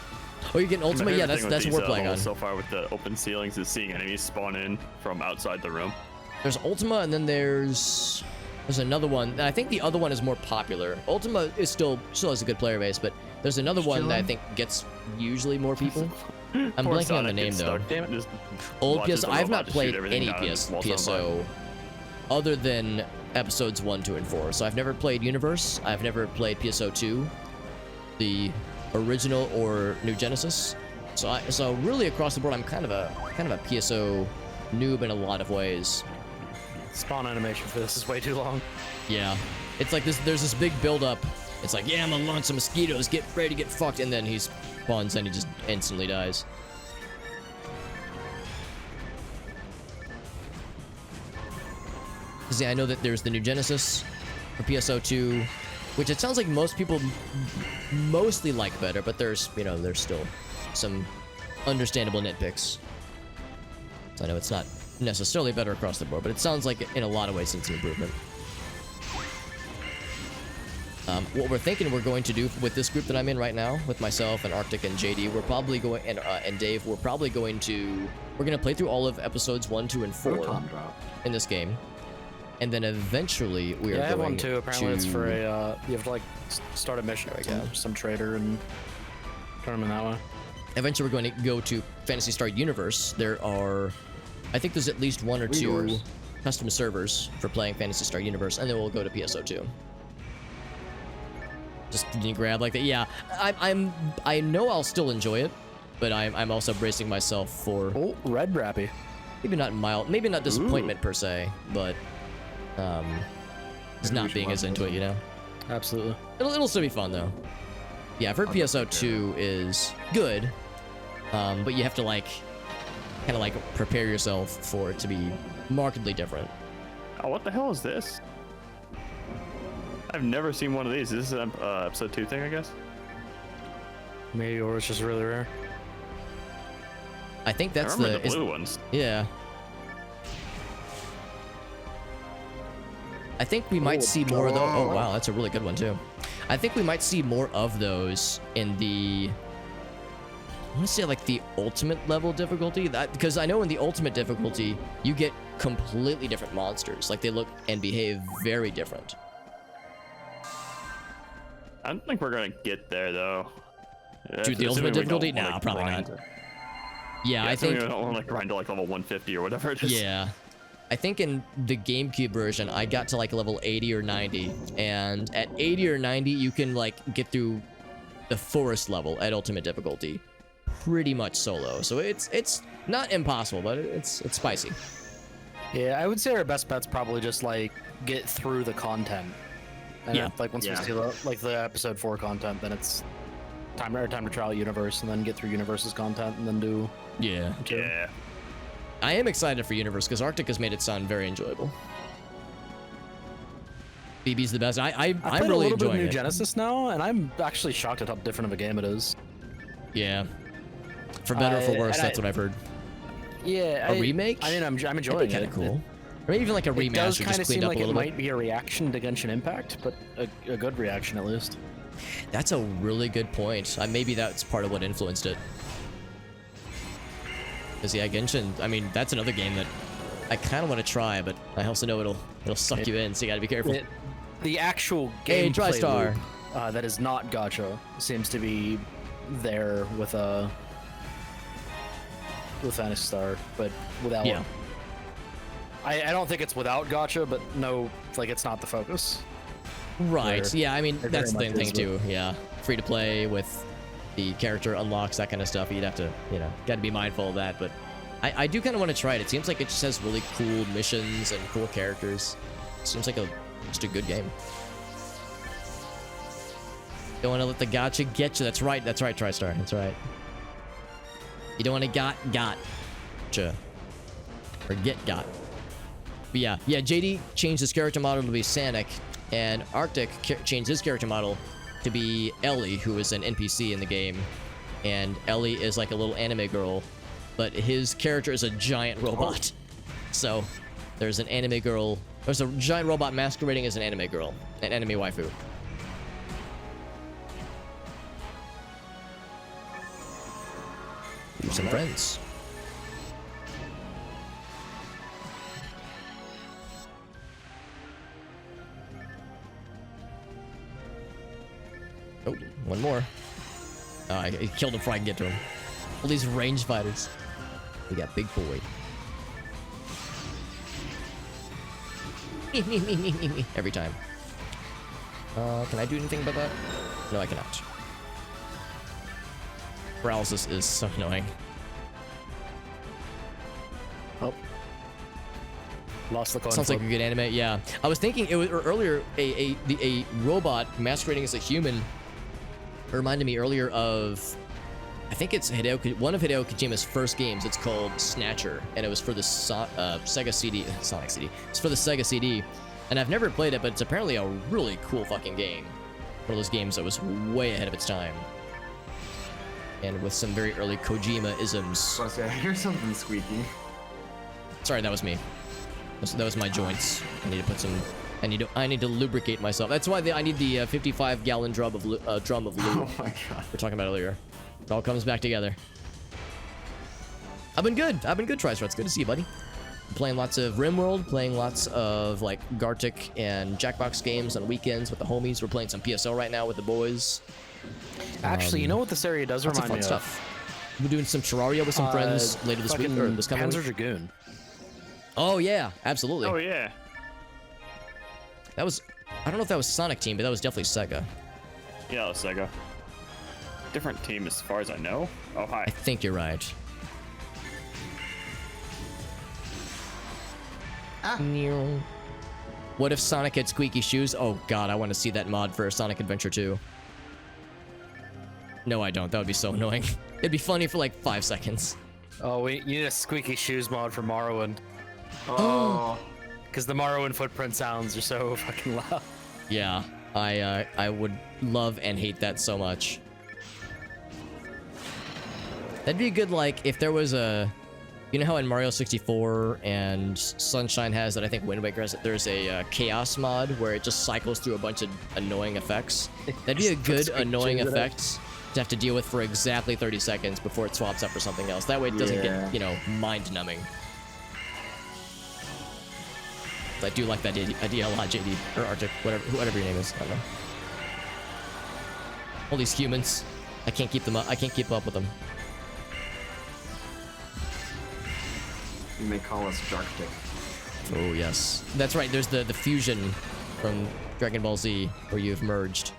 Oh, you're getting Ultima? My Yeah, favorite thing that's with what we're these, playing on. levels so far with the open ceilings is seeing enemies spawn in from outside the room. There's Ultima, and then there's another one. And I think the other one is more popular. Ultima is still has a good player base, but there's another one that I think gets usually more people. I'm Poor blanking on the Sonic name gets though. stuck. Damn it, just Old watches PS. the I've robot not just played shoot everything any down while it's on fire. PSO other than episodes 1, 2, and 4. So I've never played Universe. I've never played PSO 2, the original or New Genesis. So really across the board, I'm kind of a PSO noob in a lot of ways. Spawn animation for this is way too long. Yeah, it's like this. There's this big build-up. It's like, yeah, I'm gonna launch some mosquitoes. Get ready to get fucked, and then he spawns and he just instantly dies. Cause yeah, I know that there's the New Genesis for PSO2, which it sounds like most people mostly like better, but there's still some understandable nitpicks. So I know it's not necessarily better across the board, but it sounds like in a lot of ways it's an improvement. What we're thinking we're going to do with this group that I'm in right now, with myself and Arctic and JD, we're probably going and Dave, we're going to play through all of episodes 1, 2, and 4 Photon drop. in this game, and then eventually we are Yeah, I have going one too. Apparently, it's for a you have to like start a mission There with we go. some trader and turn them in that way. Eventually, we're going to go to Phantasy Star Universe. There are, I think there's at least 1 or 2 doors. custom servers for playing Phantasy Star Universe, and then we'll go to PSO2. Just didn't you grab like that? Yeah, I know I'll still enjoy it, but I'm also bracing myself for Oh, red rappy. maybe not disappointment per se, but just Maybe we not should being watch as into this it, you know. Absolutely. It'll still be fun though. Yeah, I've heard I'll go PSO2 is good, but you have to kind of prepare yourself for it to be markedly different. Oh, what the hell is this? I've never seen one of these. Is this an episode 2 thing, I guess? Maybe, or it's just really rare. I think that's I remember the blue ones. Yeah. I think we might see more of those. Oh wow, that's a really good one too. I think we might see more of those in the, I want to say like the ultimate level difficulty. Because I know in the ultimate difficulty you get completely different monsters. Like they look and behave very different. I don't think we're gonna get there though. Dude, the ultimate difficulty? Nah, probably not. Yeah, I think. We don't want to grind to like level 150 or whatever it is. Yeah. I think in the GameCube version, I got to like level 80 or 90, and at 80 or 90, you can like get through the forest level at ultimate difficulty, pretty much solo. So it's not impossible, but it's spicy. Yeah, I would say our best bet's probably just like get through the content. And Yeah. like once Yeah. we see the episode 4 content, then it's time to trial Universe and then get through Universe's content and then do. Yeah. Yeah. I am excited for Universe because Arctic has made it sound very enjoyable. BB's the best. I I'm played really a little bit of enjoying New it. Genesis now, and I'm actually shocked at how different of a game it is. Yeah. For better or for worse, and that's what I've heard. Yeah, A remake? I mean, I'm That'd enjoying be kind it. of cool. Or maybe even like a It does remaster, kind just of cleaned seem up like a it little bit. might be a reaction to Genshin Impact, but a good reaction at least. That's a really good point. Maybe that's part of what influenced it. Because yeah, Genshin, I mean, that's another game that I kind of want to try, but I also know it'll suck you in, so you gotta be careful. The actual Hey, gameplay TriStar. loop that is not gacha seems to be there with Phantasy Star, but without. Yeah. I don't think it's without gacha, but no, like it's not the focus. Right. Where Yeah, I mean, it that's the very much thing is too. Yeah. Free to play with the character unlocks, that kind of stuff. You'd have to, got to be mindful of that. But I do kind of want to try it. It seems like it just has really cool missions and cool characters. Seems like just a good game. Don't want to let the gotcha get you. That's right, TriStar. That's right. You don't want to gotcha. Or get got. But yeah, JD changed his character model to be Sanic, and Arctic changed his character model to be Ellie, who is an NPC in the game. And Ellie is like a little anime girl, but his character is a giant robot. So there's an anime girl. There's a giant robot masquerading as an anime girl, an anime waifu. Some friends. Oh, one more. Oh, I killed him before I can get to him. All these range fighters. We got Big Boy. Every time. Can I do anything about that? No, I cannot. Paralysis is so annoying. Oh. Lost the coin. Sounds like a flip. good anime. Yeah, I was thinking it was earlier. A robot masquerading as a human reminded me earlier of, I think it's one of Hideo Kojima's first games. It's called Snatcher, and it was for the Sega CD, Sonic CD. It's for the Sega CD, and I've never played it, but it's apparently a really cool fucking game. One of those games that was way ahead of its time, and with some very early Kojima-isms. Plus, yeah, I hear something squeaky. Sorry, that was me. That was my joints. I need to put some. I need to lubricate myself. That's why I need the 55-gallon drum of lube Oh my god. we're talking about earlier. It all comes back together. I've been good, TriStar. It's good to see you, buddy. I'm playing lots of RimWorld, playing lots of like Gartic and Jackbox games on weekends with the homies. We're playing some PSO right now with the boys. Actually, you know what this area does Lots of remind fun me stuff. We're doing some Terraria with some friends later this week or this coming Panzer week. Dragoon. Oh yeah, absolutely. Oh yeah. That was, I don't know if that was Sonic Team, but that was definitely Sega. Yeah, it was Sega. Different team as far as I know. Oh hi. I think you're right. What if Sonic had squeaky shoes? Oh god, I want to see that mod for Sonic Adventure 2. No, I don't. That would be so annoying. It'd be funny for like 5 seconds. Oh, you need a squeaky shoes mod for Morrowind, Oh. because the Morrowind footprint sounds are so fucking loud. Yeah, I would love and hate that so much. That'd be a good, like, if there was a... You know how in Mario 64 and Sunshine has that, I think Wind Waker has it, there's a Chaos mod where it just cycles through a bunch of annoying effects. That'd be a good annoying effect to have to deal with for exactly 30 seconds before it swaps up for something else. That way it doesn't Yeah. get, mind-numbing. I do like that idea a lot, JD, or Arctic, whatever your name is, I don't know. All these humans, I can't keep them up, I can't keep up with them. You may call us Jarctic. Oh yes, that's right. There's the fusion from Dragon Ball Z where you've merged.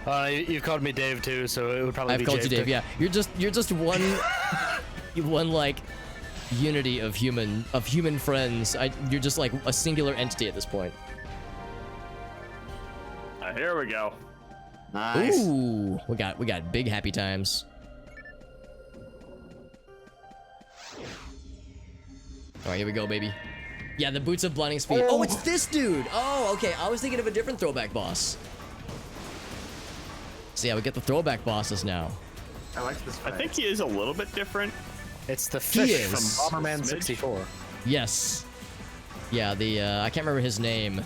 You've called me Dave too, so it would probably I've be called you Dave. Dave. Yeah, you're just one one like unity of human friends. You're just like a singular entity at this point. here we go. Nice. Ooh, we got big happy times. All right, here we go, baby. Yeah, the Boots of Blinding Speed. Oh, it's this dude. Oh, okay. I was thinking of a different throwback boss. So yeah, we get the throwback bosses now. I like this fight. I think he is a little bit different. It's the fish is. from Bomberman Smidge. 64. Yes. Yeah, the I can't remember his name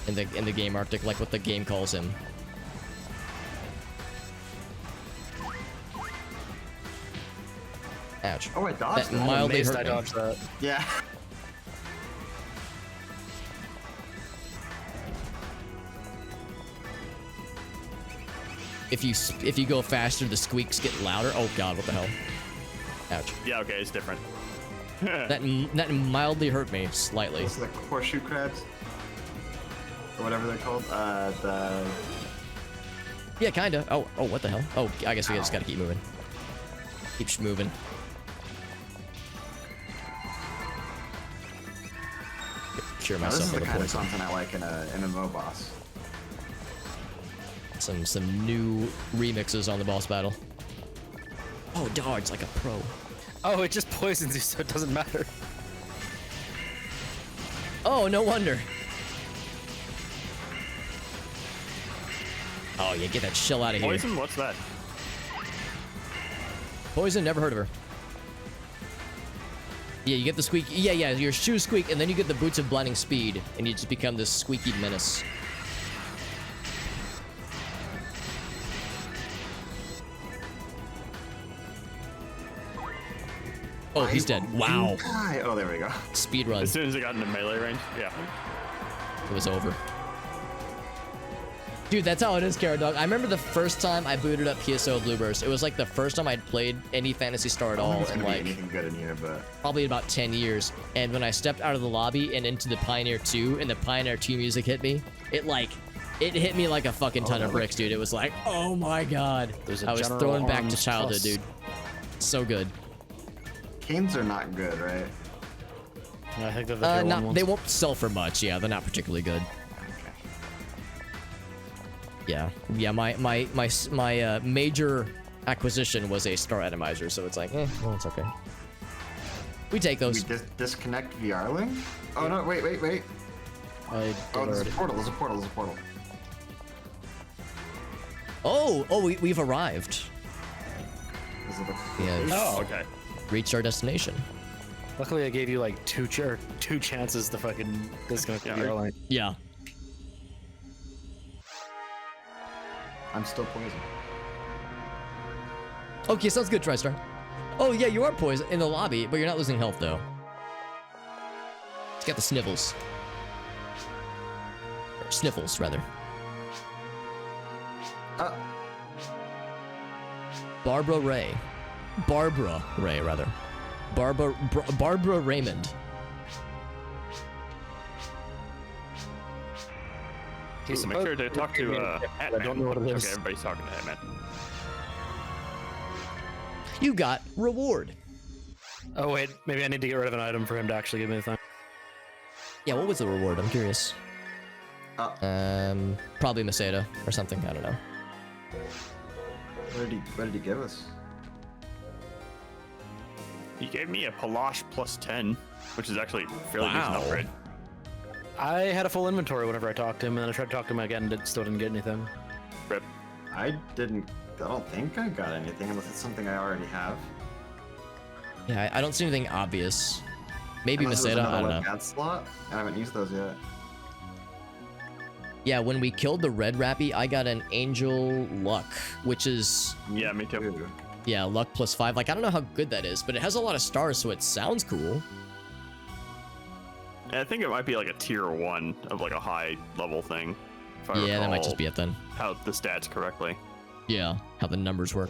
in the game Arctic, like what the game calls him. Ouch. Oh, I dodged That that. mildly Amazed hurt I me. dodged that. Yeah. If you go faster, the squeaks get louder. Oh god, what the hell? Ouch. Yeah, okay, it's different. That mildly hurt me slightly. Those are like horseshoe crabs, or whatever they're called. Yeah, kinda. Oh, what the hell? Oh, I guess we just gotta keep moving. Keep moving. Cure Now, this myself is the with a kind of poison. content I like in a MMO boss. Some new remixes on the boss battle. Oh, dodge like a pro. Oh, it just poisons you, so it doesn't matter. Oh, no wonder. Oh, yeah, get that shell out of here. Poison? What's that? Poison, never heard of her. Yeah, you get the squeak. Yeah, your shoes squeak, and then you get the Boots of Blinding Speed, and you just become this squeaky menace. Oh, he's dead. Wow. Die. Oh, there we go. Speed run. As soon as it got into melee range? Yeah. It was over. Dude, that's how it is, Carrot Dog. I remember the first time I booted up PSO Blueburst. It was like the first time I'd played any Phantasy Star at I don't think all it's in gonna be like anything good in here, but probably about 10 years. And when I stepped out of the lobby and into the Pioneer 2 and the Pioneer 2 music hit me, it hit me like a fucking ton of bricks, dude. It was like, oh my god. There's a I was General thrown back to Arms childhood, Plus. dude. So good. canes are not good, right? Yeah, I think they're the tier 1 ones. They won't sell for much. Yeah, they're not particularly good. Okay. Yeah. My major acquisition was a star atomizer, so it's like, well, it's okay. We take those. We disconnect VR link? Oh no! Wait! I Oh, there's a did portal. There's a portal. There's a portal. We've arrived. Is it a Yeah. Oh, okay. Reached our destination. Luckily, I gave you like two chances to fucking disconnect the Yeah. VR line. Yeah. I'm still poisoned. Okay, sounds good, TriStar. Oh yeah, you are poisoned in the lobby, but you're not losing health though. It's got the snivels. Or sniffles, rather. Barbara Ray, rather. Barbara Raymond. He's Ooh, make sure to talk to I don't know what it is. Okay, everybody's talking to Hatman. You got reward. Oh wait, maybe I need to get rid of an item for him to actually give me the thing. Yeah, what was the reward? I'm curious. Probably Maseda or something. I don't know. What did he give us? He gave me a Palash plus 10, which is actually a fairly decent Wow. upgrade. I had a full inventory whenever I talked to him, and then I tried to talk to him again and still didn't get anything. Rip. I don't think I got anything unless it's something I already have. Yeah, I don't see anything obvious. Maybe Unless there's Maseda. I another don't know. ad slot. I haven't used those yet. Yeah, when we killed the red rappy, I got an angel luck, which is Yeah, me too. Ooh. yeah, luck plus 5. Like I don't know how good that is, but it has a lot of stars, so it sounds cool. I think it might be like a tier 1 of like a high level thing. If I Yeah, that might recall just be it then. how the stats correctly. Yeah, how the numbers work.